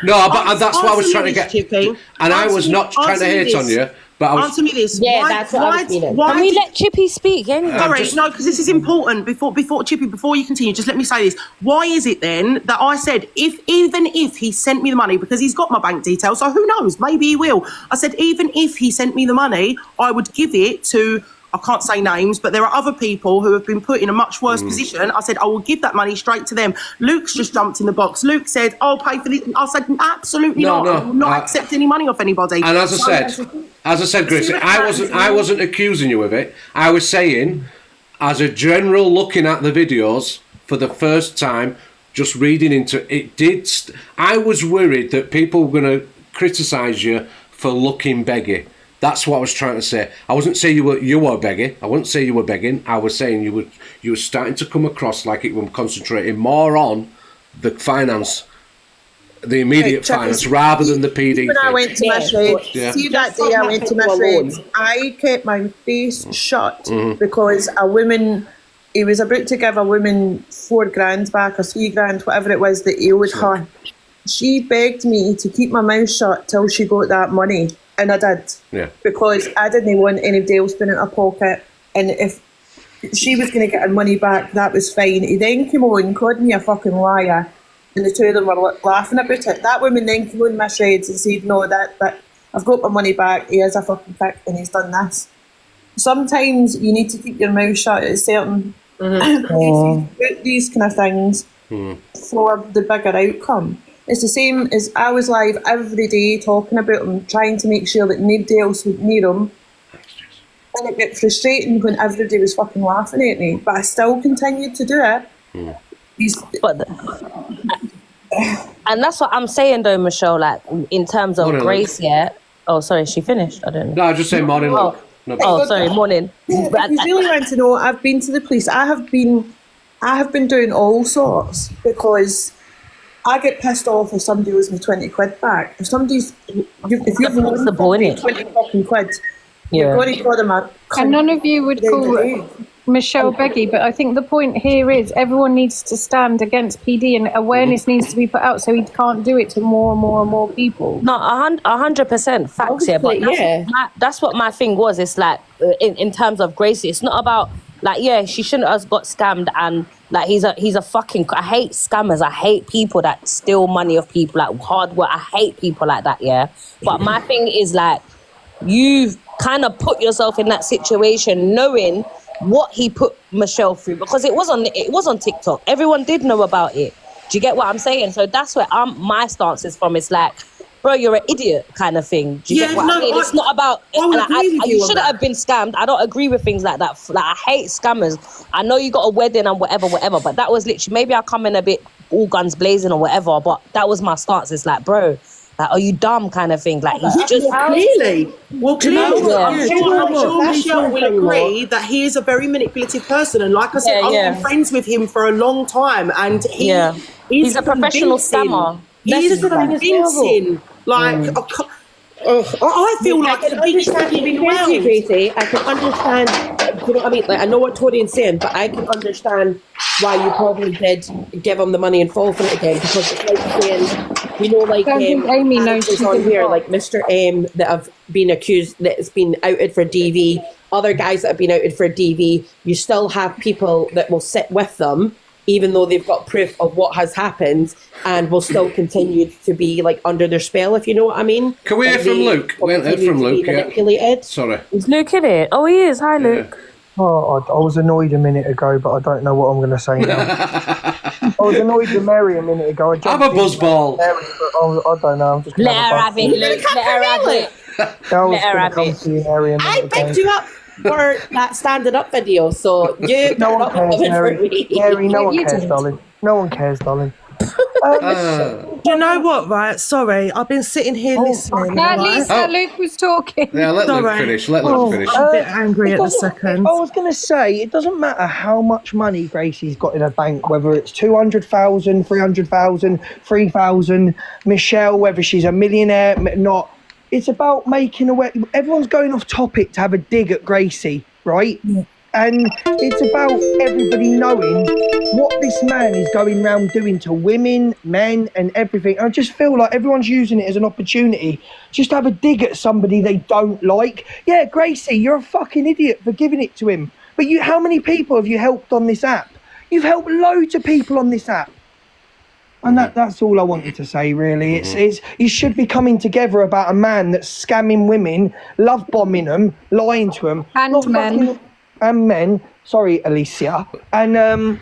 S2: No, but that's what I was trying to get.
S1: Chippy.
S2: And I was not trying to hate on you, but I was.
S1: Answer me this.
S12: Yeah,
S1: why,
S12: that's what I was feeling.
S15: Can we let Chippy speak?
S1: Sorry, no, because this is important. Before Chippy, before you continue, just let me say this. Why is it then that I said even if he sent me the money, because he's got my bank details, so who knows? Maybe he will. I said even if he sent me the money, I would give it to. I can't say names, but there are other people who have been put in a much worse position. I said, I will give that money straight to them. Luke's just jumped in the box. Luke said, I'll pay for this. I said, absolutely not. I will not accept any money off anybody.
S2: And as I said, Gracie, I wasn't accusing you of it. I was saying, as a general looking at the videos for the first time, just reading into it, I was worried that people were going to criticise you for looking beggy. That's what I was trying to say. I wasn't saying you were begging. I wouldn't say you were begging. I was saying you were starting to come across like it was concentrating more on the finance, the immediate finance, rather than the PD.
S6: When I went to my trade, see that day I went to my trade, I kept my face shut because a woman, he was about to give a woman $4,000 back or $3,000, whatever it was that he owed her. She begged me to keep my mouth shut till she got that money. And I did. Yeah. Because I didn't want anybody else being in her pocket. And if she was going to get her money back, that was fine. He then came on and called me a fucking liar. And the two of them were laughing about it. That woman then came on my shreds and said, no, that I've got my money back. He is a fucking prick and he's done this. Sometimes you need to keep your mouth shut at certain places about these kind of things for the bigger outcome. It's the same as I was live every day talking about him, trying to make sure that nobody else would near him. And it got frustrating when everybody was fucking laughing at me, but I still continued to do it.
S15: And that's what I'm saying though, Michelle, like in terms of Grace, Oh, sorry, she finished? I don't know.
S2: No, I just say morning.
S15: Sorry, morning.
S6: But if you really want to know, I've been to the police. I have been doing all sorts because I get pissed off if somebody owes me 20 quid back. If you've lost the 20 fucking quid, you're going to call them out.
S13: And none of you would call Michelle beggy, but I think the point here is everyone needs to stand against PD and awareness needs to be put out so he can't do it to more and more and more people.
S15: No, 100% facts here, but that's what my thing was. It's like, in terms of Gracie, it's not about, like, she shouldn't have got scammed and, like, he's a fucking, I hate scammers, I hate people that steal money of people, like, hard work, I hate people like that, But my thing is, like, you've kind of put yourself in that situation knowing what he put Michelle through, because it was on TikTok. Everyone did know about it. Do you get what I'm saying? So that's where my stance is from. It's like, bro, you're an idiot kind of thing. Do you get what I mean? It's not about, you shouldn't have been scammed. I don't agree with things like that. Like, I hate scammers. I know you got a wedding and whatever, but that was literally, maybe I come in a bit all guns blazing or whatever, but that was my stance. It's like, bro, like, are you dumb kind of thing? Like, he's just...
S6: Clearly. Well, clearly.
S12: I'm sure Michelle will agree that he is a very manipulative person. And like I said, I've been friends with him for a long time. And he's
S15: a professional scammer.
S12: He's convincing. Like, I feel like I can understand him being Gracie. I can understand, you know what I mean? Like, I know what Torian's saying, but I can understand why you probably did give him the money and fall for it again, because it's like saying, you know, like
S13: Amy knows
S12: on here, like Mr. M that have been accused, that's been outed for DV, other guys that have been outed for DV. You still have people that will sit with them, even though they've got proof of what has happened, and will still continue to be like under their spell, if you know what I mean.
S2: Can we hear from Luke? We haven't heard from Luke yet. Sorry.
S15: Is Luke in it? Oh, he is. Hi, Luke.
S21: Oh, I was annoyed a minute ago, but I don't know what I'm going to say now. I was annoyed with Mary a minute ago.
S2: I'm a buzzball.
S21: I don't know. I'm just
S15: let her have it, Luke. Let her have it.
S21: Let her have it.
S12: I picked you up for that standing up video, so you
S21: no one cares, Mary. Mary, no one cares, darling. No one cares, darling.
S6: Do you know what, right? Sorry, I've been sitting here listening.
S13: At least Luke was talking.
S2: Yeah, let Luke finish. Let Luke finish.
S6: I'm a bit angry at the second.
S21: I was going to say, it doesn't matter how much money Gracie's got in her bank, whether it's 200,000, 300,000, 3,000, Michelle, whether she's a millionaire, not. It's about making a way. Everyone's going off topic to have a dig at Gracie, right? Yeah. And it's about everybody knowing what this man is going around doing to women, men, and everything. I just feel like everyone's using it as an opportunity just to have a dig at somebody they don't like. Yeah, Gracie, you're a fucking idiot for giving it to him. But how many people have you helped on this app? You've helped loads of people on this app. And that's all I wanted to say, really. It's you should be coming together about a man that's scamming women, love bombing them, lying to them. And men. Sorry, Alicia. And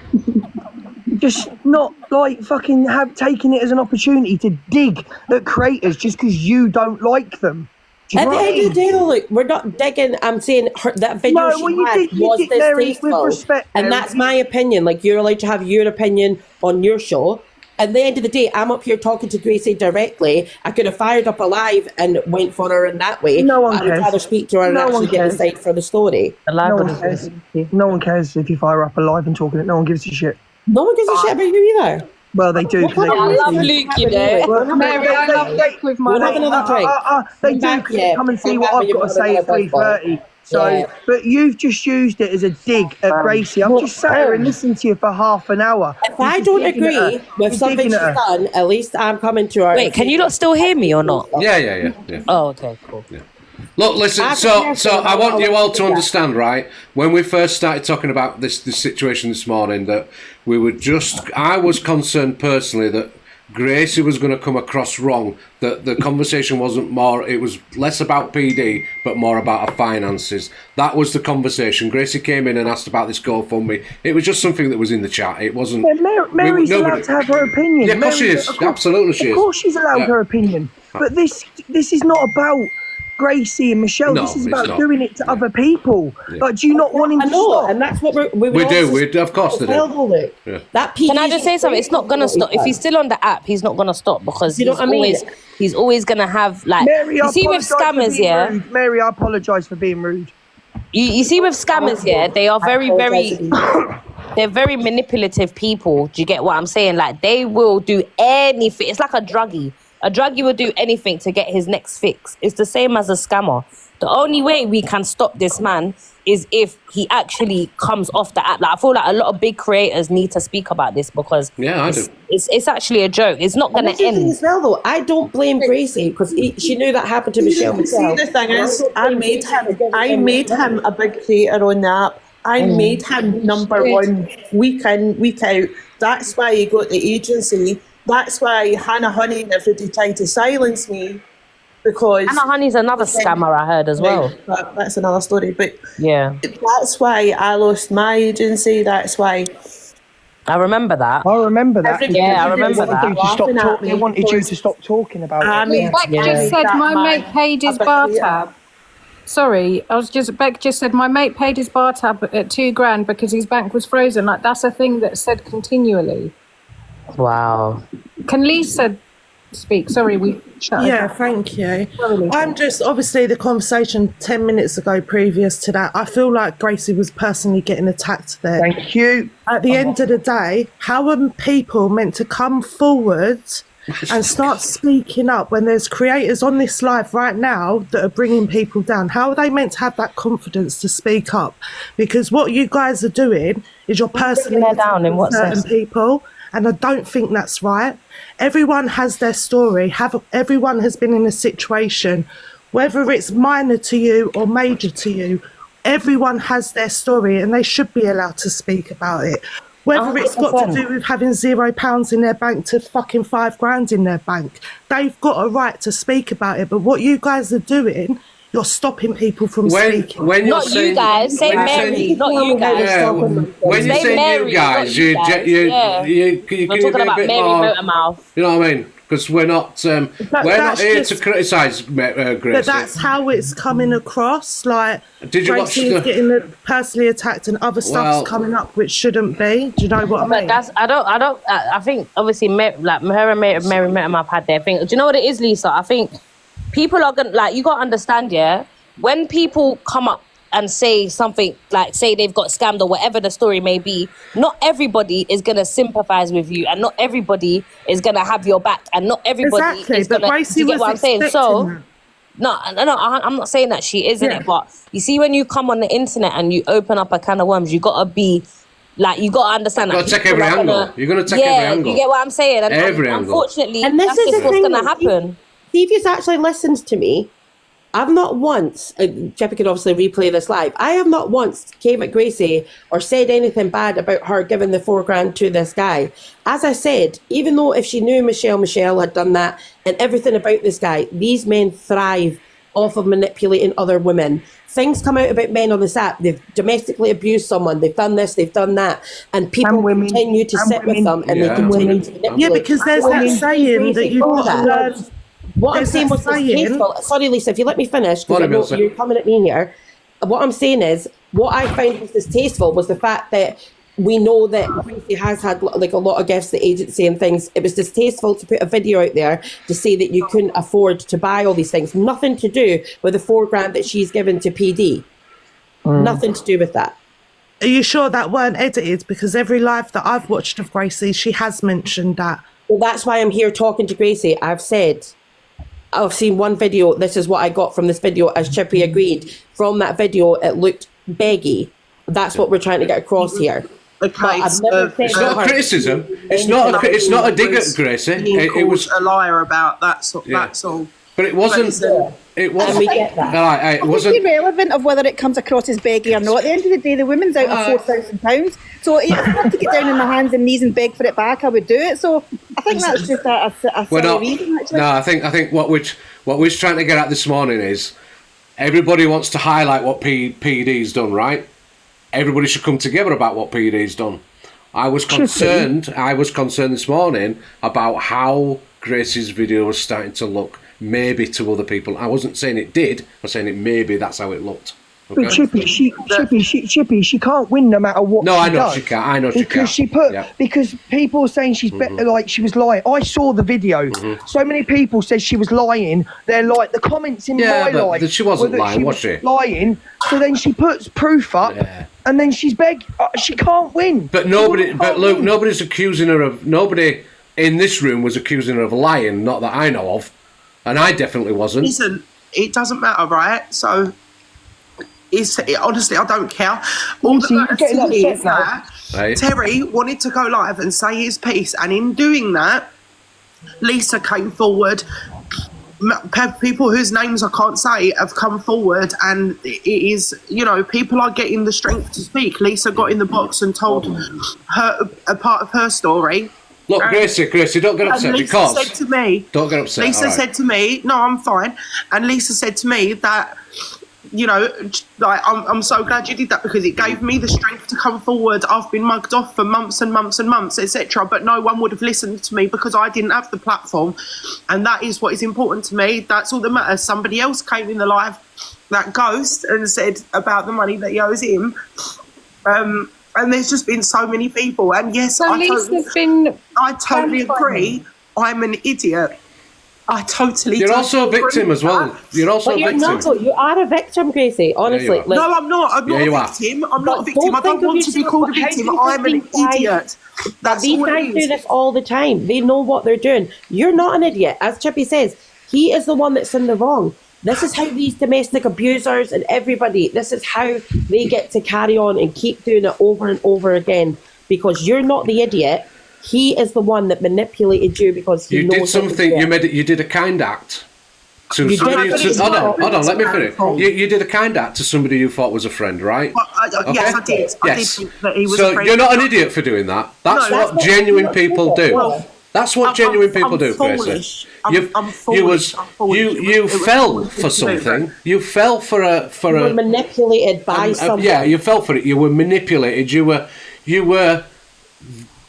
S21: just not like fucking taking it as an opportunity to dig at creators just because you don't like them.
S12: At the end of the day, though, look, we're not digging. I'm saying that video she had was distasteful, and that's my opinion. Like, you're allowed to have your opinion on your show. At the end of the day, I'm up here talking to Gracie directly. I could have fired up a live and went for her in that way.
S21: No one
S12: I would
S21: cares.
S12: rather speak to her and
S21: No
S12: actually
S21: one
S12: get
S21: cares.
S12: the side for the story.
S21: No one cares. No one cares if you fire up a live and talking it. No one gives a shit.
S12: No one gives a shit about you either.
S21: Well, they do. 'cause they
S12: I love
S21: do.
S12: Luke, you know.
S21: Well,
S13: Mary, I love Luke with my
S12: We'll have another drink.
S21: They do come and see what I've got to say at 3:30. So,
S12: Yeah.
S21: but you've just used it as a dig at Gracie. I've just sat here and listened to you for half an hour.
S12: If I don't agree with something she's done, at least I'm coming to her.
S15: Wait, can you lot still hear me or not?
S2: Yeah.
S15: Oh, okay, cool.
S2: Look, listen. So I want you all to understand, right? When we first started talking about this situation this morning, that I was concerned personally that Gracie was going to come across wrong. That the conversation wasn't more. It was less about PD, but more about her finances. That was the conversation. Gracie came in and asked about this GoFundMe. It was just something that was in the chat. It wasn't.
S21: Yeah, Mary's allowed to have her opinion.
S2: Yeah, of course she is. Absolutely, she is.
S21: Of course, she's allowed
S2: Yeah.
S21: her opinion. But this is not about Gracie and Michelle.
S2: No,
S21: this is
S2: it's
S21: about
S2: not.
S21: doing it to other people. Like, do you not want him to stop?
S12: And that's what
S2: We do. Of course they do. Yeah.
S12: That
S15: Can I just say something? It's not gonna stop. If he's still on the app, he's not gonna stop because
S12: You know
S15: he's
S12: what I mean?
S15: he's always gonna have like.
S21: Mary,
S15: You see with scammers, yeah.
S21: Rude. Mary, I apologise for being rude.
S15: You see with scammers, yeah, they are very they're very manipulative people. Do you get what I'm saying? Like, they will do anything. It's like a druggie. A druggie will do anything to get his next fix. It's the same as a scammer. The only way we can stop this man is if he actually comes off the app. Like, I feel like a lot of big creators need to speak about this because it's actually a joke. It's not going to end.
S12: As well, though, I don't blame Gracie because she knew that happened to Michelle.
S6: See, the thing is, I made him a big creator on the app. I made him number one week in, week out. That's why he got the agency. That's why Hannah Honey and everybody tried to silence me, because
S15: Hannah Honey's another scammer, I heard as well.
S6: That's another story. But
S15: yeah,
S6: that's why I lost my agency. That's why.
S15: I remember that.
S21: I remember that.
S15: Yeah, I remember that.
S21: They wanted you to stop talking about it.
S13: Beck just said my mate paid his bar tab. Sorry, Beck just said my mate paid his bar tab at $2,000 because his bank was frozen. Like, that's a thing that's said continually.
S15: Wow.
S13: Can Lisa speak? Sorry, we shut
S6: Yeah,
S13: her.
S6: thank you. I'm just, obviously, the conversation 10 minutes ago previous to that, I feel like Gracie was personally getting attacked there.
S21: Thank you.
S6: At the end of the day, how are people meant to come forward and start speaking up when there's creators on this live right now that are bringing people down? How are they meant to have that confidence to speak up? Because what you guys are doing is you're personally
S15: down in what
S6: certain
S15: sense?
S6: people, and I don't think that's right. Everyone has their story. Everyone has been in a situation, whether it's minor to you or major to you. Everyone has their story, and they should be allowed to speak about it. Whether it's got to
S15: 100%.
S6: do with having £0 in their bank to fucking $5,000 in their bank, they've got a right to speak about it. But what you guys are doing, you're stopping people from speaking.
S2: When you're
S15: Not you guys, say Mary, not you guys.
S2: Yeah, when you
S15: Say
S2: say
S15: Mary,
S2: you guys,
S15: not
S2: you
S15: you guys, yeah.
S2: can
S15: We're
S2: you
S15: talking
S2: be a
S15: about
S2: bit
S15: Mary
S2: more,
S15: Motormouth.
S2: you know what I mean? Because we're not
S6: that's
S2: here
S6: just-
S2: to criticise Gracie.
S6: But that's how it's coming across. Like,
S2: Did you watch
S6: Gracie is
S2: the-
S6: getting personally attacked, and other stuff's
S2: Well-
S6: coming up which shouldn't be. Do you know what I
S15: But
S6: mean?
S15: that's I think obviously like her and Mary Motormouth had their thing. Do you know what it is, Lisa? I think people are gonna, like, you gotta understand, yeah, when people come up and say something, like say they've got scammed or whatever the story may be, not everybody is going to sympathize with you, and not everybody is going to have your back, and not everybody
S6: Exactly,
S15: is
S6: but
S15: going to,
S6: Gracie
S15: you get
S6: was
S15: what I'm saying?
S6: expecting
S15: So
S6: that.
S15: no, I'm not saying that she isn't it, but you see, when you come on the internet and you open up a can of worms, you gotta be like, you gotta understand that
S2: You've got to take
S15: people
S2: every
S15: are
S2: angle.
S15: gonna-
S2: You're gonna take every angle.
S15: You get what I'm saying? And
S2: Every angle.
S15: unfortunately,
S12: And this
S15: that's
S12: is
S15: just
S12: the
S15: what's
S12: thing,
S15: gonna happen.
S12: See, if you actually listened to me, I've not once, Chippy can obviously replay this live, I have not once came at Gracie or said anything bad about her giving the $4,000 to this guy. As I said, even though if she knew Michelle had done that and everything about this guy, these men thrive off of manipulating other women. Things come out about men on this app. They've domestically abused someone. They've done this. They've done that, and people continue to sit with them, and they continue to manipulate.
S6: Yeah, because there's that saying that you've got to learn.
S12: What I'm saying was distasteful. Sorry, Lisa, if you let me finish, because I know you're coming at me here. What I'm saying is, what I find was distasteful was the fact that we know that Gracie has had like a lot of gifts, the agency and things. It was distasteful to put a video out there to say that you couldn't afford to buy all these things. Nothing to do with the $4,000 that she's given to PD. Nothing to do with that.
S5: Are you sure that weren't edited? Because every live that I've watched of Gracie, she has mentioned that.
S12: Well, that's why I'm here talking to Gracie. I've said, I've seen one video. This is what I got from this video, as Chippy agreed. From that video, it looked beggy. That's what we're trying to get across here.
S1: Okay,
S2: it's not a criticism. It's not a dig at Gracie. It was
S1: a liar about that. That's all.
S2: But it wasn't. It wasn't.
S12: We get that.
S2: Right, it wasn't.
S22: It's irrelevant of whether it comes across as beggy or not. At the end of the day, the woman's out of £4,000. So if I had to get down on my hands and knees and beg for it back, I would do it. So I think that's just a silly reason. Actually.
S2: No, I think what we're trying to get at this morning is everybody wants to highlight what PD's done, right? Everybody should come together about what PD's done. I was concerned this morning about how Gracie's video was starting to look, maybe to other people. I wasn't saying it did. I was saying it maybe that's how it looked. Okay?
S21: But Chippy, she can't win no matter what.
S2: No,
S21: she
S2: I know
S21: does.
S2: she can't. I know she
S21: because
S2: can't.
S21: Because people were saying she's like she was lying. I saw the video. So many people said she was lying. They're like the comments in my life.
S2: She wasn't lying, was she?
S21: Lying. So then she puts proof up, and then she's she can't win.
S2: But Luke, nobody's accusing her of. Nobody in this room was accusing her of lying. Not that I know of, and I definitely wasn't.
S1: Listen, it doesn't matter, right? So. Honestly, I don't care. All that matters to me is that Terry wanted to go live and say his piece, and in doing that, Lisa came forward. People whose names I can't say have come forward, and it is, people are getting the strength to speak. Lisa got in the box and told her a part of her story.
S2: Look, Gracie, don't get upset because
S1: Lisa said to me,
S2: don't get upset.
S1: Lisa said to me, no, I'm fine, and Lisa said to me that. I'm so glad you did that because it gave me the strength to come forward. I've been mugged off for months and months and months, etc. But no one would have listened to me because I didn't have the platform. And that is what is important to me. That's all that matters. Somebody else came in the live, that ghost, and said about the money that he owes him. And there's just been so many people. And yes, I totally agree. I'm an idiot. I totally.
S2: You're also a victim as well. You're also a victim.
S12: You are a victim, Gracie. Honestly,
S2: Yeah,
S1: no, I'm not. I'm not a victim. I'm not a victim. I don't want to be called a victim. I'm an idiot. That's
S12: these guys do this all the time. They know what they're doing. You're not an idiot, as Chippy says. He is the one that's in the wrong. This is how these domestic abusers and everybody. This is how they get to carry on and keep doing it over and over again. Because you're not the idiot. He is the one that manipulated you because he knows
S2: did something. You did a kind act to somebody. Hold on. Let me finish. You did a kind act to somebody you thought was a friend, right?
S1: Well, yes, I did. I did think that he was a friend.
S2: You're not an idiot for doing that. That's what genuine people do. That's what genuine people do, Gracie.
S1: I'm foolish.
S2: You fell for something. You fell for a.
S12: You were manipulated by someone.
S2: Yeah, you fell for it. You were manipulated. You were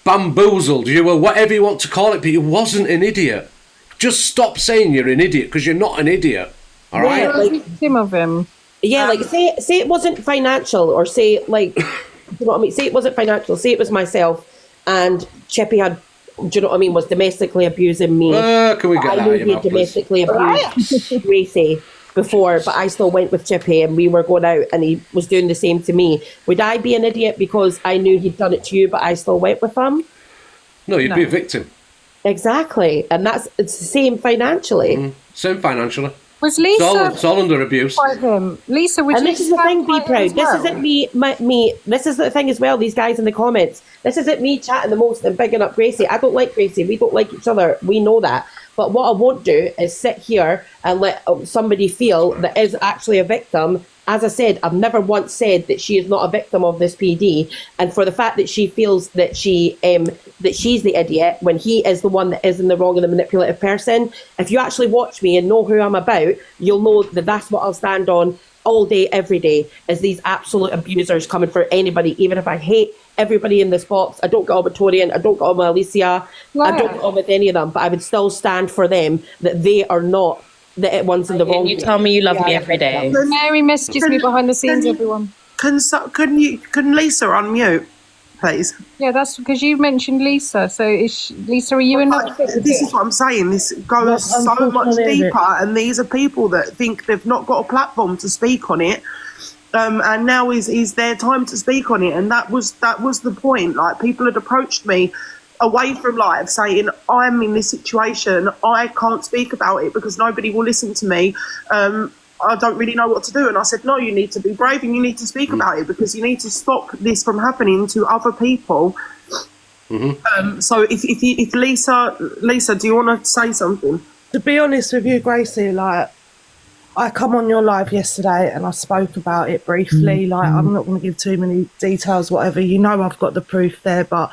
S2: bamboozled. You were whatever you want to call it, but you wasn't an idiot. Just stop saying you're an idiot because you're not an idiot. All right.
S12: Yeah, like
S13: some of him.
S12: Yeah, like say it wasn't financial, or say like, you know what I mean? Say it wasn't financial. Say it was myself, and Chippy had, do you know what I mean? Was domestically abusing me.
S2: Can we get that?
S12: I knew he domestically abused Gracie before, but I still went with Chippy and we were going out and he was doing the same to me. Would I be an idiot because I knew he'd done it to you but I still went with him?
S2: No, you'd be a victim.
S12: Exactly. And it's the same financially.
S2: Same financially.
S13: Was Lisa...
S2: It's all under abuse.
S13: Lisa, would
S12: and
S13: you
S12: this is the thing, be proud. This
S13: well?
S12: isn't me. This is the thing as well, these guys in the comments. This isn't me chatting the most and bigging up Gracie. I don't like Gracie. We don't like each other. We know that. But what I won't do is sit here and let somebody feel that is actually a victim. As I said, I've never once said that she is not a victim of this PD. And for the fact that she feels that she's the idiot when he is the one that is in the wrong and the manipulative person, if you actually watch me and know who I'm about, you'll know that that's what I'll stand on all day, every day, is these absolute abusers coming for anybody, even if I hate everybody in this box. I don't get on with Torian, I don't get on with Alicia, I don't get on with any of them, but I would still stand for them, that they are not the ones in the wrong.
S15: You tell me you love me every day.
S3: Mary messages me behind the scenes, everyone.
S5: Can Lisa unmute, please?
S3: Yeah, that's because you mentioned Lisa. So Lisa, are you in that?
S5: This is what I'm saying. This goes so much deeper, and these are people that think they've not got a platform to speak on it. And now is their time to speak on it, and that was the point. Like, people had approached me away from live saying, I'm in this situation, I can't speak about it because nobody will listen to me. I don't really know what to do. And I said, no, you need to be brave and you need to speak about it because you need to stop this from happening to other people. So if Lisa, do you want to say something? To be honest with you, Gracie, like, I come on your live yesterday and I spoke about it briefly. Like, I'm not going to give too many details, whatever. You know, I've got the proof there, but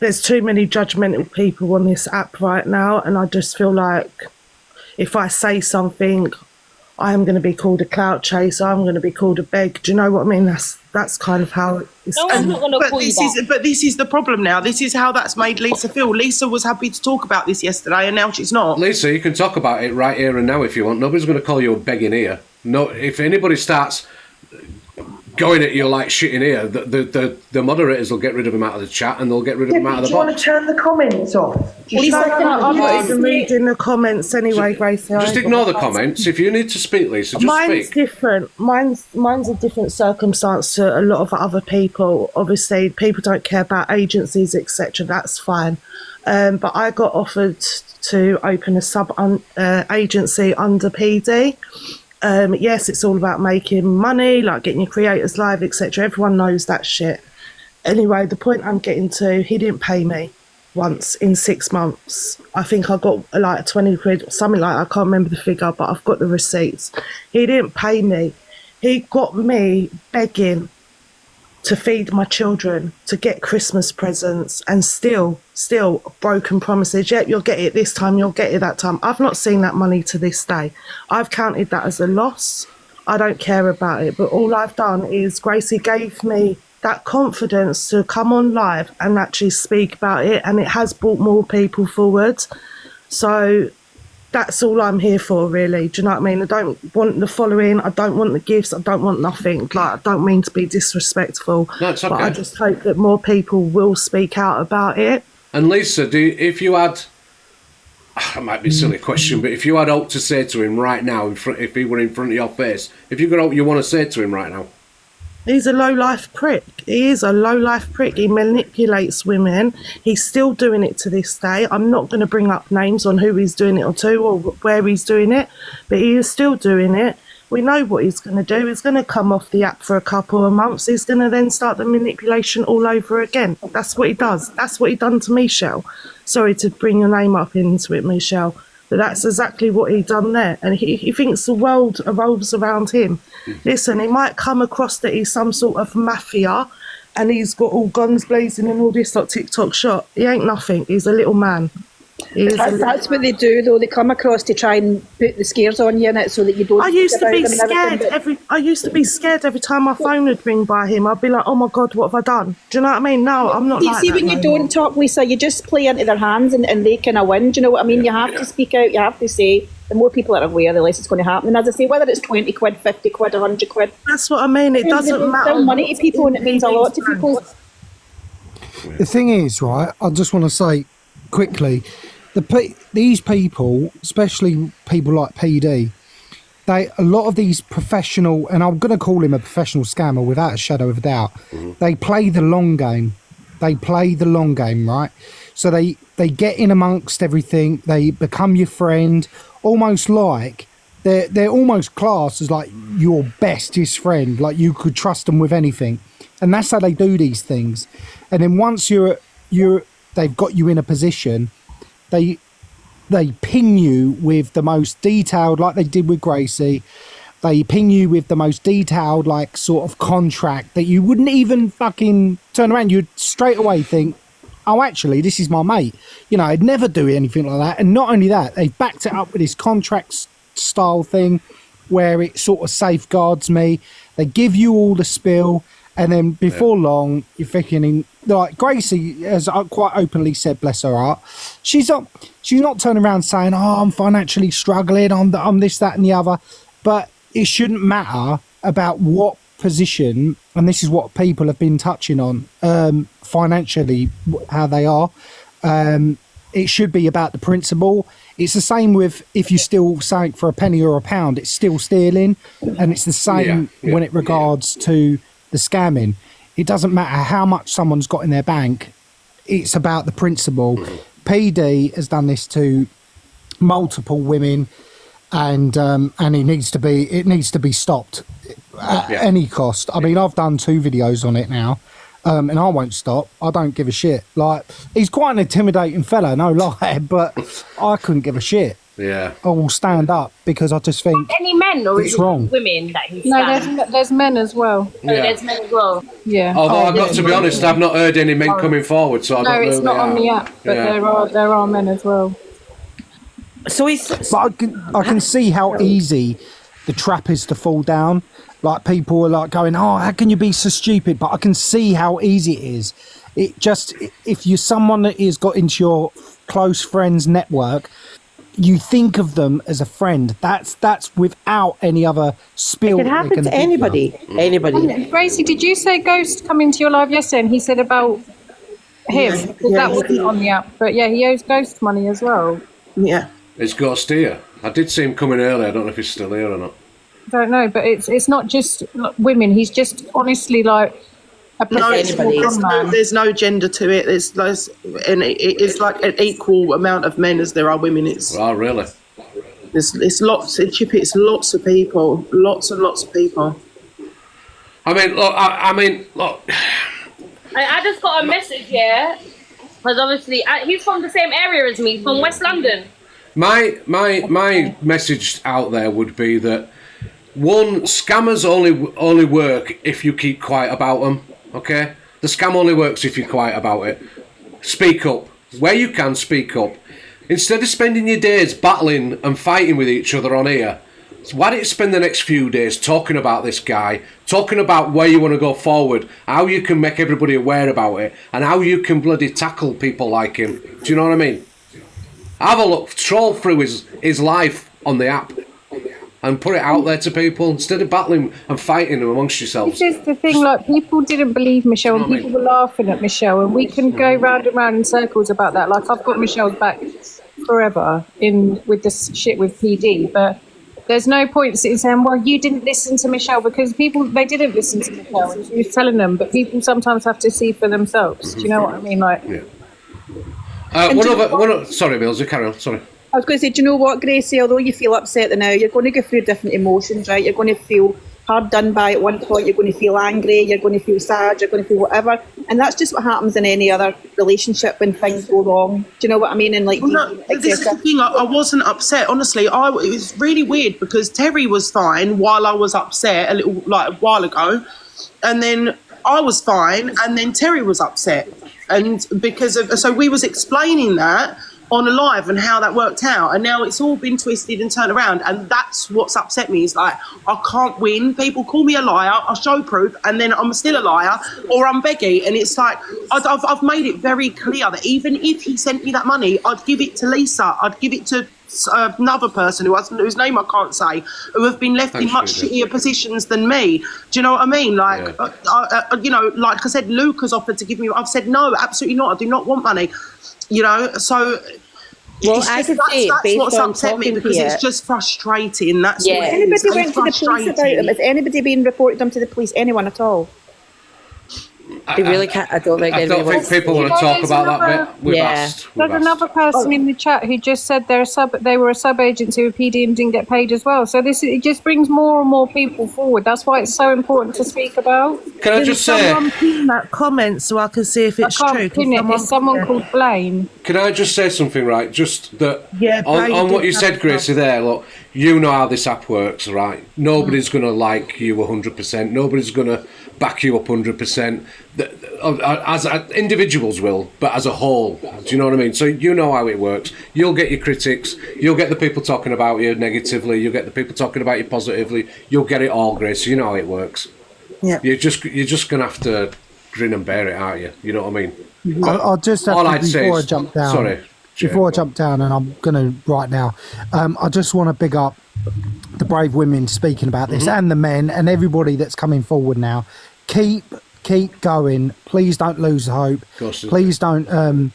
S5: there's too many judgmental people on this app right now. And I just feel like if I say something, I am going to be called a clout chaser. I'm going to be called a beg. Do you know what I mean? That's kind of how it's.
S15: No, I'm not going to call you that.
S5: But this is the problem now. This is how that's made Lisa feel. Lisa was happy to talk about this yesterday, and now she's not.
S2: Lisa, you can talk about it right here and now if you want. Nobody's going to call you a begging ear. No, if anybody starts going at you like shit in here, the moderators will get rid of him out of the chat and they'll get rid of him out of the
S21: Do you want
S2: box.
S21: to turn the comments off?
S5: I'm not even reading the comments anyway, Gracie.
S2: Just ignore the comments. If you need to speak, Lisa, just
S5: Mine's
S2: speak.
S5: different. Mine's a different circumstance to a lot of other people. Obviously, people don't care about agencies, etc. That's fine. But I got offered to open a sub agency under PD. Yes, it's all about making money, like getting your creators live, etc. Everyone knows that shit. Anyway, the point I'm getting to, he didn't pay me once in 6 months. I think I got like 20 quid or something like that. I can't remember the figure, but I've got the receipts. He didn't pay me. He got me begging to feed my children, to get Christmas presents, and still broken promises. Yeah, you'll get it this time, you'll get it that time. I've not seen that money to this day. I've counted that as a loss. I don't care about it, but all I've done is Gracie gave me that confidence to come on live and actually speak about it, and it has brought more people forward. So that's all I'm here for, really. Do you know what I mean? I don't want the following, I don't want the gifts, I don't want nothing. Like, I don't mean to be disrespectful,
S2: No, it's okay.
S5: but I just hope that more people will speak out about it.
S2: And Lisa, if you had, it might be a silly question, but if you had out to say to him right now, if he were in front of your face, if you got out you want to say to him right now?
S5: He's a low-life prick. He is a low-life prick. He manipulates women. He's still doing it to this day. I'm not going to bring up names on who he's doing it to or where he's doing it, but he is still doing it. We know what he's going to do. He's going to come off the app for a couple of months. He's going to then start the manipulation all over again. That's what he does. That's what he done to Michelle. Sorry to bring your name up into it, Michelle, but that's exactly what he done there. And he thinks the world revolves around him. Listen, he might come across that he's some sort of mafia and he's got all guns blazing and all this like TikTok shot. He ain't nothing. He's a little man.
S22: That's what they do, though. They come across to try and put the scares on you in it so that you don't.
S5: I used to be
S22: think about them and
S5: scared
S22: everything,
S5: I used to be scared every time my phone would ring by him. I'd be like, oh my God, what have I done? Do you know what I mean? No, I'm not
S22: You
S5: like
S22: see,
S5: that
S22: when you
S5: no
S22: don't
S5: more.
S22: talk, Lisa, you just play into their hands and they kind of win. Do you know what I mean? You have to speak out. You have to say. The more people are aware, the less it's going to happen. And as I say, whether it's 20 quid, 50 quid, 100 quid.
S5: That's what I mean. It doesn't matter.
S22: It's money to people and it means a lot to people.
S7: The thing is, right, I just want to say quickly, these people, especially people like PD, a lot of these professional, and I'm going to call him a professional scammer without a shadow of a doubt, they play the long game. They play the long game, right? So they get in amongst everything. They become your friend, almost like they're almost classed as like your bestest friend. Like you could trust them with anything, and that's how they do these things. And then once they've got you in a position, they ping you with the most detailed, like they did with Gracie. They ping you with the most detailed, like, sort of contract that you wouldn't even fucking turn around. You'd straight away think, oh, actually, this is my mate. You know, I'd never do anything like that. And not only that, they backed it up with this contract style thing. where it sort of safeguards me. They give you all the spill, and then before long, you're thinking, like Gracie has quite openly said, bless her heart, she's not turning around saying, "Oh, I'm financially struggling, I'm this, that, and the other." But it shouldn't matter about what position, and this is what people have been touching on, financially, how they are. It should be about the principle. It's the same with if you steal something for a penny or a pound, it's still stealing. And it's the same when it regards to the scamming. It doesn't matter how much someone's got in their bank. It's about the principle. PD has done this to multiple women, and it needs to be stopped at any cost. I mean, I've done 2 videos on it now. And I won't stop. I don't give a shit. Like, he's quite an intimidating fella, no lie, but I couldn't give a shit.
S2: Yeah.
S7: I will stand up because I just think
S15: Any men or
S7: it's
S15: is it
S7: wrong.
S15: women that he's
S3: No, there's men as well.
S15: Oh, there's men as well.
S3: Yeah.
S2: Although I've got to be honest, I've not heard any men coming forward, so I
S3: No,
S2: don't know.
S3: it's not on the app, but there are men as well.
S7: But I can see how easy the trap is to fall down. Like, people are like going, "Oh, how can you be so stupid?" But I can see how easy it is. It just, if you're someone that has got into your close friends network, you think of them as a friend. That's without any other spill.
S12: It can happen to anybody. Anybody.
S3: Gracie, did you say Ghost come into your live yesterday and he said about him? Because that wasn't on the app. But yeah, he owes Ghost money as well.
S12: Yeah.
S2: It's Ghost here. I did see him coming earlier. I don't know if he's still here or not.
S3: I don't know, but it's not just women. He's just honestly like a
S5: there's no gender to it. And it is like an equal amount of men as there are women.
S2: Oh, really?
S5: It's lots. In Chippy, it's lots of people, lots and lots of people.
S2: I mean, look.
S15: I just got a message here because obviously he's from the same area as me, from West London.
S2: My message out there would be that, one, scammers only work if you keep quiet about them, okay? The scam only works if you're quiet about it. Speak up. Where you can, speak up. Instead of spending your days battling and fighting with each other on here, why don't you spend the next few days talking about this guy, talking about where you want to go forward, how you can make everybody aware about it, and how you can bloody tackle people like him. Do you know what I mean? Have a look, troll through his life on the app and put it out there to people instead of battling and fighting amongst yourselves.
S3: This is the thing, like, people didn't believe Michelle and people were laughing at Michelle, and we can go round and round in circles about that. Like, I've got Michelle's back forever with this shit with PD, but there's no point in saying, well, you didn't listen to Michelle, because they didn't listen to Michelle and she was telling them, but people sometimes have to see for themselves. Do you know what I mean? Like,
S2: sorry, Mills, you carry on, sorry.
S22: I was going to say, do you know what, Gracie? Although you feel upset now, you're going to go through different emotions, right? You're going to feel hard done by at one point, you're going to feel angry, you're going to feel sad, you're going to feel whatever. And that's just what happens in any other relationship when things go wrong. Do you know what I mean? And like,
S5: this is the thing, I wasn't upset. Honestly, it was really weird because Terry was fine while I was upset a while ago. And then I was fine and then Terry was upset. And so we was explaining that on a live and how that worked out, and now it's all been twisted and turned around, and that's what's upset me. Is like, I can't win. People call me a liar, I show proof, and then I'm still a liar, or I'm begging. And it's like, I've made it very clear that even if he sent me that money, I'd give it to Lisa, I'd give it to another person whose name I can't say, who have been left in much shittier positions than me. Do you know what I mean? Like, like I said, Luke has offered to give me. I've said no, absolutely not. I do not want money. You know, so
S12: well, I could say
S5: that's
S12: based
S5: what's
S12: on
S5: upset me, because it's just frustrating. That's
S22: yeah.
S5: what it
S22: Anybody
S5: is.
S22: went to the police about them? Has anybody been reported them to the police? Anyone at all?
S12: They really can't. I don't think
S2: people want to talk about that bit. We've asked.
S3: There's another person in the chat who just said they were a sub-agency with PD and didn't get paid as well. So it just brings more and more people forward. That's why it's so important to speak about.
S2: Can I just say,
S5: someone pin that comment so I can see if it's true?
S3: It's someone called Blaine.
S2: Can I just say something, right? Just that
S5: Blaine
S2: on what
S5: did
S2: you
S5: that
S2: said, Gracie, there, look, you know how this app works, right? Nobody's going to like you 100%. Nobody's going to back you up 100%. as individuals will, but as a whole. Do you know what I mean? So you know how it works. You'll get your critics. You'll get the people talking about you negatively. You'll get the people talking about you positively. You'll get it all, Grace. You know how it works.
S5: Yeah.
S2: You're just gonna have to grin and bear it, aren't you? You know what I mean?
S7: I'll just have
S2: all
S7: to,
S2: I'd say
S7: before I
S2: is,
S7: jump down.
S2: sorry.
S7: Before I jump down, and I'm going to right now, I just want to big up the brave women speaking about this, and the men, and everybody that's coming forward now. Keep going. Please don't lose hope. Please don't,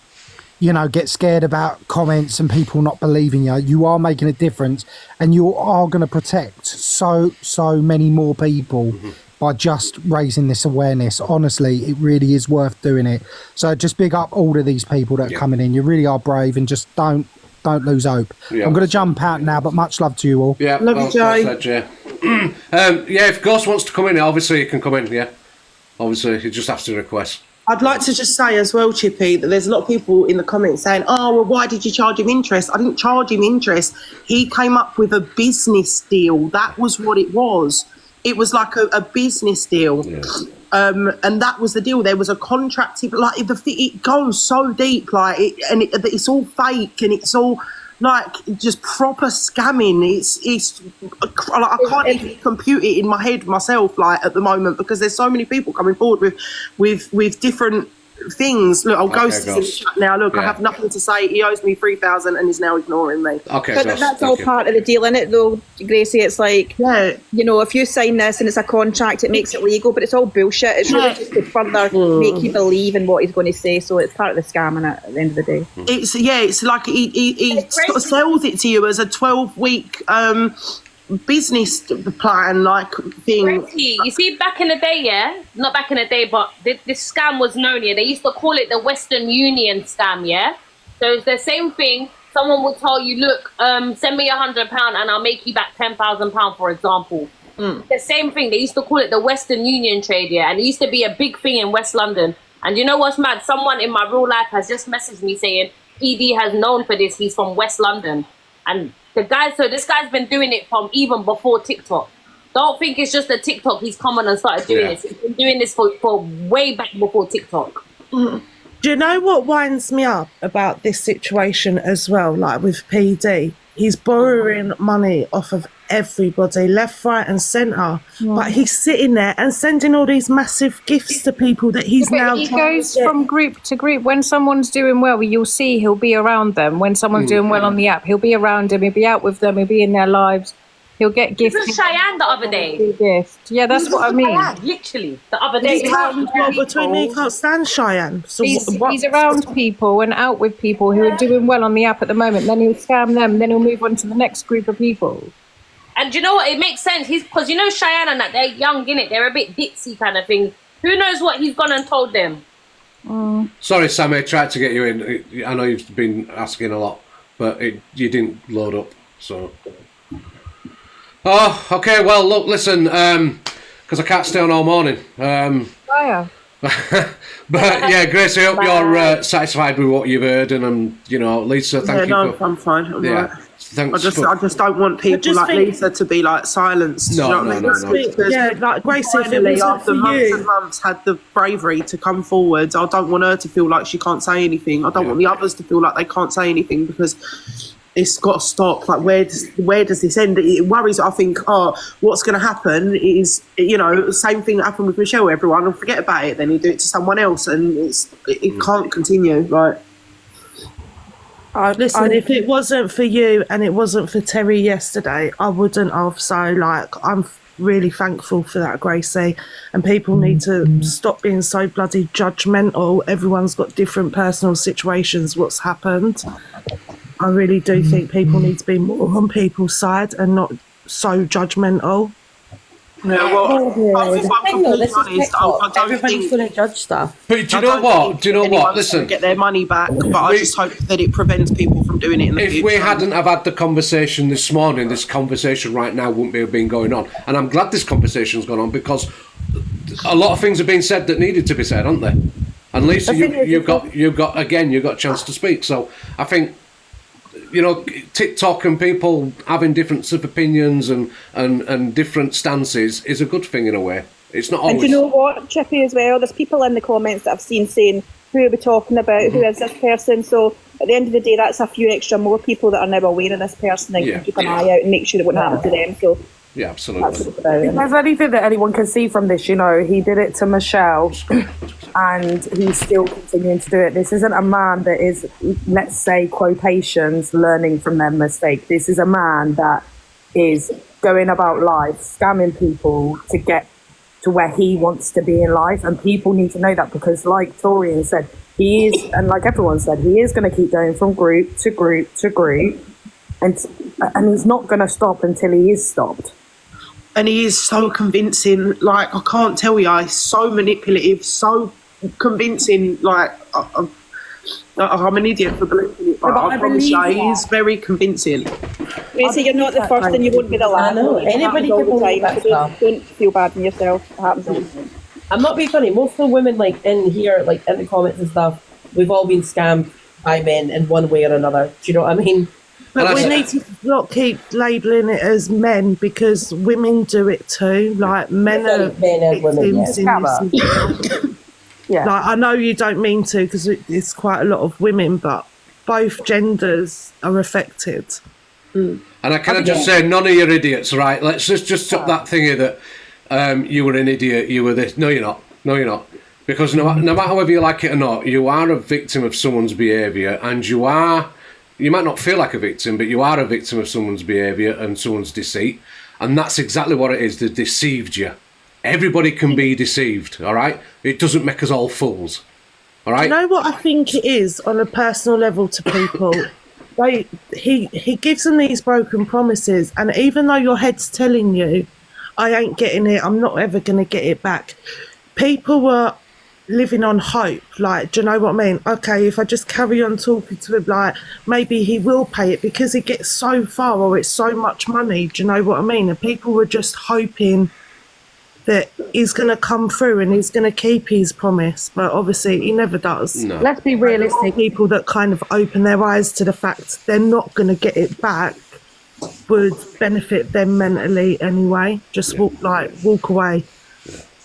S7: get scared about comments and people not believing you. You are making a difference, and you are going to protect so many more people by just raising this awareness. Honestly, it really is worth doing it. So just big up all of these people that are coming in. You really are brave, and just don't lose hope. I'm going to jump out now, but much love to you all.
S2: Yeah,
S7: love you, Joe.
S2: If Ghost wants to come in, obviously he can come in. Yeah, obviously he just has to request.
S12: I'd like to just say as well, Chippy, that there's a lot of people in the comments saying, oh, well, why did you charge him interest? I didn't charge him interest. He came up with a business deal. That was what it was. It was like a business deal. Yeah. And that was the deal. There was a contract, like it goes so deep, like it's all fake, and it's all like just proper scamming. It's like, I can't even compute it in my head myself, like at the moment, because there's so many people coming forward with different things. Look, Ghost is in the chat now. Look, I have nothing to say. He owes me 3,000 and is now ignoring me.
S2: Okay,
S22: but that's all part of the deal, isn't it, though, Gracie? It's like, if you sign this and it's a contract, it makes it legal, but it's all bullshit. It's really just to further make you believe in what he's going to say. So it's part of the scam, at the end of the day.
S1: It's like he sort of sells it to you as a 12-week business plan like thing.
S15: You see, back in the day, not back in the day, but this scam was known. They used to call it the Western Union scam. So it's the same thing. Someone would tell you, look, send me £100 and I'll make you back £10,000, for example. The same thing. They used to call it the Western Union trade, and it used to be a big thing in West London. And you know what's mad? Someone in my real life has just messaged me saying PD has known for this. He's from West London, and this guy's been doing it from even before TikTok. Don't think it's just a TikTok he's come on and started doing this. He's been doing this for way back before TikTok.
S5: Do you know what winds me up about this situation as well, like with PD? He's borrowing money off of everybody, left, right and centre. But he's sitting there and sending all these massive gifts to people that he's now...
S3: He goes from group to group. When someone's doing well, you'll see he'll be around them. When someone's doing well on the app, he'll be around them. He'll be out with them. He'll be in their lives. He'll get gifts.
S15: This was Cheyenne the other day.
S3: Gift. Yeah, that's what I mean.
S15: Cheyenne, literally, the other day.
S5: Between me, he can't stand Cheyenne. So
S3: he's around people and out with people who are doing well on the app at the moment. Then he'll scam them. Then he'll move on to the next group of people.
S15: And you know what? It makes sense. Because Cheyenne and that, they're young, innit? They're a bit ditzy kind of thing. Who knows what he's gone and told them?
S2: Sorry, Sam, I tried to get you in. I know you've been asking a lot, but you didn't load up, so... Oh, okay, well, look, listen, because I can't stay on all morning.
S3: But
S2: yeah, Grace, I hope you're satisfied with what you've heard, and Lisa, thank you for...
S12: I'm fine. I'm
S2: yeah.
S12: right.
S2: Thanks
S12: I just don't want people like Lisa to be like silenced.
S2: No,
S12: you know what I mean?
S5: Yeah, like Gracie,
S12: finally, after months and months, had the bravery to come forward. I don't want her to feel like she can't say anything. I don't want the others to feel like they can't say anything, because it's got to stop. Like, where does this end? It worries. I think, what's going to happen is, same thing that happened with Michelle. Everyone will forget about it. Then you do it to someone else, and it can't continue. Right.
S5: Listen, if it wasn't for you and it wasn't for Terry yesterday, I wouldn't have. So, I'm really thankful for that, Gracie. And people need to stop being so bloody judgmental. Everyone's got different personal situations, what's happened. I really do think people need to be more on people's side and not so judgmental.
S12: Yeah, well, I think I'm completely honest. I don't
S20: Everybody's going to judge stuff.
S2: But do you know what? Listen,
S12: get their money back, but I just hope that it prevents people from doing it in the future.
S2: If we hadn't have had the conversation this morning, this conversation right now wouldn't have been going on. And I'm glad this conversation's gone on, because a lot of things have been said that needed to be said, aren't they? And Lisa, you've got a chance to speak. So I think, TikTok and people having difference of opinions and different stances is a good thing in a way. It's not
S22: And
S2: always.
S22: do you know what, Chippy, as well? There's people in the comments that I've seen saying, who are we talking about? Who is this person? So at the end of the day, that's a few extra more people that are now aware of this person and can keep an eye out and make sure it won't happen to them. So
S2: Yeah, absolutely.
S4: If there's anything that anyone can see from this, you know, he did it to Michelle and he's still continuing to do it. This isn't a man that is, let's say, quotations, learning from their mistake. This is a man that is going about life, scamming people to get to where he wants to be in life. And people need to know that because, like Torian said, he is, and like everyone said, he is going to keep going from group to group to group. And he's not going to stop until he is stopped.
S5: And he is so convincing, like, I can't tell you, he's so manipulative, so convincing, like, I'm an idiot for believing it, but I promise you, he's very convincing.
S22: Gracie, you're not the first and you won't be the last.
S12: I know, anybody can believe that stuff.
S22: Don't feel bad in yourself. It happens all the time.
S12: I'm not being funny. Most of the women, like, in here, like, in the comments and stuff, we've all been scammed by men in one way or another. Do you know what I mean?
S5: But we need to not keep labelling it as men because women do it too. Like men are
S12: men and women,
S5: victims in this.
S4: Yeah.
S5: Like I know you don't mean to because it's quite a lot of women, but both genders are affected.
S2: And I kind just say, none of you're idiots, right? Let's just stop that thingy that you were an idiot, you were this. No, you're not. No, you're not. Because no matter whether you like it or not, you are a victim of someone's behaviour, and you might not feel like a victim, but you are a victim of someone's behaviour and someone's deceit. And that's exactly what it is. They deceived you. Everybody can be deceived, all right? It doesn't make us all fools, all right?
S5: You know what I think it is on a personal level to people? He gives them these broken promises, and even though your head's telling you, I ain't getting it, I'm not ever going to get it back, people were living on hope. Like, do you know what I mean? Okay, if I just carry on talking to him, like, maybe he will pay it because it gets so far or it's so much money. Do you know what I mean? And people were just hoping that he's going to come through and he's going to keep his promise, but obviously he never does.
S2: No.
S4: Let's be realistic.
S5: People that kind of open their eyes to the fact they're not going to get it back would benefit them mentally anyway. Just walk away.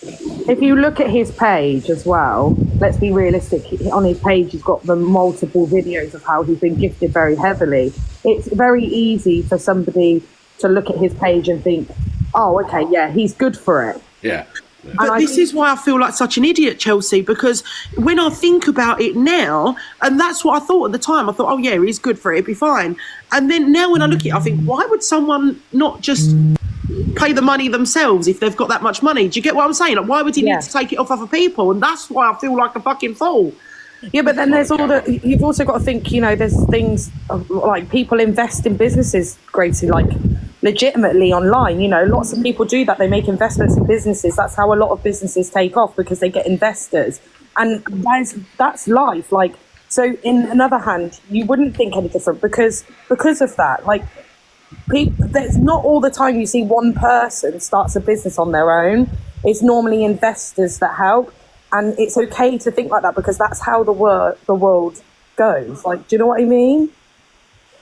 S4: If you look at his page as well, let's be realistic. On his page, he's got the multiple videos of how he's been gifted very heavily. It's very easy for somebody to look at his page and think, oh, okay, yeah, he's good for it.
S2: Yeah.
S5: But this is why I feel like such an idiot, Chelsea, because when I think about it now, and that's what I thought at the time, I thought, oh yeah, he's good for it, it'd be fine. And then now when I look at it, I think, why would someone not just pay the money themselves if they've got that much money? Do you get what I'm saying? Like, why would he need to take it off other people? And that's why I feel like a fucking fool.
S4: Yeah, but then there's all the, you've also got to think, you know, there's things like people invest in businesses, Gracie, like legitimately online. You know, lots of people do that. They make investments in businesses. That's how a lot of businesses take off, because they get investors. And that's life. Like, so in another hand, you wouldn't think any different because of that. Like, there's not all the time you see one person starts a business on their own. It's normally investors that help. And it's okay to think like that because that's how the world goes. Like, do you know what I mean?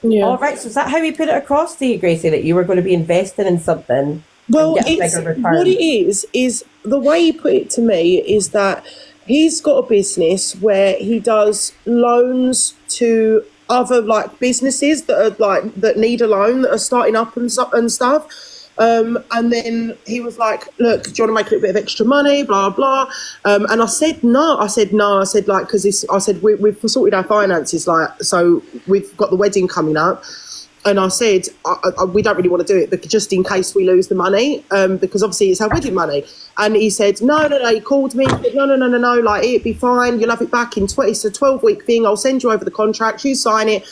S12: Yeah. All right. So is that how he put it across to you, Gracie, that you were going to be investing in something?
S6: Well,
S12: and get a
S6: it's
S12: bigger return?
S6: what it is the way he put it to me is that he's got a business where he does loans to other like businesses that are like that need a loan, that are starting up and stuff. And then he was like, look, do you want to make a little bit of extra money, blah, blah. And I said, no. I said, like, because I said, we've sorted our finances, like, so we've got the wedding coming up. And I said, we don't really want to do it, but just in case we lose the money, because obviously it's our wedding money. And he said, no. He called me, he said, no, like, it'd be fine. You'll have it back in it's a 12-week thing. I'll send you over the contract, you sign it,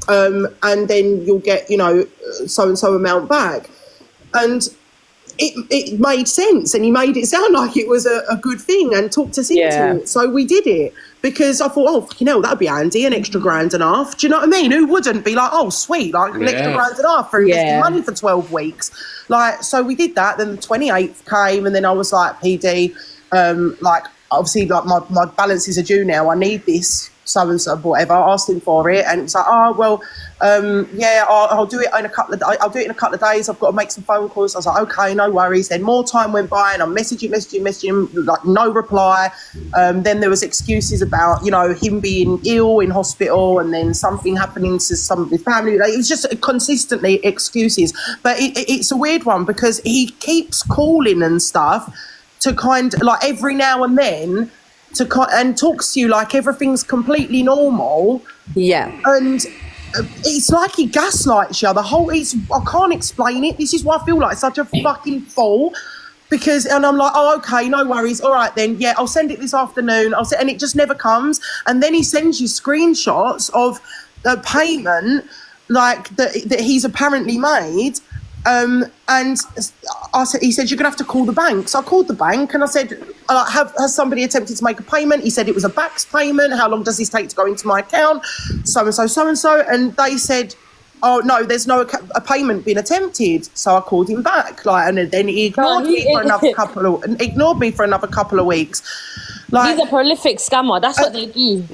S6: and then you'll get, you know, so-and-so amount back. And it made sense, and he made it sound like it was a good thing and talked us into it. So we did it because I thought, oh, fucking hell, that'd be handy, an extra £1.5. Do you know what I mean? Who wouldn't be like, oh, sweet, like an extra £1.5 for investing money for 12 weeks? Like, so we did that. Then the 28th came, and then I was like, PD, like, obviously, like my balances are due now. I need this
S8: so and so, whatever. I asked him for it, and it's like, oh well, yeah, I'll do it in a couple of. I'll do it in a couple of days. I've got to make some phone calls. I was like, okay, no worries. Then more time went by, and I'm messaging, like no reply. Then there was excuses about, you know, him being ill in hospital, and then something happening to some of his family. Like, it was just consistently excuses. But it's a weird one because he keeps calling and stuff to kind of, like, every now and then and talks to you like everything's completely normal.
S12: Yeah.
S8: And it's like he gaslights you. I can't explain it. This is why I feel like such a fucking fool. And I'm like, oh, okay, no worries. All right, then. Yeah, I'll send it this afternoon. And it just never comes. And then he sends you screenshots of the payment, like, that he's apparently made. And he said, you're going to have to call the bank. So I called the bank and I said, has somebody attempted to make a payment? He said it was a BACS payment. How long does this take to go into my account? So-and-so, so-and-so. And they said, oh, no, there's no a payment been attempted. So I called him back. And then he ignored me for another couple of weeks.
S15: He's a prolific scammer. That's what they do.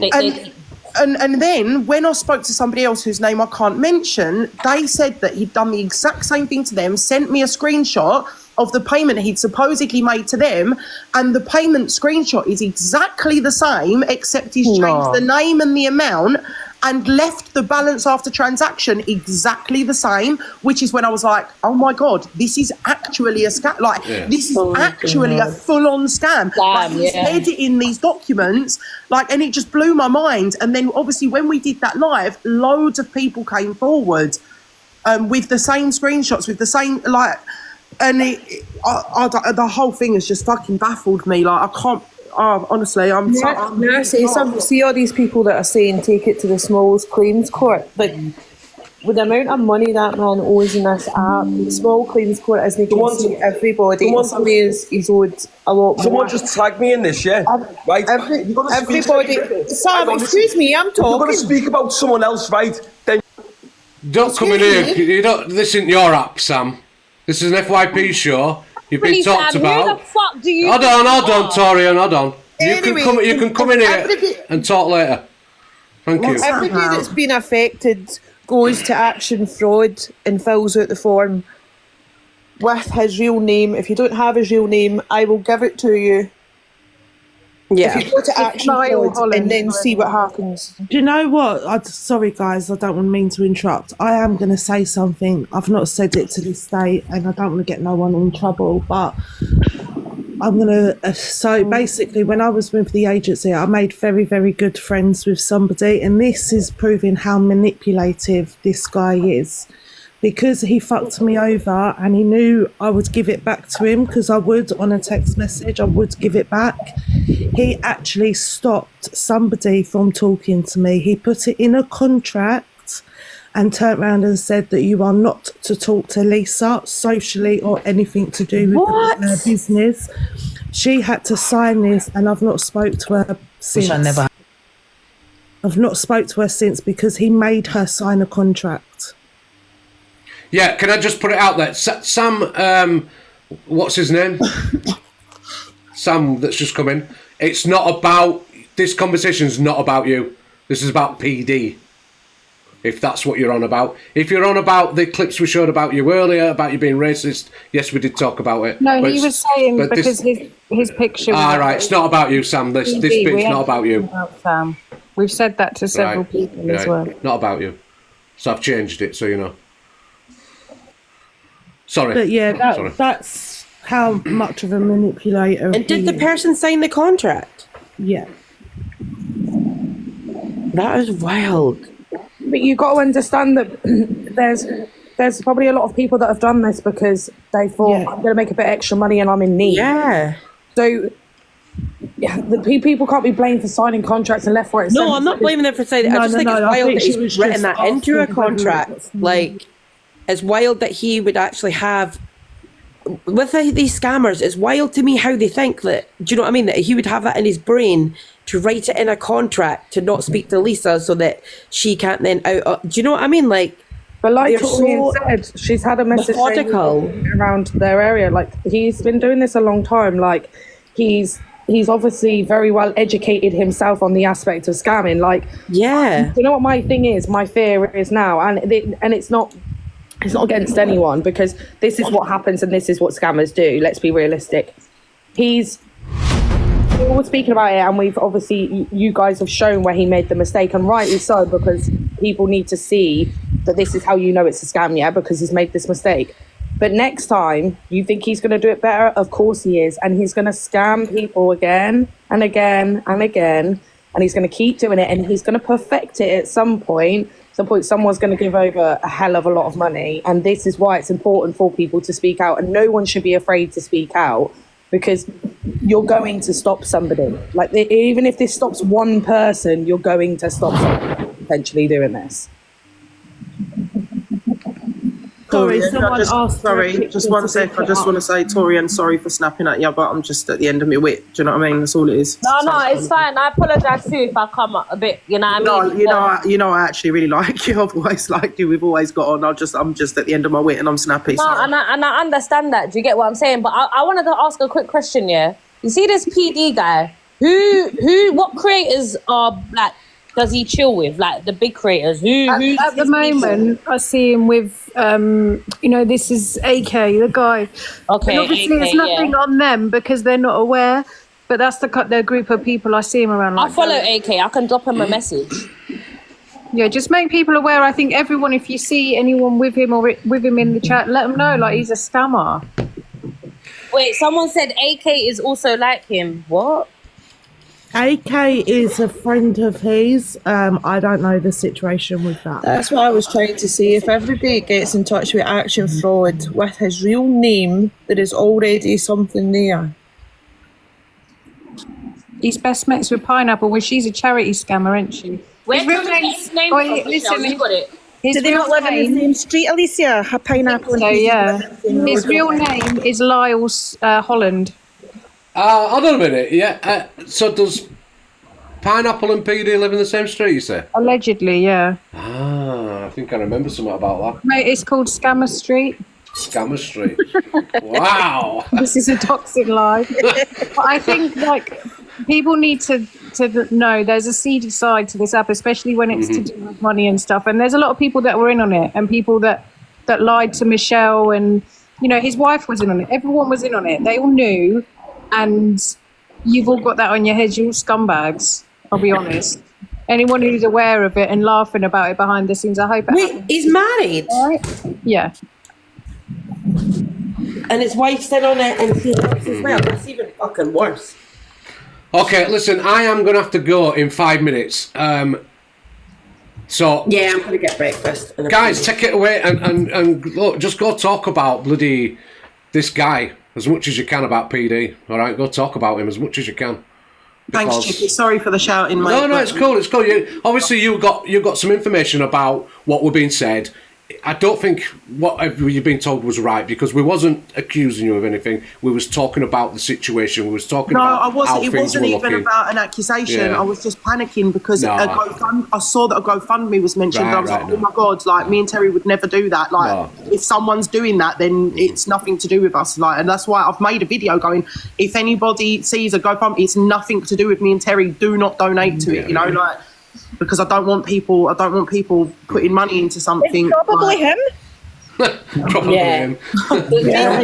S8: And then when I spoke to somebody else whose name I can't mention, they said that he'd done the exact same thing to them, sent me a screenshot of the payment he'd supposedly made to them, and the payment screenshot is exactly the same, except he's changed the name and the amount and left the balance after transaction exactly the same, which is when I was like, oh my God, this is actually a scam. This is actually a full-on scam. He's editing these documents, and it just blew my mind. And then obviously when we did that live, loads of people came forward with the same screenshots, with the same, and the whole thing has just fucking baffled me. I can't, honestly,
S6: see all these people that are saying take it to the small claims court. With the amount of money that man owes in this app, the small claims court is making everybody. He's owed a lot more.
S18: Someone just tagged me in this, yeah. Right?
S6: Everybody. Sam, excuse me, I'm talking.
S18: You're going to speak about someone else, right? Then
S2: don't come in here. You don't. This isn't your app, Sam. This is an FYP show. You've been talked about.
S15: Who the fuck do you?
S2: Hold on, Torian, hold on. You can come in here and talk later. Thank you.
S6: Everybody that's been affected goes to Action Fraud and fills out the form with his real name. If you don't have his real name, I will give it to you.
S12: Yeah.
S6: If you go to Action Fraud and then see what happens.
S5: Do you know what? Sorry, guys, I don't mean to interrupt. I am going to say something. I've not said it to this day, and I don't want to get no one in trouble, but I'm going to... So basically, when I was with the agency, I made very, very good friends with somebody, and this is proving how manipulative this guy is. Because he fucked me over and he knew I would give it back to him, because I would, on a text message, I would give it back. He actually stopped somebody from talking to me. He put it in a contract and turned around and said that you are not to talk to Lisa socially or anything to do with her business. She had to sign this, and I've not spoke to her since. I've not spoke to her since because he made her sign a contract.
S2: Yeah, can I just put it out there? Sam, what's his name? Sam, that's just come in. It's not about... This conversation's not about you. This is about PD. If that's what you're on about. If you're on about the clips we showed about you earlier, about you being racist, yes, we did talk about it.
S3: No, he was saying because his picture...
S2: right, it's not about you, Sam. This bit's not about you.
S3: About Sam. We've said that to several people as well.
S2: Not about you. So I've changed it, so you know. Sorry.
S5: But yeah, that's how much of a manipulator.
S12: And did the person sign the contract?
S5: Yeah.
S12: That is wild.
S4: But you got to understand that there's probably a lot of people that have done this because they thought, I'm going to make a bit extra money and I'm in need.
S12: Yeah.
S4: So the people can't be blamed for signing contracts and left, right, and
S12: No, I'm not blaming them for signing. I just think it's wild that he's written that into a contract. It's wild that he would actually have, with these scammers, it's wild to me how they think that, do you know what I mean? That he would have that in his brain to write it in a contract to not speak to Lisa so that she can't then out. Do you know what I mean?
S4: But Torian said, she's had a message around their area. He's been doing this a long time. He's he's obviously very well educated himself on the aspect of scamming. Like,
S12: yeah,
S4: you know what my thing is? My fear is now, and it's not against anyone, because this is what happens and this is what scammers do. Let's be realistic. We were speaking about it, and we've obviously, you guys have shown where he made the mistake, and rightly so, because people need to see that this is how you know it's a scam, yeah, because he's made this mistake. But next time, you think he's going to do it better? Of course he is. And he's going to scam people again and again and again. And he's going to keep doing it, and he's going to perfect it at some point. Someone's going to give over a hell of a lot of money. And this is why it's important for people to speak out. And no one should be afraid to speak out, because you're going to stop somebody. Like, even if this stops one person, you're going to stop somebody potentially doing this.
S8: Tori,
S22: someone asked.
S8: Sorry, just one sec. I just want to say, Tori, and sorry for snapping at you, but I'm just at the end of my wit. Do you know what I mean? That's all it is.
S15: No, it's fine. I apologise too if I come up a bit. You know what I mean?
S8: I actually really like you. I've always liked you. We've always got on. I'm just at the end of my wit, and I'm snappy.
S15: No, and I understand that. Do you get what I'm saying? But I wanted to ask a quick question. Yeah, you see this PD guy? What creators are like? Does he chill with, like, the big creators?
S3: At the moment, I see him with, this is AK, the guy.
S15: Okay,
S3: and obviously
S15: AK,
S3: it's nothing on them because they're not aware, but that's the group of people I see him around. Like,
S15: I follow AK. I can drop him a message.
S3: Yeah, just make people aware. I think everyone, if you see anyone with him or with him in the chat, let them know, like, he's a scammer.
S15: Wait, someone said AK is also like him. What?
S5: AK is a friend of his. I don't know the situation with that.
S6: That's what I was trying to say. If everybody gets in touch with Action Fraud with his real name, there is already something there.
S3: He's best mates with Pineapple, well, she's a charity scammer, isn't she?
S15: Where
S3: His real
S15: did you get his name from, Michelle? You got it.
S6: Do they not live in the same street, Alicia? Pineapple and Hazel
S3: yeah.
S6: live in the same
S3: His
S6: road.
S3: real name is Lyles Holland.
S2: Hold on a minute. Yeah. So does Pineapple and PD live in the same street, you say?
S3: Allegedly, yeah.
S2: I think I remember something about that.
S3: Mate, it's called Scammer Street.
S2: Scammer Street. Wow.
S3: This is a toxic life. But I think, like, people need to know there's a seedy side to this app, especially when it's to do with money and stuff. And there's a lot of people that were in on it, and people that lied to Michelle, and, his wife was in on it. Everyone was in on it. They all knew. And you've all got that on your heads. You're all scumbags, I'll be honest. Anyone who's aware of it and laughing about it behind the scenes, I hope it happens.
S12: He's married?
S3: Right? Yeah.
S12: And his wife's in on it, and he helps as well. That's even fucking worse.
S2: Okay, listen, I am going to have to go in 5 minutes. So
S12: yeah, I'm going to get breakfast.
S2: Guys, take it away and look, just go talk about bloody this guy as much as you can about PD. All right, go talk about him as much as you can.
S8: Thanks, Chippy. Sorry for the shouting, mate.
S2: No, it's cool. It's cool. Obviously, you got some information about what were being said. I don't think what you've been told was right, because we wasn't accusing you of anything. We was talking about the situation. We was talking about
S8: I wasn't.
S2: how
S8: It
S2: things
S8: wasn't
S2: were
S8: even
S2: looking.
S8: about an accusation.
S2: Yeah.
S8: I was just panicking because I saw that a GoFundMe was mentioned.
S2: Right,
S8: I was
S2: right,
S8: like, oh my god! Like, me and Terry would never do that. Like,
S2: No.
S8: if someone's doing that, then it's nothing to do with us. Like, and that's why I've made a video going, if anybody sees a GoFundMe, it's nothing to do with me and Terry. Do not donate to it. Like, because I don't want people putting money into something.
S6: It's probably him.
S2: Probably him.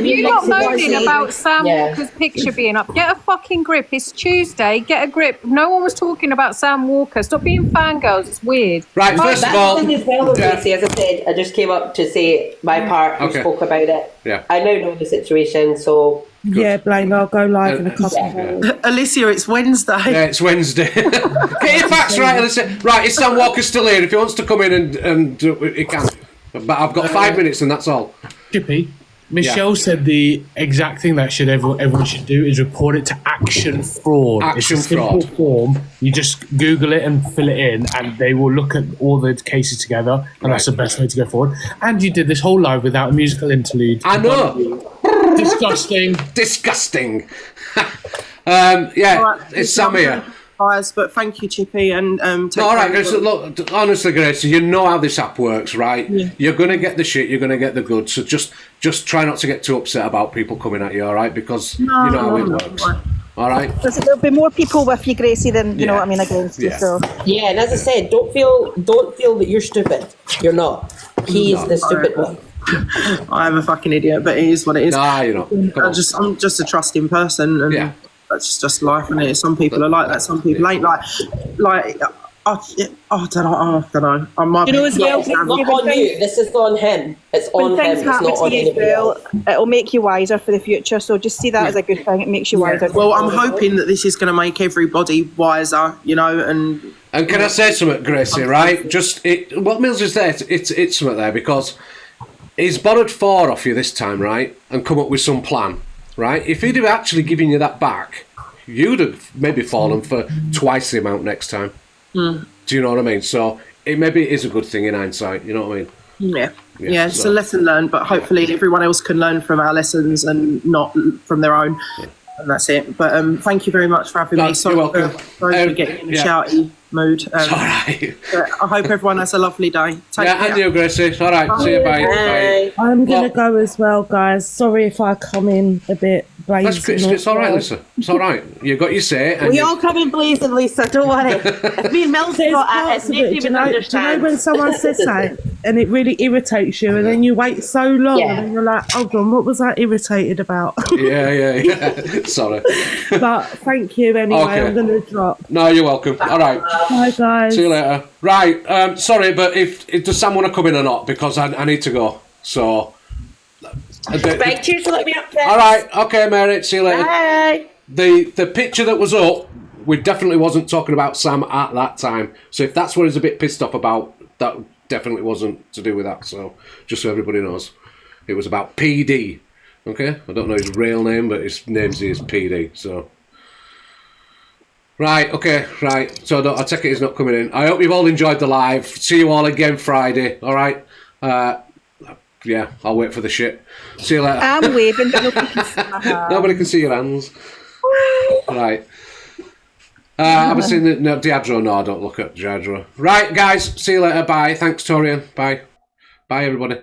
S3: You're not moaning about Sam Walker's picture being up. Get a fucking grip. It's Tuesday. Get a grip. No one was talking about Sam Walker. Stop being fangirls. It's weird.
S2: Right, first of all,
S12: as I said, I just came up to say my part and spoke about it.
S2: Yeah.
S12: I now know the situation, so.
S5: Yeah, Blaine, I'll go live in a couple of hours.
S8: Alicia, it's Wednesday.
S2: Yeah, it's Wednesday. Get your facts right, Alicia. Right, is Sam Walker still here? If he wants to come in and do it, he can. But I've got 5 minutes and that's all.
S9: Chippy, Michelle said the exact thing that everyone should do is report it to Action Fraud.
S2: Action
S9: it's a simple
S2: Fraud.
S9: form. You just Google it and fill it in, and they will look at all the cases together, and that's the best way to go forward. And you did this whole live without a musical interlude.
S2: I know.
S9: Disgusting.
S2: Disgusting. Yeah,
S8: Right,
S2: it's Sam here.
S8: Guys, but thank you, Chippy, and take
S2: All right,
S8: care.
S2: Grace, look, honestly, Grace, you know how this app works, right?
S8: Yeah.
S2: You're going to get the shit, you're going to get the good, so just try not to get too upset about people coming at you, all right? Because you know how it works. All right.
S22: There'll be more people with you, Gracie, than you know what I mean, against you. So
S12: Yeah, and as I said, don't feel that you're stupid. You're not. He's the stupid one.
S8: I'm a fucking idiot, but it is what it is.
S2: Nah, you're not.
S8: I'm just a trusting person, and that's just life, isn't it? Some people are like that. Some people ain't like. I don't know. I might.
S22: You know, as well,
S12: It's not on you. This is on him. It's on
S22: when
S12: him.
S22: things
S12: It's
S22: happen
S12: not
S22: to
S12: on
S22: you as
S12: anybody
S22: well,
S12: else.
S22: it'll make you wiser for the future. So just see that as a good thing. It makes you wiser.
S8: Well, I'm hoping that this is going to make everybody wiser, you know, and
S2: can I say something, Gracie? Right? What Mills is there. It's something there because he's borrowed 4 off you this time, right, and come up with some plan, right? If he'd have actually given you that back, you'd have maybe fallen for twice the amount next time. Do you know what I mean? So maybe it is a good thing in hindsight. You know what I mean?
S8: Yeah, it's a lesson learned, but hopefully everyone else can learn from our lessons and not from their own. And that's it. But thank you very much for having me.
S2: You're welcome.
S8: Sorry for getting in a shouty mood.
S2: It's all right.
S8: But I hope everyone has a lovely day. Take care.
S2: And you, Gracie. All right. See you. Bye.
S5: I'm going to go as well, guys. Sorry if I come in a bit blazing.
S2: It's all right, Lisa. It's all right. You got your say. And
S12: We all come in blazing, Lisa. Don't worry. If me and Mills got at it, nobody would
S5: Do you
S12: understand.
S5: know when someone says something and it really irritates you, and then you wait so long, and then you're like, hold on, what was I irritated about?
S2: Yeah. Sorry.
S5: But thank you anyway.
S2: Okay.
S5: I'm going to drop.
S2: No, you're welcome. All right.
S5: Bye, guys.
S2: See you later. Right. Sorry, but if does Sam want to come in or not? Because I need to go. So.
S12: Right, cheers for letting me up there.
S2: All right. Okay, Mary. See you later.
S12: Bye.
S2: The picture that was up, we definitely wasn't talking about Sam at that time. So if that's what he's a bit pissed off about, that definitely wasn't to do with that. So just so everybody knows, it was about PD. Okay, I don't know his real name, but his name is PD. So. Right, okay, right. So I take it he's not coming in. I hope you've all enjoyed the live. See you all again Friday, all right? Yeah, I'll wait for the shit. See you later.
S22: I'm waving, but nobody can see my hand.
S2: Nobody can see your hands. Right. Have I seen the... No, Diadro, no, I don't look at Diadro. Right, guys, see you later. Bye. Thanks, Torian. Bye. Bye, everybody.